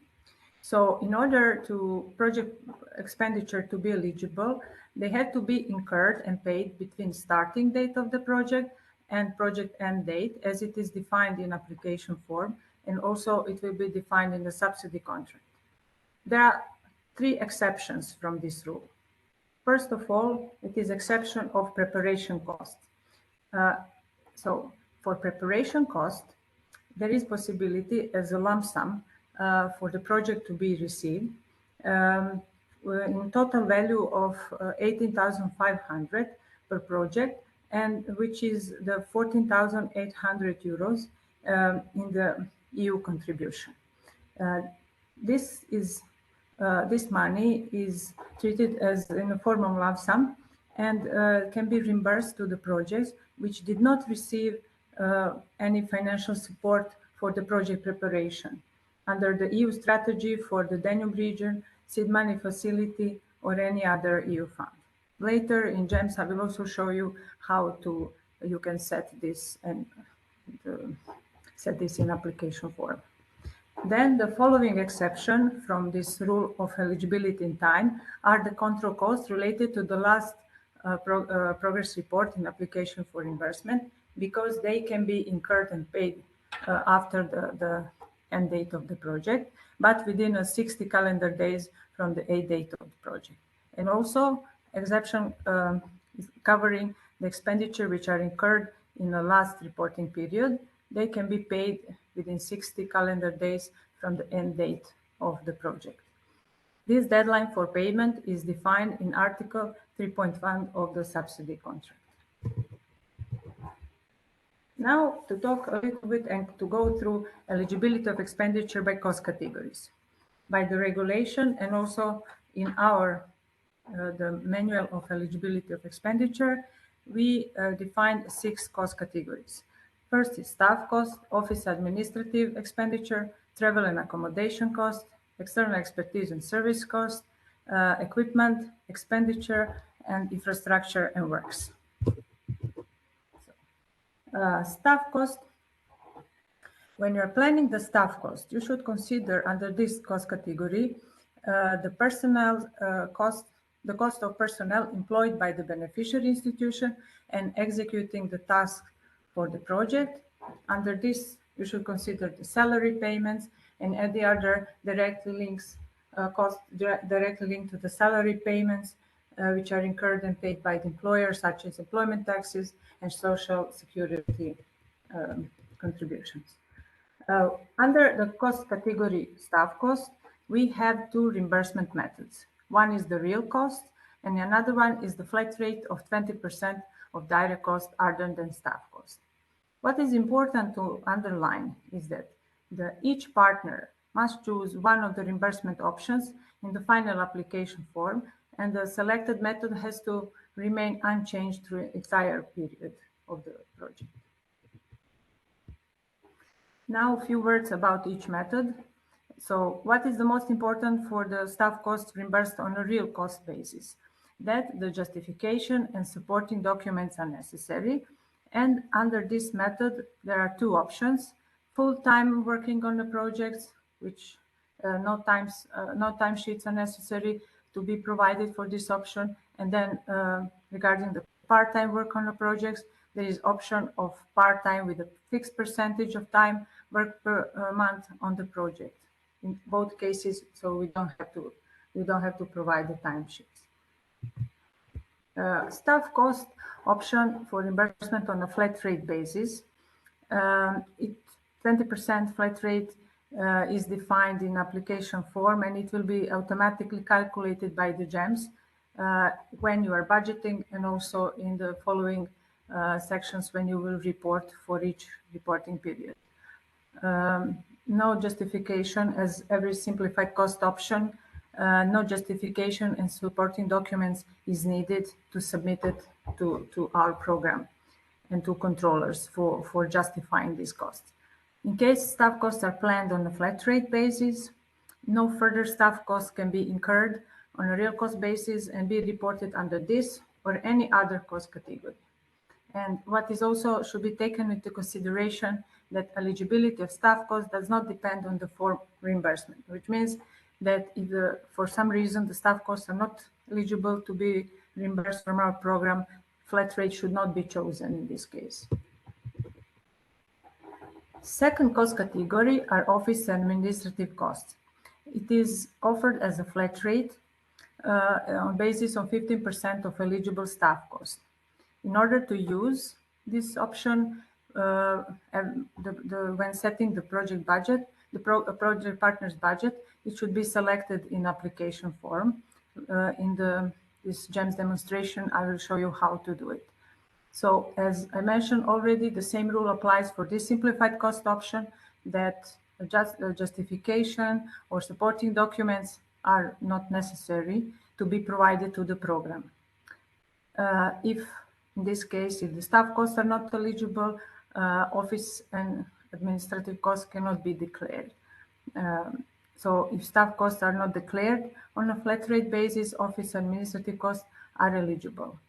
Speaker 6: So in order to project expenditure to be eligible, they had to be incurred and paid between starting date of the project and project end date, as it is defined in application form, and also it will be defined in the subsidy contract. There are 3 exceptions from this rule. First of all, it is exception of preparation cost. So for preparation cost, there is possibility as a lump sum for the project to be received in total value of 18,500 per project, and which is the 14,800 euros in the EU contribution. This money is treated as in a form of lump sum and can be reimbursed to the projects which did not receive any financial support for the project preparation under the EU strategy for the Danube region, seed money facility, or any other EU fund. Later in GEMS, I will also show you how you can set this and set this in application form. Then the following exception from this rule of eligibility in time are the control costs related to the last progress report in application for reimbursement, because they can be incurred and paid after the end date of the project, but within 60 calendar days from the end date of the project. And also exception is covering the expenditure which are incurred in the last reporting period. They can be paid within 60 calendar days from the end date of the project. This deadline for payment is defined in Article 3.1 of the subsidy contract. Now to talk a little bit and to go through eligibility of expenditure by cost categories. By the regulation and also in our the manual of eligibility of expenditure, we defined 6 cost categories. First is staff cost, office administrative expenditure, travel and accommodation cost, external expertise and service cost, equipment expenditure, and infrastructure and works. Staff cost. When you're planning the staff cost, you should consider under this cost category the personnel cost, the cost of personnel employed by the beneficiary institution and executing the task for the project. Under this, you should consider the salary payments and any other directly links cost directly linked to the salary payments which are incurred and paid by the employer, such as employment taxes and social security contributions. Under the cost category staff cost, we have 2 reimbursement methods. One is the real cost, and another one is the flat rate of 20% of direct cost other than staff cost. What is important to underline is that each partner must choose one of the reimbursement options in the final application form, and the selected method has to remain unchanged through the entire period of the project. Now, a few words about each method. So what is the most important for the staff costs reimbursed on a real cost basis? That the justification and supporting documents are necessary. And under this method, there are two options: full-time working on the projects, which no timesheets are necessary to be provided for this option. And then regarding the part-time work on the projects, there is option of part-time with a fixed percentage of time work per month on the project. In both cases, so we don't have to provide the timesheets. Staff cost option for reimbursement on a flat rate basis. 20% flat rate is defined in application form, and it will be automatically calculated by the GEMS when you are budgeting, and also in the following sections when you will report for each reporting period. No justification, as every simplified cost option, no justification and supporting documents is needed to submit it to our program and to controllers for justifying these costs. In case staff costs are planned on a flat rate basis, no further staff costs can be incurred on a real cost basis and be reported under this or any other cost category. And what is also should be taken into consideration that eligibility of staff costs does not depend on the form reimbursement, which means that if for some reason the staff costs are not eligible to be reimbursed from our program, flat rate should not be chosen in this case. Second cost category are office and administrative costs. It is offered as a flat rate on basis of 15% of eligible staff costs. In order to use this option, when setting the project budget, the project partner's budget, it should be selected in application form. In this GEMS demonstration, I will show you how to do it. So as I mentioned already, the same rule applies for this simplified cost option, that justification or supporting documents are not necessary to be provided to the program. If in this case, if the staff costs are not eligible, office and administrative costs cannot be declared. So if staff costs are not declared on a flat rate basis, office administrative costs are eligible.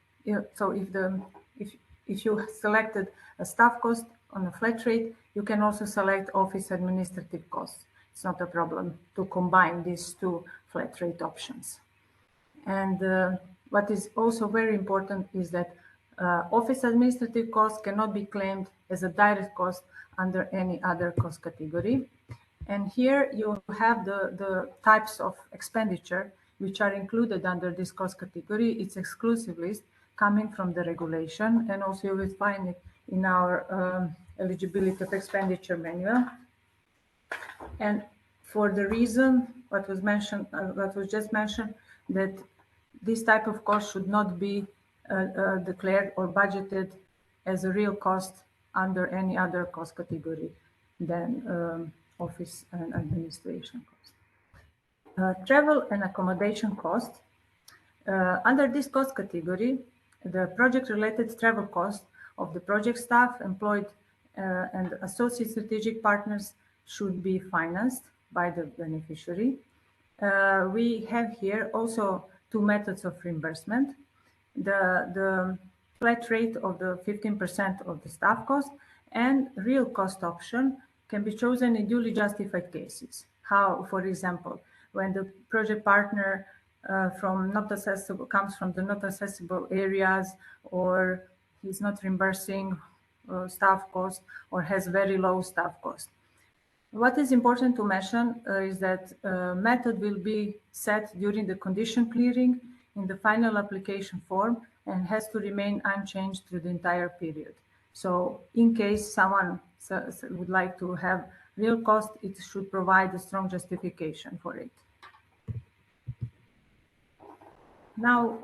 Speaker 6: So if you selected a staff cost on a flat rate, you can also select office administrative costs. It's not a problem to combine these two flat rate options. And what is also very important is that office administrative costs cannot be claimed as a direct cost under any other cost category. And here you have the types of expenditure which are included under this cost category. It's exclusive list coming from the regulation, and also you will find it in our eligibility of expenditure manual. And for the reason what was just mentioned, that this type of cost should not be declared or budgeted as a real cost under any other cost category than office and administration cost. Travel and accommodation cost. Under this cost category, the project-related travel cost of the project staff employed and associate strategic partners should be financed by the beneficiary. We have here also two methods of reimbursement. The flat rate of the 15% of the staff cost and real cost option can be chosen in duly justified cases. How, for example, when the project partner comes from the not accessible areas, or he's not reimbursing staff cost, or has very low staff cost. What is important to mention is that method will be set during the condition clearing in the final application form and has to remain unchanged through the entire period. So in case someone would like to have real cost, it should provide a strong justification for it. Now,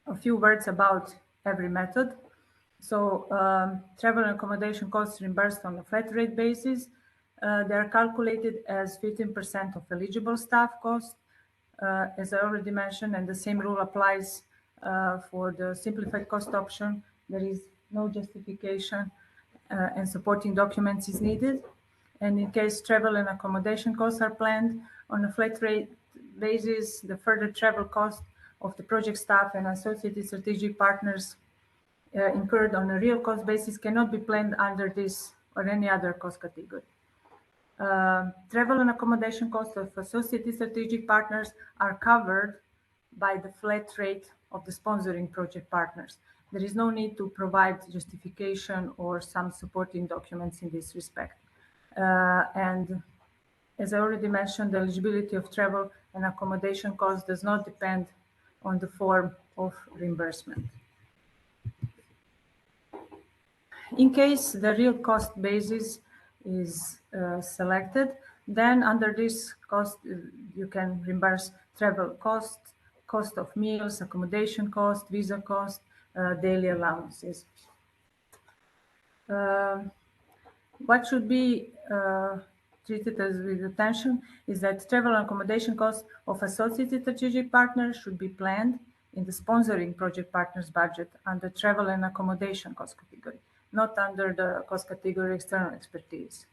Speaker 6: a few words about every method. So travel and accommodation costs reimbursed on a flat rate basis. They are calculated as 15% of eligible staff cost, as I already mentioned, and the same rule applies for the simplified cost option. There is no justification and supporting documents is needed. And in case travel and accommodation costs are planned on a flat rate basis, the further travel cost of the project staff and associated strategic partners incurred on a real cost basis cannot be planned under this or any other cost category. Travel and accommodation costs of associated strategic partners are covered by the flat rate of the sponsoring project partners. There is no need to provide justification or some supporting documents in this respect. And as I already mentioned, the eligibility of travel and accommodation costs does not depend on the form of reimbursement. In case the real cost basis is selected, then under this cost, you can reimburse travel cost, cost of meals, accommodation cost, visa cost, daily allowances. What should be treated as with attention is that travel and accommodation costs of associated strategic partners should be planned in the sponsoring project partners budget under travel and accommodation cost category, not under the cost category external expertise.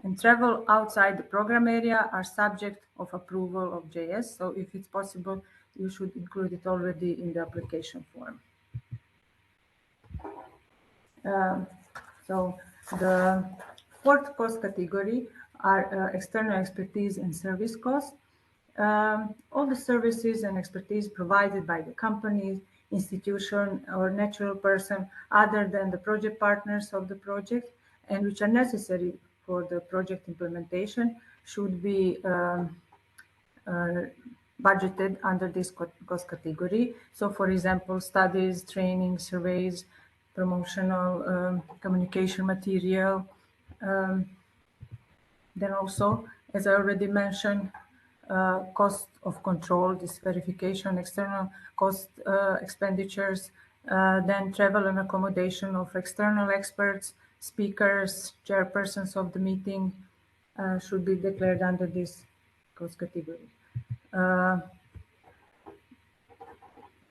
Speaker 6: And travel outside the program area are subject of approval of JS. So if it's possible, you should include it already in the application form. So the fourth cost category are external expertise and service costs. All the services and expertise provided by the company, institution, or natural person other than the project partners of the project and which are necessary for the project implementation should be budgeted under this cost category. So, for example, studies, training, surveys, promotional communication material. Then also, as I already mentioned, cost of control, this verification, external cost expenditures, then travel and accommodation of external experts, speakers, chairpersons of the meeting should be declared under this cost category.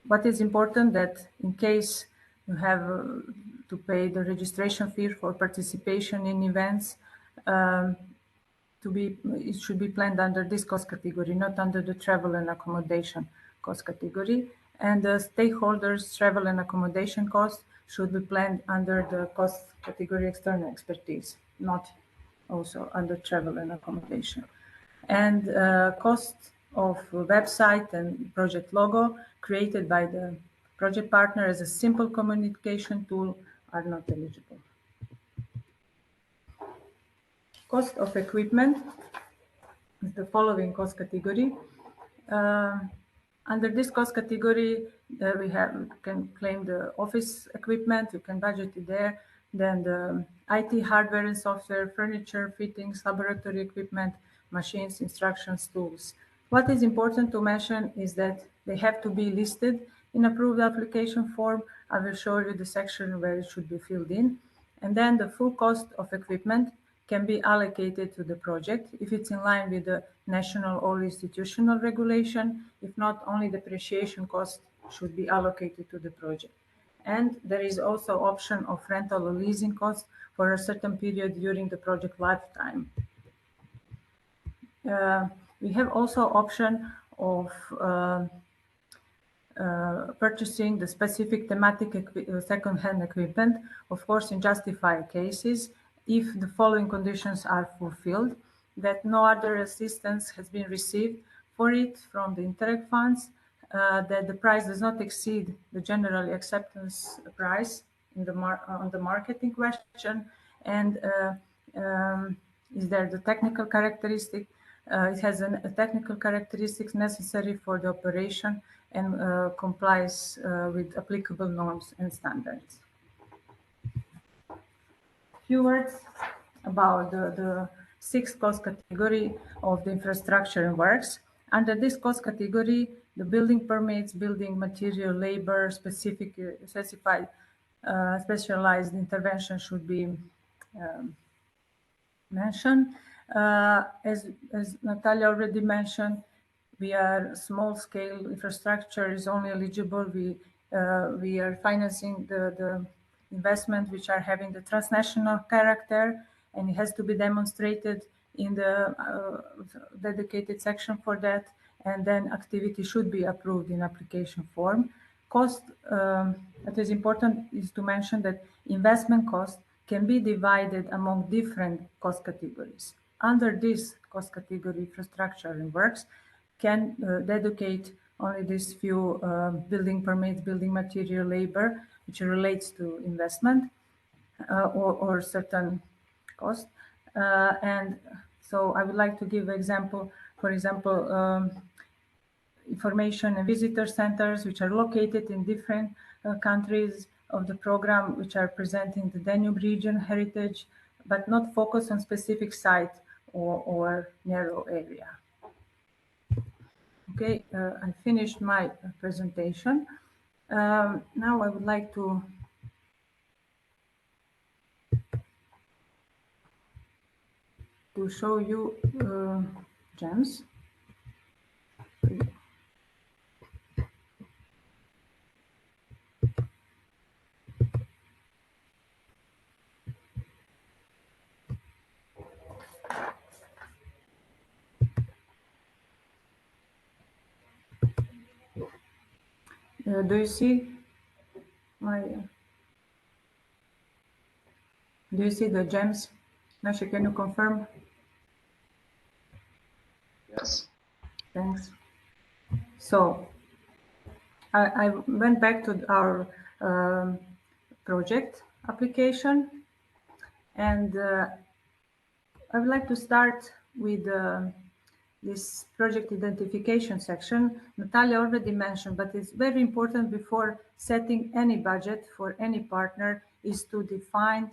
Speaker 6: What is important that in case you have to pay the registration fee for participation in events, it should be planned under this cost category, not under the travel and accommodation cost category. And the stakeholders' travel and accommodation costs should be planned under the cost category external expertise, not also under travel and accommodation. And cost of website and project logo created by the project partner as a simple communication tool are not eligible. Cost of equipment is the following cost category. Under this cost category, we can claim the office equipment, you can budget it there, then the IT hardware and software, furniture, fittings, laboratory equipment, machines, instructions, tools. What is important to mention is that they have to be listed in approved application form. I will show you the section where it should be filled in. And then the full cost of equipment can be allocated to the project if it's in line with the national or institutional regulation. If not, only depreciation cost should be allocated to the project. And there is also option of rental or leasing cost for a certain period during the project lifetime. We have also option of purchasing the specific thematic second-hand equipment, of course, in justified cases, if the following conditions are fulfilled, that no other assistance has been received for it from the Interreg funds, that the price does not exceed the generally acceptance price in the on the market in question, and is there the technical characteristic? It has a technical characteristics necessary for the operation and complies with applicable norms and standards. Few words about the sixth cost category of the infrastructure and works. Under this cost category, the building permits, building material, labor, specified specialized intervention should be mentioned. As Natalia already mentioned, we are small scale infrastructure is only eligible. We are financing the investment which are having the transnational character, and it has to be demonstrated in the dedicated section for that, and then activity should be approved in application form. Cost, that is important, is to mention that investment cost can be divided among different cost categories. Under this cost category, infrastructure and works can dedicate only these few building permits, building material, labor, which relates to investment or certain cost. And so I would like to give an example, for example, information and visitor centers, which are located in different countries of the program, which are presenting the Danube region heritage, but not focus on specific site or narrow area. Okay, I finished my presentation. Now I would like to show you gems. Do you see my? Do you see the gems? Nasha, can you confirm?
Speaker 4: Yes.
Speaker 6: Thanks. So I went back to our project application, and I would like to start with this project identification section. Natalia already mentioned, but it's very important before setting any budget for any partner is to define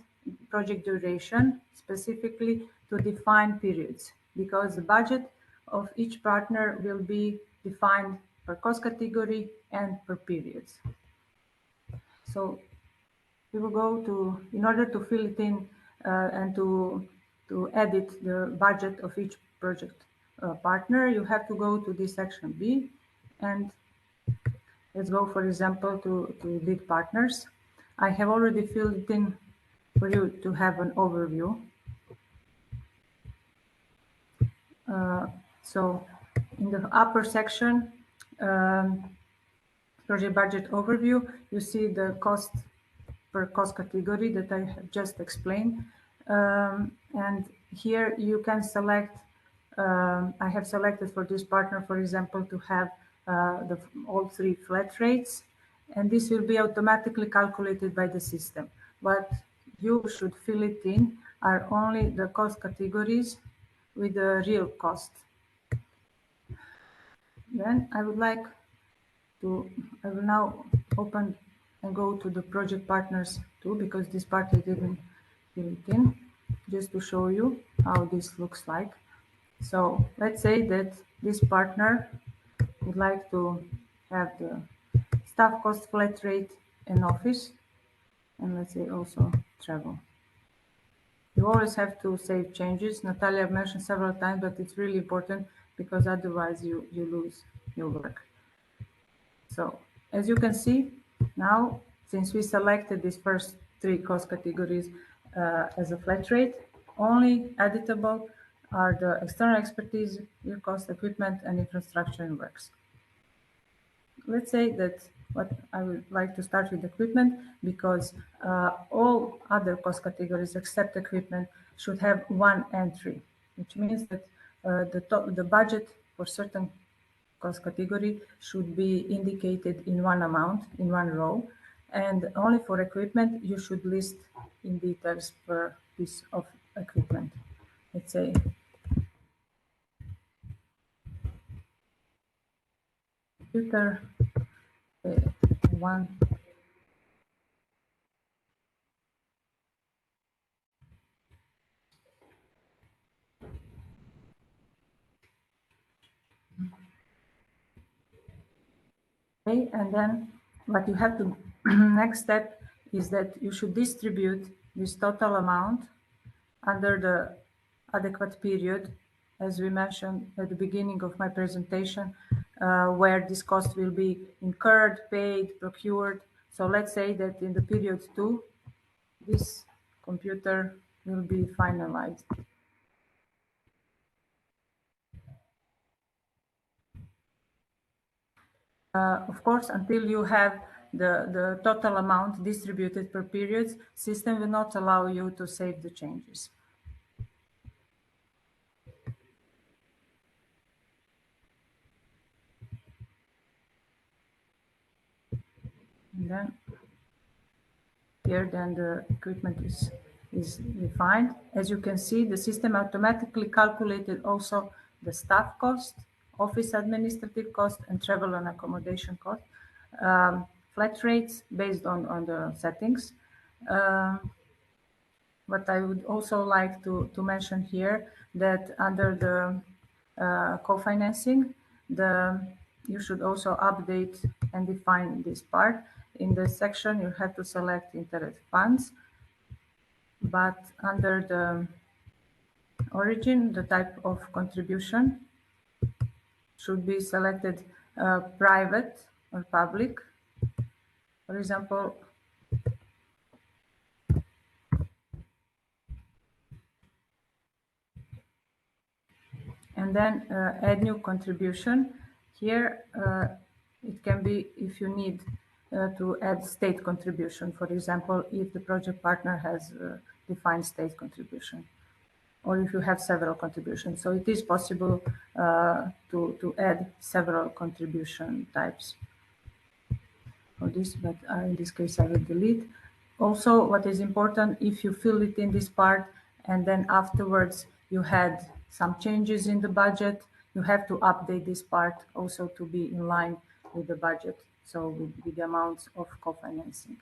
Speaker 6: project duration, specifically to define periods, because the budget of each partner will be defined per cost category and per periods. So we will go to, in order to fill it in and to edit the budget of each project partner, you have to go to this section B, and let's go, for example, to lead partners. I have already filled it in for you to have an overview. So in the upper section, project budget overview, you see the cost per cost category that I have just explained. And here you can select, I have selected for this partner, for example, to have all three flat rates, and this will be automatically calculated by the system. What you should fill it in are only the cost categories with the real cost. Then I would like to, I will now open and go to the project partners too, because this part I didn't fill it in, just to show you how this looks like. So let's say that this partner would like to have the staff cost flat rate and office, and let's say also travel. You always have to save changes. Natalia mentioned several times, but it's really important because otherwise you lose your work. So as you can see now, since we selected these first three cost categories as a flat rate, only editable are the external expertise, real cost, equipment, and infrastructure and works. Let's say that what I would like to start with equipment, because all other cost categories except equipment should have one entry, which means that the budget for certain cost category should be indicated in one amount, in one row, and only for equipment you should list in details per piece of equipment. Let's say computer, one. Okay, and then what you have to next step is that you should distribute this total amount under the adequate period, as we mentioned at the beginning of my presentation, where this cost will be incurred, paid, procured. So let's say that in the period 2, this computer will be finalized. Of course, until you have the total amount distributed per periods, system will not allow you to save the changes. And then here, then the equipment is defined. As you can see, the system automatically calculated also the staff cost, office administrative cost, and travel and accommodation cost. Flat rates based on the settings. What I would also like to mention here, that under the co-financing, you should also update and define this part. In the section, you have to select interest funds, but under the origin, the type of contribution should be selected private or public. For example, and then add new contribution. Here, it can be if you need to add state contribution, for example, if the project partner has defined state contribution, or if you have several contributions. So it is possible to add several contribution types for this, but in this case I will delete. Also, what is important, if you fill it in this part and then afterwards you had some changes in the budget, you have to update this part also to be in line with the budget, so with the amounts of co-financing.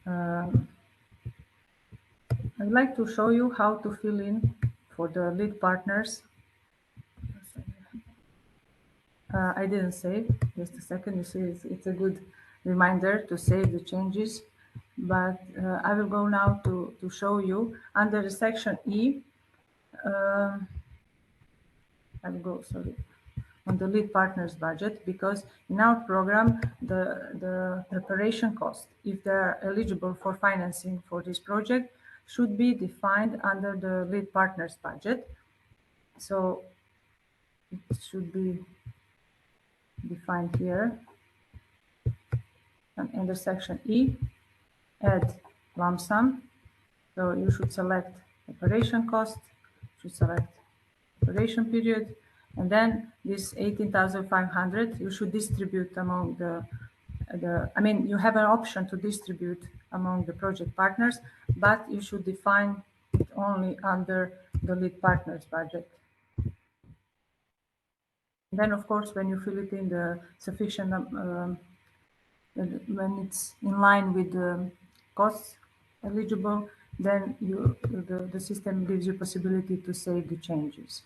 Speaker 6: I'd like to show you how to fill in for the lead partners. I didn't save, just a second. You see, it's a good reminder to save the changes, but I will go now to show you under the section E. I will go, sorry, on the lead partners budget, because in our program, the preparation cost, if they are eligible for financing for this project, should be defined under the lead partners budget. So it should be defined here. And under section E, add lump sum. So you should select operation cost, should select operation period, and then this 18,500 you should distribute among I mean, you have an option to distribute among the project partners, but you should define it only under the lead partners budget. And then, of course, when you fill it in the sufficient, when it's in line with the costs eligible, then the system gives you possibility to save the changes.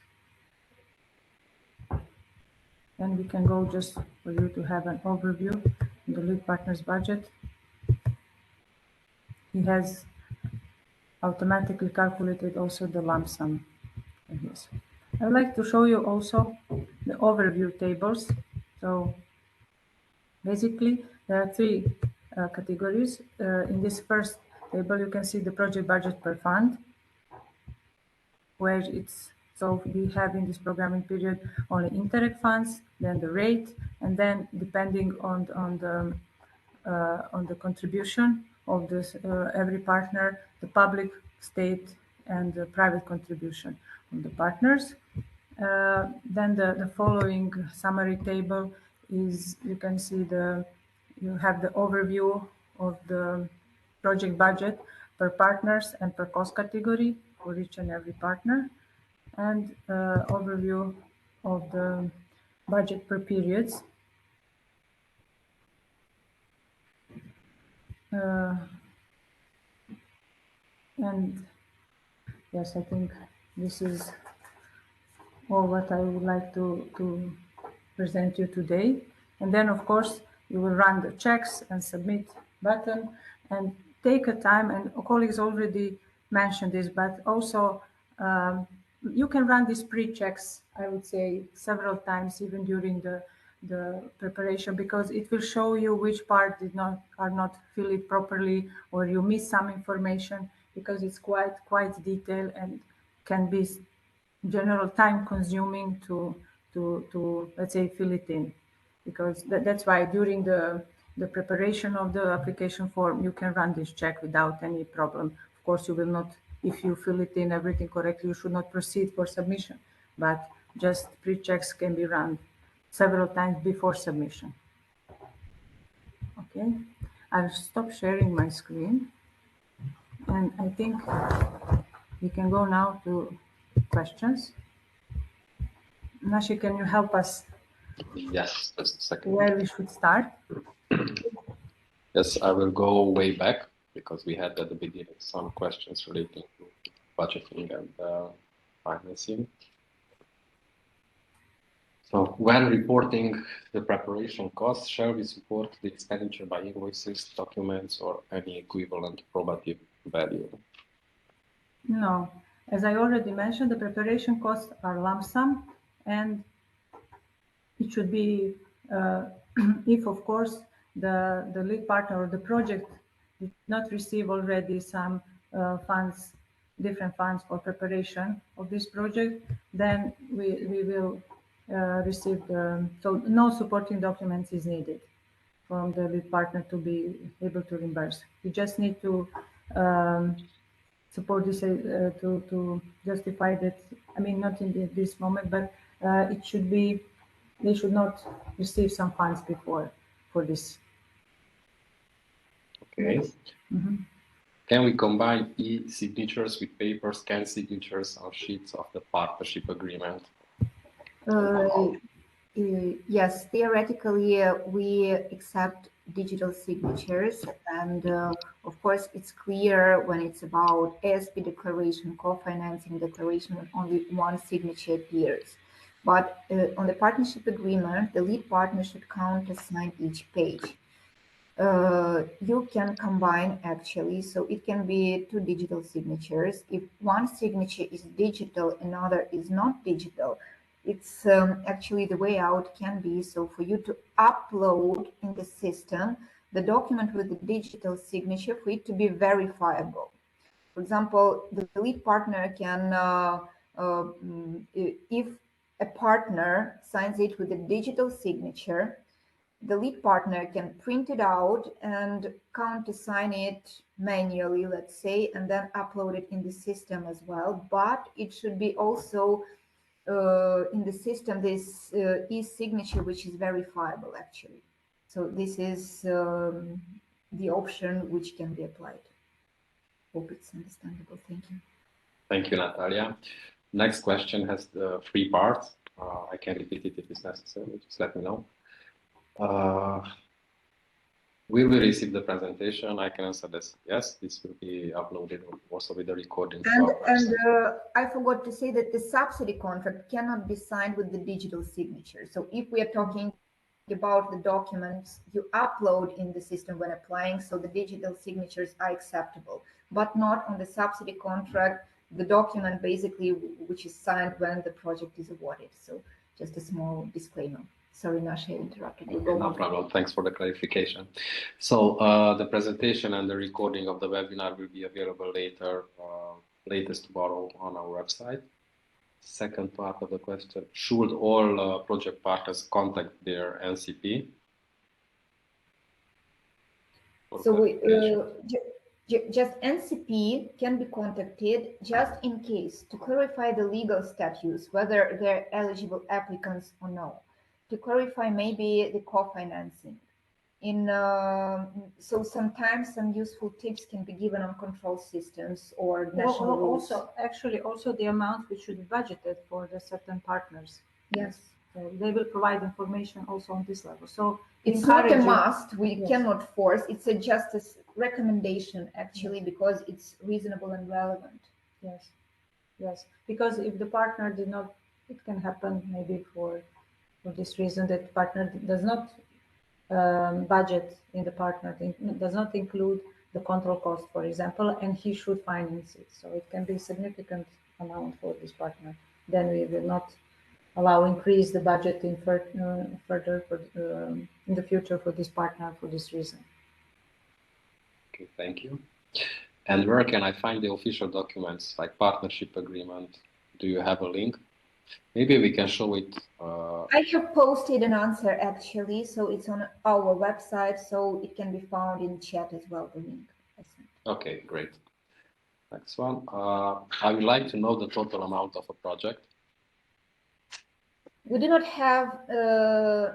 Speaker 6: Then we can go just for you to have an overview of the lead partner's budget. He has automatically calculated also the lump sum in his. I would like to show you also the overview tables. So basically, there are three categories. In this first table, you can see the project budget per fund, where it's, so we have in this programming period only Interreg funds, then the rate, and then depending on the contribution of this every partner, the public, state, and the private contribution of the partners. Then the following summary table is, you can see you have the overview of the project budget per partners and per cost category for each and every partner, and overview of the budget per periods. And yes, I think this is all what I would like to present you today. And then, of course, you will run the checks and submit button and take a time, and colleagues already mentioned this, but also you can run these pre-checks, I would say, several times even during the preparation, because it will show you which part are not filled properly, or you miss some information, because it's quite detailed and can be general time consuming to let's say fill it in, because that's why during the preparation of the application form you can run this check without any problem. Of course, you will not, if you fill it in everything correctly, you should not proceed for submission, but just pre-checks can be run several times before submission. Okay, I'll stop sharing my screen, and I think we can go now to questions. Nashi, can you help us?
Speaker 4: Yes, just a second.
Speaker 6: Where we should start?
Speaker 4: Yes, I will go way back, because we had at the beginning some questions relating to budgeting and financing. So when reporting the preparation costs, shall we support the expenditure by invoices, documents, or any equivalent probative value?
Speaker 6: No. As I already mentioned, the preparation costs are lump sum, and it should be, if of course the lead partner or the project did not receive already some funds, different funds for preparation of this project, then we will receive so no supporting documents is needed from the lead partner to be able to reimburse. You just need to support this to justify that. I mean, not in this moment, but it should be, they should not receive some funds before for this.
Speaker 4: Okay. Can we combine e-signatures with paper scan signatures on sheets of the partnership agreement?
Speaker 2: Yes, theoretically, we accept digital signatures, and of course, it's clear when it's about ASP declaration, co-financing declaration, when only one signature appears. But on the partnership agreement, the lead partner should countersign each page. You can combine actually, so it can be two digital signatures. If one signature is digital, another is not digital, it's actually the way out can be so for you to upload in the system the document with the digital signature for it to be verifiable. For example, the lead partner can, if a partner signs it with a digital signature, the lead partner can print it out and countersign it manually, let's say, and then upload it in the system as well. But it should be also in the system this e-signature, which is verifiable actually. So this is the option which can be applied. Hope it's understandable. Thank you.
Speaker 4: Thank you, Natalia. Next question has the three parts. I can repeat it if it's necessary. Just let me know. Will we receive the presentation? I can answer this. Yes, this will be uploaded also with the recording.
Speaker 2: And I forgot to say that the subsidy contract cannot be signed with the digital signature. So if we are talking about the documents you upload in the system when applying, so the digital signatures are acceptable, but not on the subsidy contract, the document basically which is signed when the project is awarded. So just a small disclaimer. Sorry, Nasha, I interrupted you.
Speaker 4: No problem. Thanks for the clarification. So the presentation and the recording of the webinar will be available later, latest tomorrow on our website. Second part of the question, should all project partners contact their NCP?
Speaker 2: So just NCP can be contacted just in case to clarify the legal status, whether they're eligible applicants or no, to clarify maybe the co-financing. So sometimes some useful tips can be given on control systems or national rules.
Speaker 6: Also the amount which should be budgeted for the certain partners.
Speaker 2: Yes.
Speaker 6: So they will provide information also on this level. So
Speaker 2: it's not a must. We cannot force. It's a justice recommendation actually, because it's reasonable and relevant.
Speaker 6: Yes. Yes. Because if the partner did not, it can happen maybe for this reason that partner does not budget in the partner. It does not include the control cost, for example, and he should finance it. So it can be a significant amount for this partner. Then we will not allow increase the budget in further for, in the future for this partner for this reason.
Speaker 4: Okay, thank you. And where can I find the official documents like partnership agreement? Do you have a link? Maybe we can show it.
Speaker 2: I have posted an answer actually, so it's on our website, so it can be found in chat as well, the link.
Speaker 4: Okay, great. Next one. I would like to know the total amount of a project.
Speaker 2: We do not have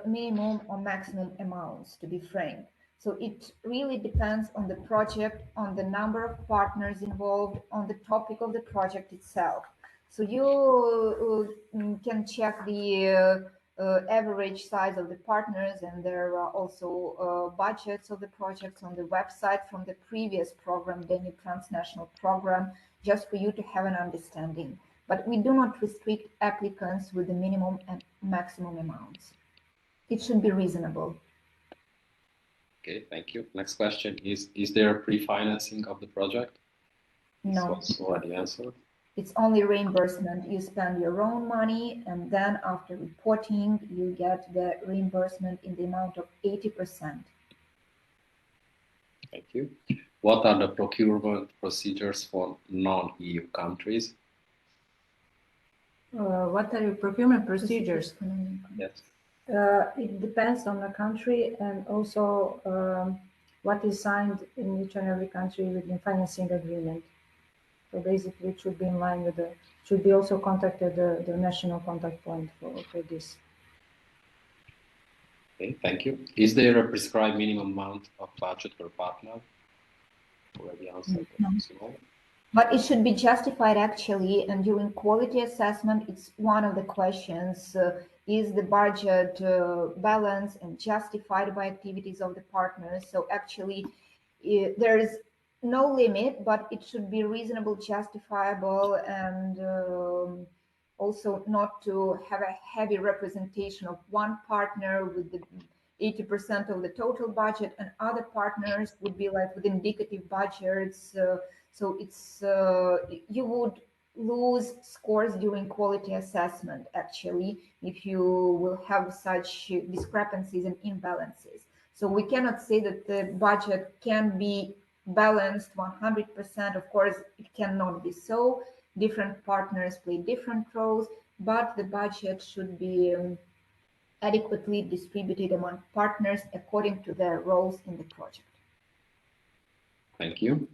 Speaker 2: minimum or maximum amounts, to be frank. So it really depends on the project, on the number of partners involved, on the topic of the project itself. So you can check the average size of the partners, and there are also budgets of the projects on the website from the previous program, Danube Transnational Program, just for you to have an understanding. But we do not restrict applicants with the minimum and maximum amounts. It should be reasonable.
Speaker 4: Okay, thank you. Next question is there a pre-financing of the project?
Speaker 2: No.
Speaker 4: This was already answered.
Speaker 2: It's only reimbursement. You spend your own money, and then after reporting, you get the reimbursement in the amount of 80%.
Speaker 4: Thank you. What are the procurement procedures for non-EU countries?
Speaker 6: What are your procurement procedures?
Speaker 4: Yes.
Speaker 6: It depends on the country and also what is signed in each and every country with the financing agreement. So basically, it should be in line with should be also contacted the national contact point for this.
Speaker 4: Okay, thank you. Is there a prescribed minimum amount of budget per partner? Already answered.
Speaker 2: No. But it should be justified actually, and during quality assessment, it's one of the questions, is the budget balanced and justified by activities of the partners? So actually, there is no limit, but it should be reasonable, justifiable, and also not to have a heavy representation of one partner with the 80% of the total budget, and other partners would be like with indicative budgets. So it's you would lose scores during quality assessment actually if you will have such discrepancies and imbalances. So we cannot say that the budget can be balanced 100%. Of course, it cannot be so. Different partners play different roles, but the budget should be adequately distributed among partners according to their roles in the project.
Speaker 4: Thank you.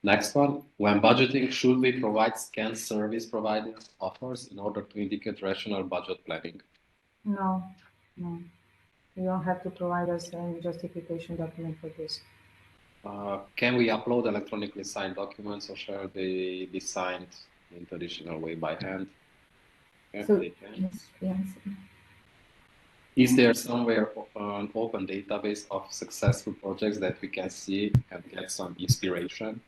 Speaker 4: Next one, when budgeting, should we provide scanned service provider offers in order to indicate rational budget planning?
Speaker 6: No, no. You don't have to provide us any justification document for this.
Speaker 4: Can we upload electronically signed documents, or shall they be signed in traditional way by hand? Yeah,
Speaker 2: So,
Speaker 4: they can.
Speaker 2: yes.
Speaker 4: Is there somewhere an open database of successful projects that we can see and get some inspiration?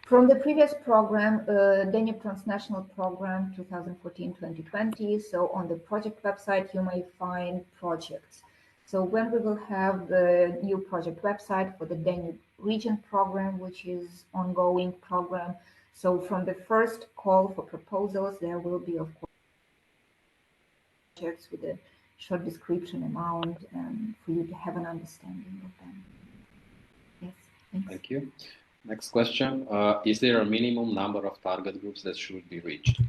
Speaker 2: From the previous program, Danube Transnational Program 2014-2020, so on the project website, you may find projects. So when we will have the new project website for the Danube Region Program, which is ongoing program, so from the first call for proposals, there will be, of course, projects with a short description amount and for you to have an understanding of them. Yes, thanks.
Speaker 4: Thank you. Next question. Is there a minimum number of target groups that should be reached?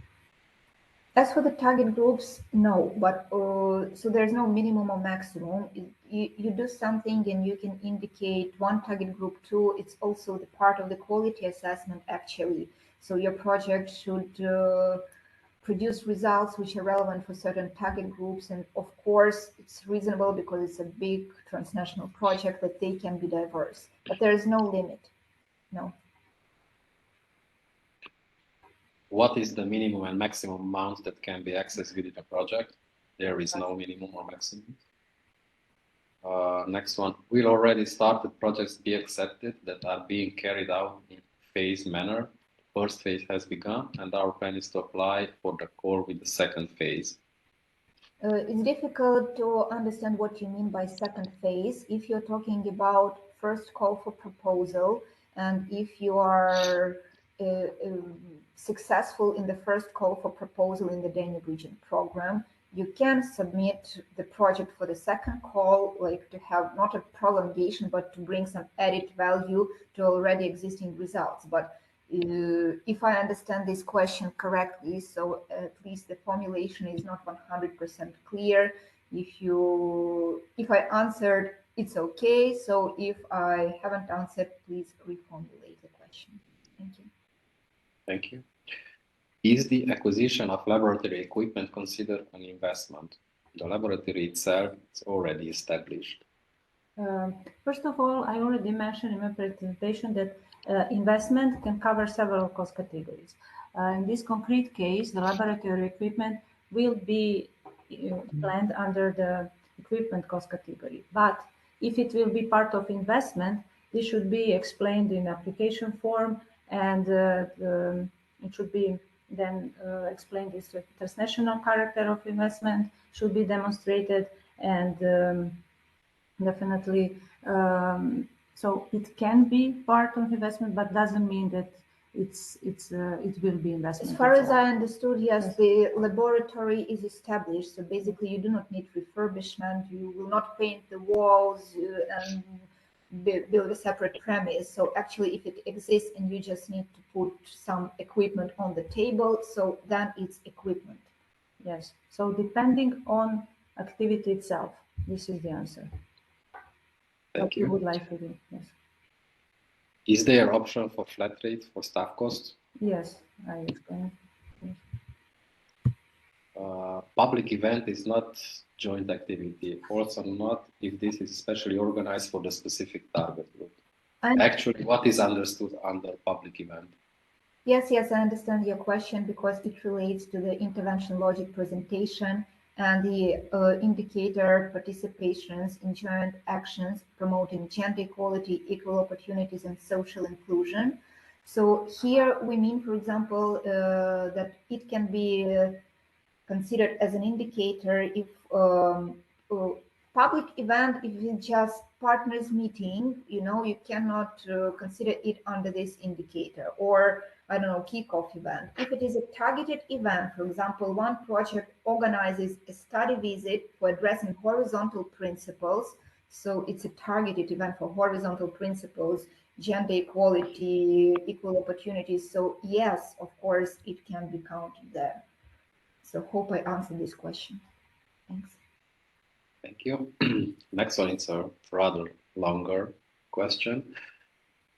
Speaker 2: As for the target groups, no, but so there's no minimum or maximum. You do something and you can indicate one target group, two. It's also the part of the quality assessment actually. So your project should produce results which are relevant for certain target groups. And of course, it's reasonable because it's a big transnational project that they can be diverse, but there is no limit. No.
Speaker 4: What is the minimum and maximum amount that can be accessed within a project? There is no minimum or maximum. Next one. Will already started projects be accepted that are being carried out in phased manner? First phase has begun, and our plan is to apply for the core with the second phase.
Speaker 2: It's difficult to understand what you mean by second phase. If you're talking about first call for proposal, and if you are successful in the first call for proposal in the Danube region program, you can submit the project for the second call, like to have not a prolongation, but to bring some added value to already existing results. But if I understand this question correctly, so at least the formulation is not 100% clear. If I answered, it's okay. So if I haven't answered, please reformulate the question. Thank you.
Speaker 4: Thank you. Is the acquisition of laboratory equipment considered an investment? The laboratory itself is already established.
Speaker 6: First of all, I already mentioned in my presentation that investment can cover several cost categories. In this concrete case, the laboratory equipment will be planned under the equipment cost category. But if it will be part of investment, this should be explained in application form, and it should be then explained this transnational character of investment should be demonstrated, and definitely. So it can be part of investment, but doesn't mean that it will be investment.
Speaker 2: As far as I understood, yes, the laboratory is established. So basically, you do not need refurbishment. You will not paint the walls and build a separate premise. So actually, if it exists and you just need to put some equipment on the table, so then it's equipment.
Speaker 6: Yes. So depending on activity itself, this is the answer.
Speaker 4: Thank you.
Speaker 6: Would like to do, yes.
Speaker 4: Is there option for flat rate for staff costs?
Speaker 6: Yes, I explained. Yes.
Speaker 4: Public event is not joint activity, also not if this is specially organized for the specific target group. Actually, what is understood under public event?
Speaker 2: Yes, I understand your question because it relates to the intervention logic presentation and the indicator participations in joint actions promoting gender equality, equal opportunities, and social inclusion. So here we mean, for example, that it can be considered as an indicator if public event, if it's just partners meeting, you cannot consider it under this indicator, or I don't know, kickoff event. If it is a targeted event, for example, one project organizes a study visit for addressing horizontal principles, so it's a targeted event for horizontal principles, gender equality, equal opportunities. So yes, of course, it can be counted there. So hope I answered this question. Thanks.
Speaker 4: Thank you. Next one is a rather longer question.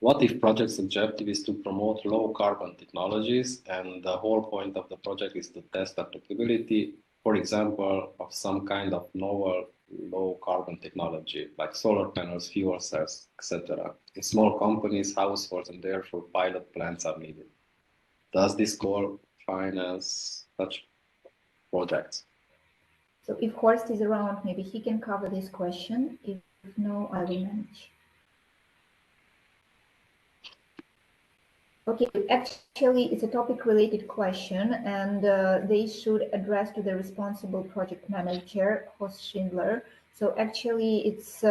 Speaker 4: What if project's objective is to promote low carbon technologies and the whole point of the project is to test applicability, for example, of some kind of novel low carbon technology like solar panels, fuel cells, etc. In small companies, households, and therefore pilot plants are needed. Does this call finance such projects?
Speaker 2: So if Horst is around, maybe he can cover this question. If no, I will manage. Okay, actually, it's a topic-related question, and they should address to the responsible project manager, Horst Schindler. So actually, it's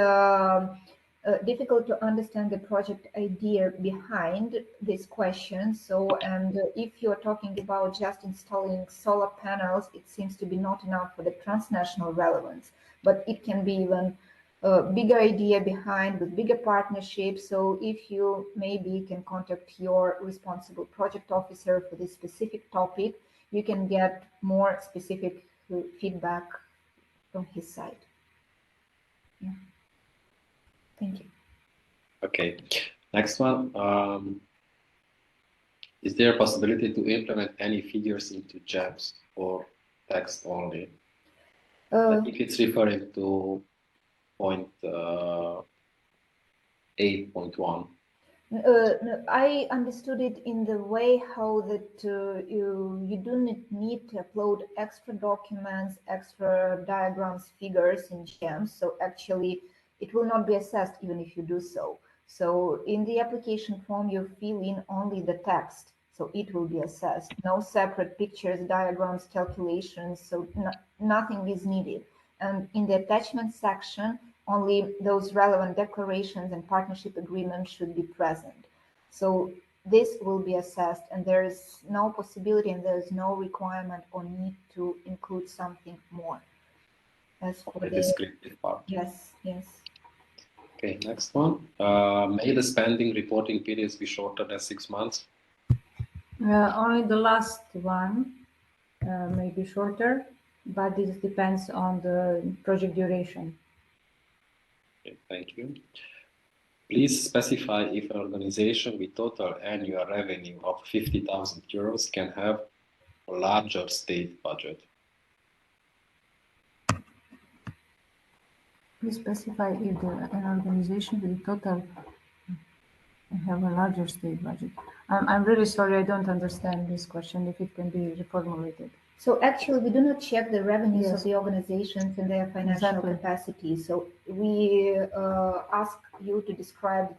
Speaker 2: difficult to understand the project idea behind this question. So, and if you're talking about just installing solar panels, it seems to be not enough for the transnational relevance, but it can be even a bigger idea behind with bigger partnerships. So if you maybe can contact your responsible project officer for this specific topic, you can get more specific feedback from his side. Yeah. Thank you.
Speaker 4: Okay, next one. Is there a possibility to implement any figures into GEMS or text only? If it's referring to point 8.1.
Speaker 2: No, I understood it in the way how that you do not need to upload extra documents, extra diagrams, figures in GEMS. So actually, it will not be assessed even if you do so. So in the application form, you fill in only the text. So it will be assessed. No separate pictures, diagrams, calculations, so nothing is needed. And in the attachment section, only those relevant declarations and partnership agreements should be present. So this will be assessed, and there is no possibility and there is no requirement or need to include something more. As for
Speaker 4: the descriptive part.
Speaker 2: Yes, yes.
Speaker 4: Okay, next one. May the spending reporting periods be shorter than 6 months?
Speaker 6: Only the last one may be shorter, but this depends on the project duration.
Speaker 4: Okay, thank you. Please specify if an organization with total annual revenue of 50,000 euros can have a larger state budget.
Speaker 6: Please specify if an organization with total have a larger state budget. I'm really sorry, I don't understand this question, if it can be reformulated.
Speaker 2: So actually, we do not check the revenues
Speaker 6: Yes.
Speaker 2: of the organizations and their financial
Speaker 6: Exactly.
Speaker 2: capacity. So we ask you to describe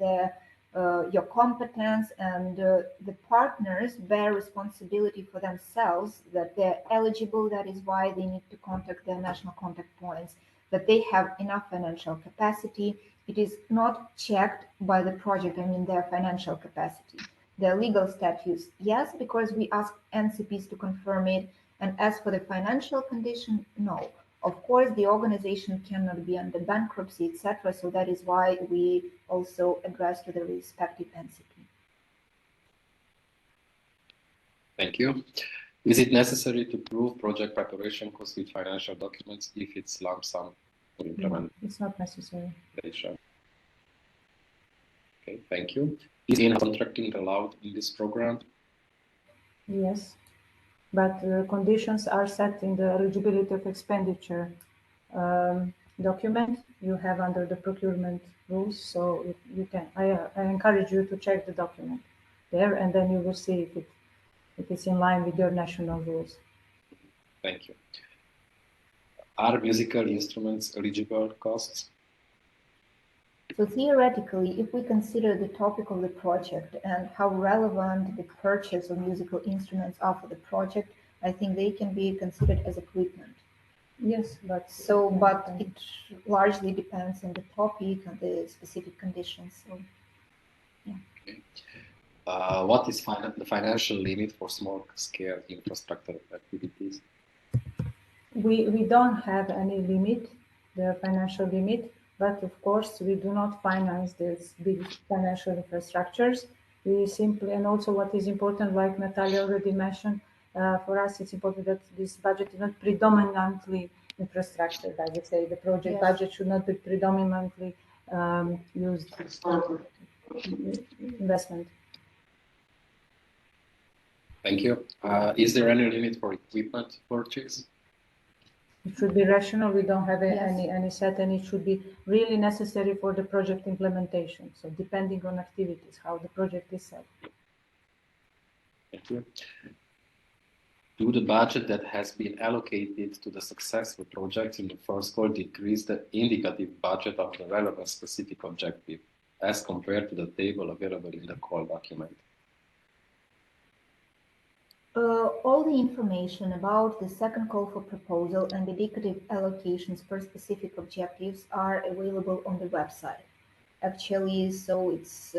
Speaker 2: your competence, and the partners bear responsibility for themselves, that they're eligible. That is why they need to contact their national contact points, that they have enough financial capacity. It is not checked by the project, I mean their financial capacity. Their legal status, yes, because we ask NCPs to confirm it. And as for the financial condition, no. Of course, the organization cannot be under bankruptcy, etc. So that is why we also address to the respective NCP.
Speaker 4: Thank you. Is it necessary to prove project preparation costs with financial documents if it's lump sum for implementation?
Speaker 6: It's not necessary.
Speaker 4: Okay, thank you. Is in contracting allowed in this program?
Speaker 6: Yes, but the conditions are set in the eligibility of expenditure document you have under the procurement rules. So you can, I encourage you to check the document there, and then you will see if it's in line with your national rules.
Speaker 4: Thank you. Are musical instruments eligible costs?
Speaker 2: So theoretically, if we consider the topic of the project and how relevant the purchase of musical instruments are for the project, I think they can be considered as equipment.
Speaker 6: Yes, but
Speaker 2: it largely depends on the topic and the specific conditions. So, yeah.
Speaker 4: Okay. What is the financial limit for small-scale infrastructure activities?
Speaker 6: We don't have any limit, the financial limit, but of course we do not finance these big financial infrastructures. We simply, and also what is important, like Natalia already mentioned, for us it's important that this budget is not predominantly infrastructure budget. Say the project budget should not be predominantly used for investment.
Speaker 4: Thank you. Is there any limit for equipment purchase?
Speaker 6: It should be rational. We don't have any set, and it should be really necessary for the project implementation. So depending on activities, how the project is set.
Speaker 4: Thank you. Do the budget that has been allocated to the successful projects in the first call decrease the indicative budget of the relevant specific objective as compared to the table available in the call document?
Speaker 2: All the information about the second call for proposal and indicative allocations per specific objectives are available on the website. Actually, so it's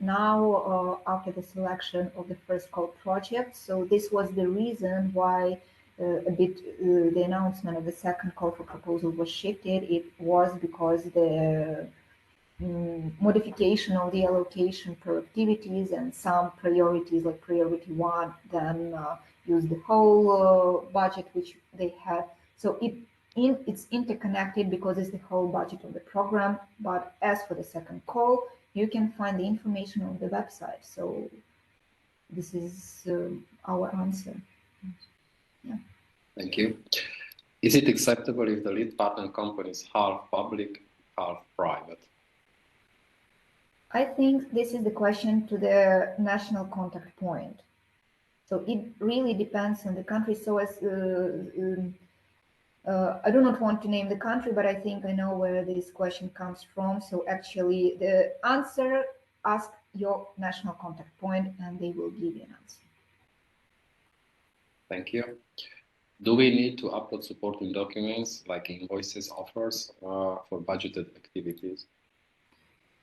Speaker 2: now after the selection of the first call project. So this was the reason why the announcement of the second call for proposal was shifted. It was because the modification of the allocation per activities, and some priorities like priority 1 then use the whole budget which they had. So it's interconnected because it's the whole budget of the program. But as for the second call, you can find the information on the website. So this is our answer. Yeah.
Speaker 4: Thank you. Is it acceptable if the lead partner company is half public, half private?
Speaker 2: I think this is the question to the national contact point. So it really depends on the country. So as I do not want to name the country, but I think I know where this question comes from. So actually the answer, ask your national contact point and they will give you an answer.
Speaker 4: Thank you. Do we need to upload supporting documents like invoices, offers for budgeted activities?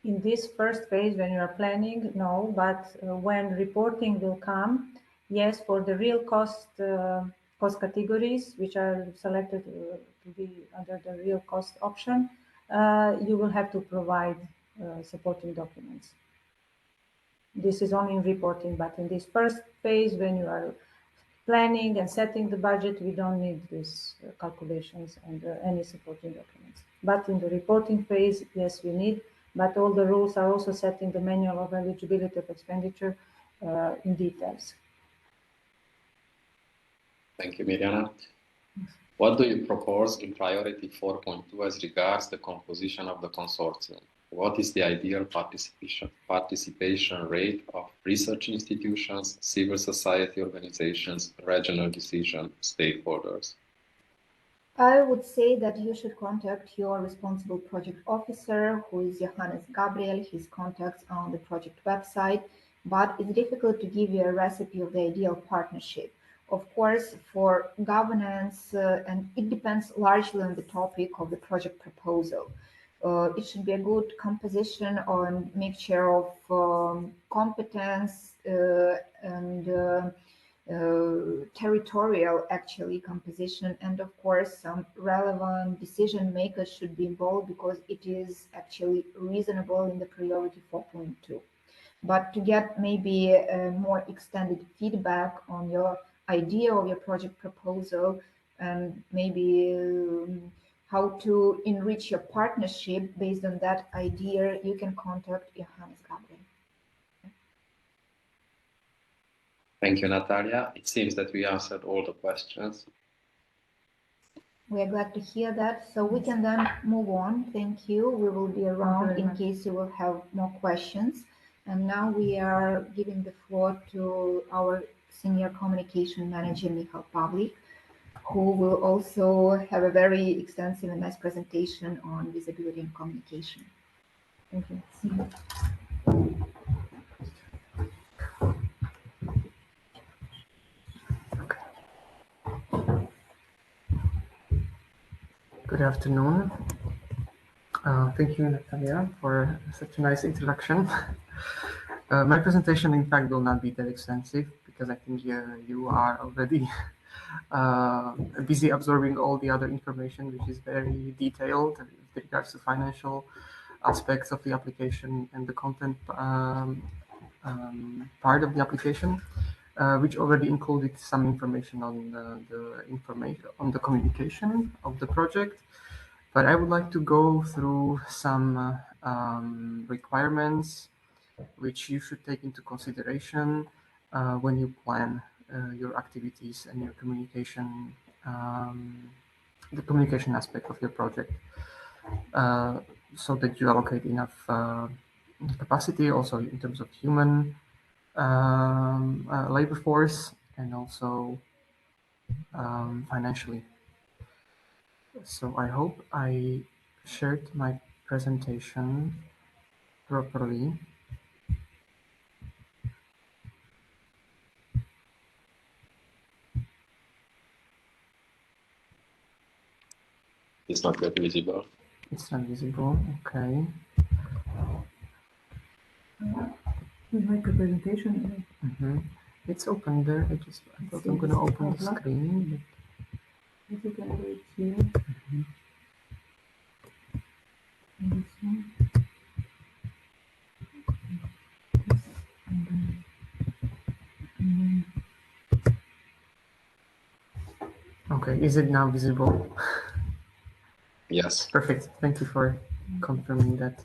Speaker 6: In this first phase, when you are planning, no, but when reporting will come, yes, for the real cost categories, which are selected to be under the real cost option, you will have to provide supporting documents. This is only in reporting, but in this first phase, when you are planning and setting the budget, we don't need these calculations and any supporting documents. But in the reporting phase, yes, we need, but all the rules are also set in the manual of eligibility of expenditure in details.
Speaker 4: Thank you, Mirjana. What do you propose in priority 4.2 as regards the composition of the consortium? What is the ideal participation rate of research institutions, civil society organizations, regional decision stakeholders?
Speaker 2: I would say that you should contact your responsible project officer, who is Johannes Gabriel. His contacts are on the project website, but it's difficult to give you a recipe of the ideal partnership. Of course, for governance, and it depends largely on the topic of the project proposal. It should be a good composition or mixture of competence and territorial actually composition, and of course some relevant decision makers should be involved because it is actually reasonable in the priority 4.2. But to get maybe a more extended feedback on your idea of your project proposal and maybe how to enrich your partnership based on that idea, you can contact Johannes Gabriel.
Speaker 4: Thank you, Natalia. It seems that we answered all the questions.
Speaker 2: We are glad to hear that. So we can then move on. Thank you. We will be around in case you will have more questions. And now we are giving the floor to our Senior Communication Manager, Michal Pavlik, who will also have a very extensive and nice presentation on visibility and communication.
Speaker 6: Thank you.
Speaker 7: Good afternoon. Thank you, Natalia, for such a nice introduction. My presentation, in fact, will not be that extensive because I think you are already busy absorbing all the other information, which is very detailed with regards to financial aspects of the application and the content part of the application, which already included some information on the communication of the project. But I would like to go through some requirements which you should take into consideration when you plan your activities and your communication, the communication aspect of your project, so that you allocate enough capacity, also in terms of human labor force, and also financially. So I hope I shared my presentation properly.
Speaker 4: It's not yet visible.
Speaker 7: It's not visible. Okay.
Speaker 6: We like a presentation.
Speaker 7: It's open there. I thought I'm going to open the screen.
Speaker 6: If you can do it here. This one.
Speaker 7: Okay, is it now visible?
Speaker 4: Yes.
Speaker 7: Perfect. Thank you for confirming that.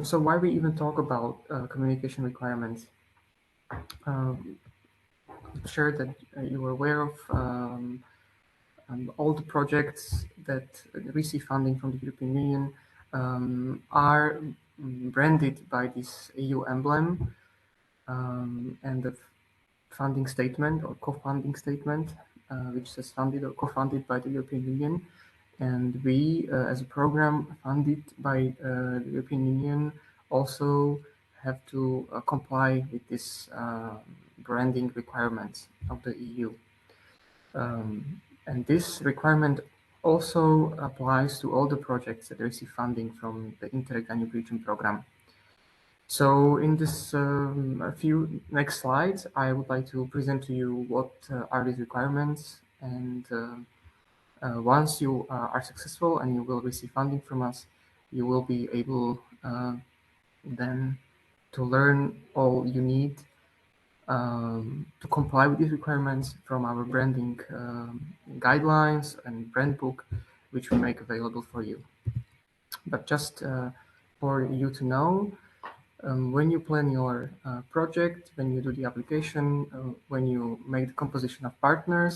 Speaker 7: So why we even talk about communication requirements? I'm sure that you are aware of all the projects that receive funding from the European Union are branded by this EU emblem and the funding statement or co-funding statement, which says funded or co-funded by the European Union. And we, as a program funded by the European Union, also have to comply with this branding requirements of the EU. And this requirement also applies to all the projects that receive funding from the Interreg Danube Region program. So in this a few next slides, I would like to present to you what are these requirements, and once you are successful and you will receive funding from us, you will be able then to learn all you need to comply with these requirements from our branding guidelines and brand book, which we make available for you. But just for you to know, when you plan your project, when you do the application, when you make the composition of partners,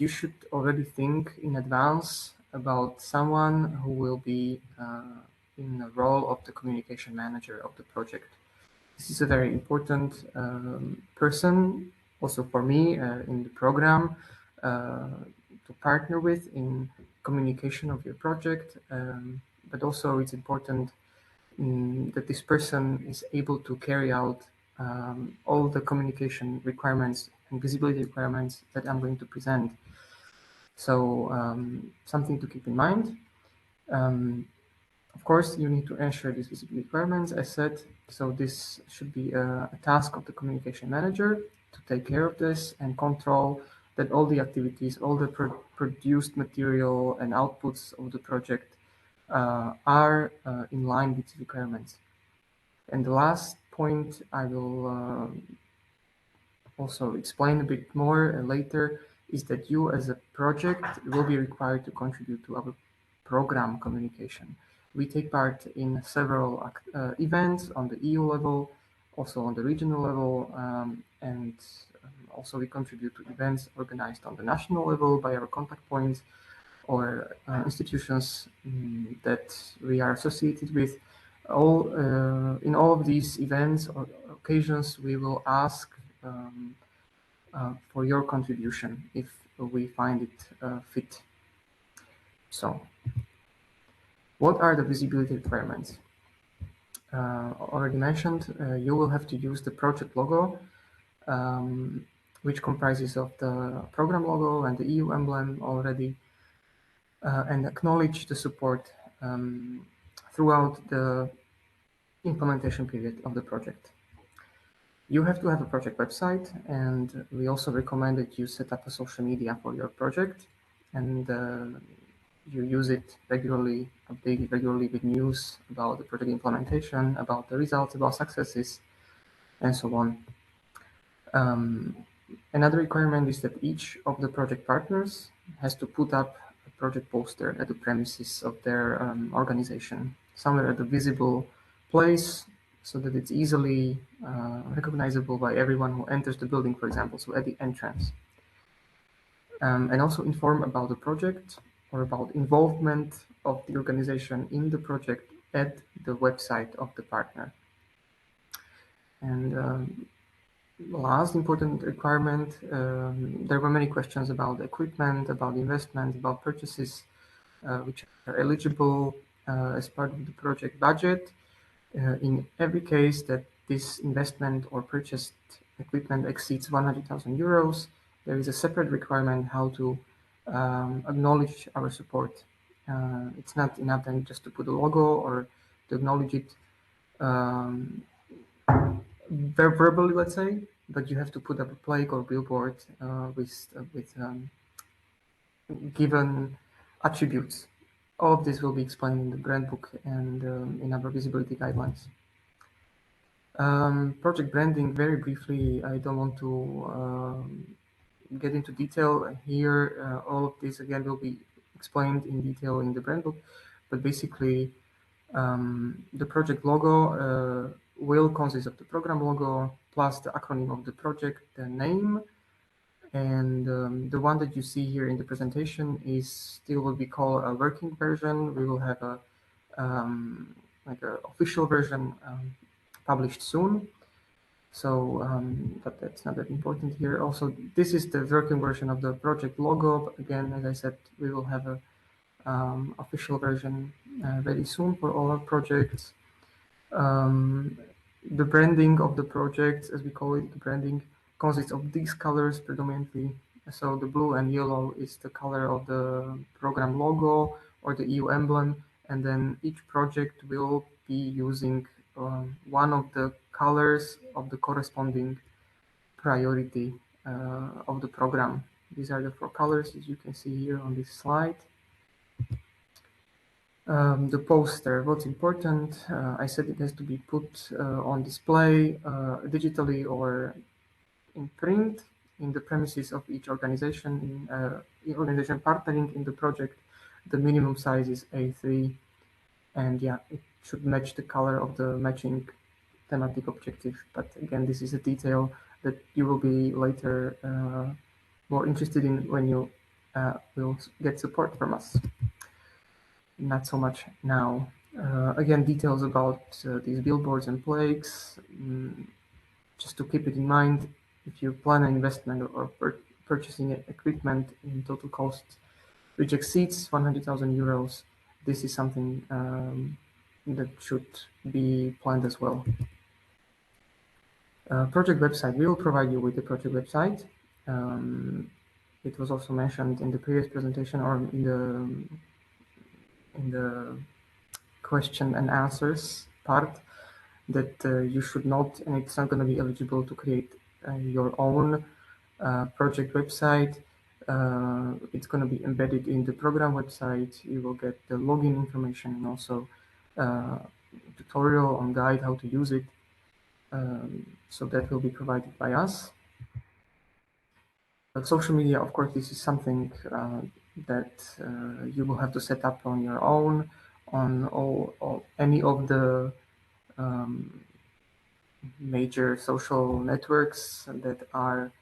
Speaker 7: you should already think in advance about someone who will be in the role of the communication manager of the project. This is a very important person also for me in the program to partner with in communication of your project, but also it's important that this person is able to carry out all the communication requirements and visibility requirements that I'm going to present. So something to keep in mind. Of course, you need to ensure these visibility requirements, as said. So this should be a task of the communication manager to take care of this and control that all the activities, all the produced material and outputs of the project are in line with the requirements. And the last point I will also explain a bit more later is that you as a project will be required to contribute to our program communication. We take part in several events on the EU level, also on the regional level, and also we contribute to events organized on the national level by our contact points or institutions that we are associated with. In all of these events or occasions, we will ask for your contribution if we find it fit. So, what are the visibility requirements? Already mentioned, you will have to use the project logo, which comprises of the program logo and the EU emblem already, and acknowledge the support throughout the implementation period of the project. You have to have a project website, and we also recommend that you set up a social media for your project, and you use it regularly, update it regularly with news about the project implementation, about the results, about successes, and so on. Another requirement is that each of the project partners has to put up a project poster at the premises of their organization, somewhere at a visible place, so that it's easily recognizable by everyone who enters the building, for example, so at the entrance. And also inform about the project or about involvement of the organization in the project at the website of the partner. And the last important requirement, there were many questions about equipment, about investment, about purchases, which are eligible as part of the project budget. In every case that this investment or purchased equipment exceeds 100,000 euros, there is a separate requirement how to acknowledge our support. It's not enough then just to put a logo or to acknowledge it verbally, let's say, but you have to put up a plaque or billboard with given attributes. All of this will be explained in the brand book and in our visibility guidelines. Project branding, very briefly, I don't want to get into detail here. All of this again will be explained in detail in the brand book, but basically the project logo will consist of the program logo plus the acronym of the project, the name, and the one that you see here in the presentation is still what we call a working version. We will have a like an official version published soon. So, but that's not that important here. Also, this is the working version of the project logo. But again, as I said, we will have a official version very soon for all our projects. The branding of the project, as we call it, the branding consists of these colors predominantly. So the blue and yellow is the color of the program logo or the EU emblem, and then each project will be using one of the colors of the corresponding priority of the program. These are the four colors, as you can see here on this slide. The poster, what's important, I said it has to be put on display digitally or in print in the premises of each organization, organization partnering in the project. The minimum size is A3, and yeah, it should match the color of the matching thematic objective. But again, this is a detail that you will be later more interested in when you will get support from us. Not so much now. Again, details about these billboards and plaques. Just to keep it in mind, if you plan an investment or purchasing equipment in total cost which exceeds 100,000 euros, this is something that should be planned as well. Project website. We will provide you with the project website. It was also mentioned in the previous presentation or in the question and answers part that you should not, and it's not going to be eligible to create your own project website. It's going to be embedded in the program website. You will get the login information and also tutorial on guide how to use it. So that will be provided by us. But social media, of course, this is something that you will have to set up on your own on any of the major social networks that are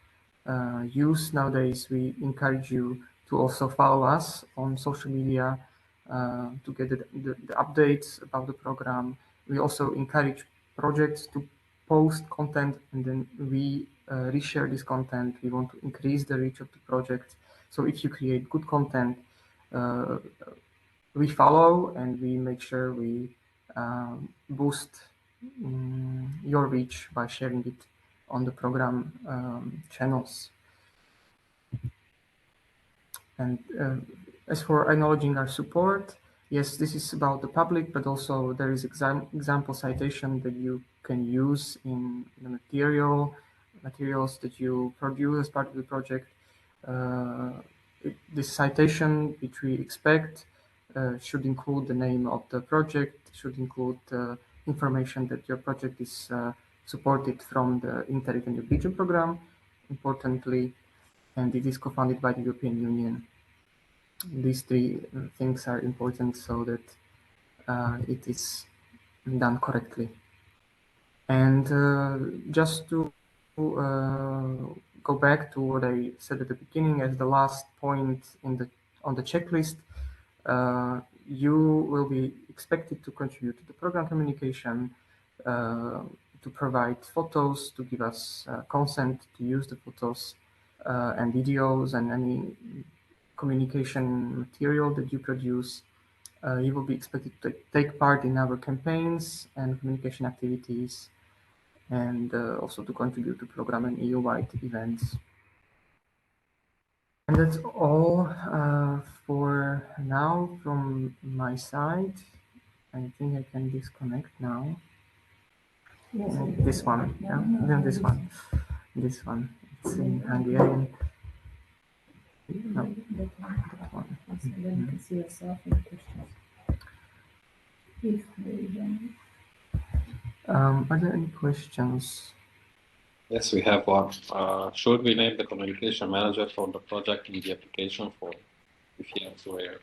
Speaker 7: used nowadays. We encourage you to also follow us on social media to get the updates about the program. We also encourage projects to post content, and then we reshare this content. We want to increase the reach of the project. So if you create good content, we follow and we make sure we boost your reach by sharing it on the program channels. And as for acknowledging our support, yes, this is about the public, but also there is example citation that you can use in the materials that you produce as part of the project. This citation, which we expect, should include the name of the project, should include information that your project is supported from the Interreg and the Region program, importantly, and it is co-funded by the European Union. These three things are important so that it is done correctly. And just to go back to what I said at the beginning as the last point on the checklist, you will be expected to contribute to the program communication, to provide photos, to give us consent to use the photos and videos and any communication material that you produce. You will be expected to take part in our campaigns and communication activities, and also to contribute to program and EU-wide events. And that's all for now from my side. I think I can disconnect now. Yes, this one, yeah, and then this one. This one, it's in Hungarian. No, that one.
Speaker 8: And then you can see yourself in the questions. If
Speaker 7: are there any questions?
Speaker 4: Yes, we have one. Should we name the communication manager for the project in the application form? If yes, where?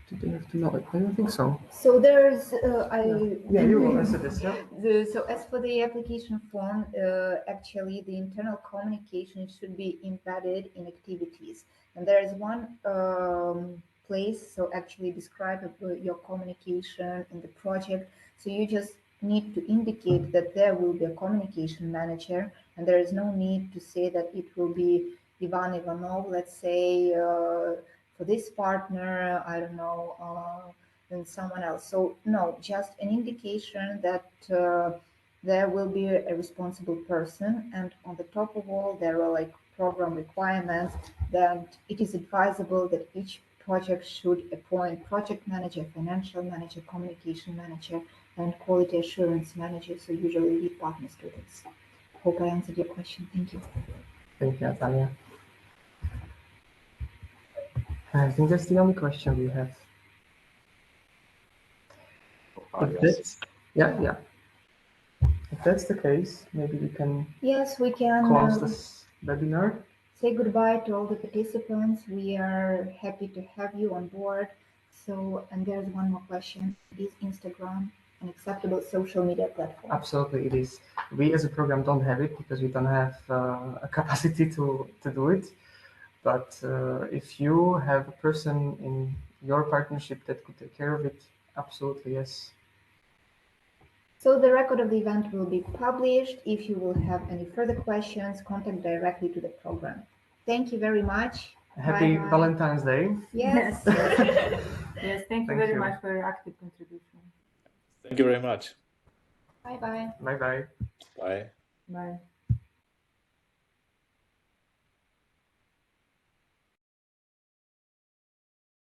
Speaker 7: Do they have to know it? I don't think so.
Speaker 2: So there's,
Speaker 7: Yeah, you will answer this, yeah.
Speaker 2: So as for the application form, actually the internal communication should be embedded in activities. And there is one place, so actually describe your communication in the project. So you just need to indicate that there will be a communication manager, and there is no need to say that it will be Ivan Ivanov, let's say, for this partner, I don't know, than someone else. So no, just an indication that there will be a responsible person, and on the top of all, there are like program requirements that it is advisable that each project should appoint project manager, financial manager, communication manager, and quality assurance manager. So usually lead partners do this. Hope I answered your question. Thank you.
Speaker 7: Thank you, Natalia. I think that's the only question we have. If that's, yeah. If that's the case, maybe we can
Speaker 2: Yes, we can
Speaker 7: close this webinar.
Speaker 2: say goodbye to all the participants. We are happy to have you on board. So, and there's one more question. Is Instagram an acceptable social media platform?
Speaker 7: Absolutely, it is. We as a program don't have it because we don't have a capacity to do it. But if you have a person in your partnership that could take care of it, absolutely, yes.
Speaker 2: So the record of the event will be published. If you will have any further questions, contact directly to the program. Thank you very much.
Speaker 7: Happy
Speaker 2: Bye-bye.
Speaker 7: Valentine's Day.
Speaker 2: Yes.
Speaker 6: Yes, thank you very much for your active contribution.
Speaker 9: Thank you very much.
Speaker 2: Bye-bye.
Speaker 7: Bye-bye.
Speaker 9: Bye.
Speaker 6: Bye.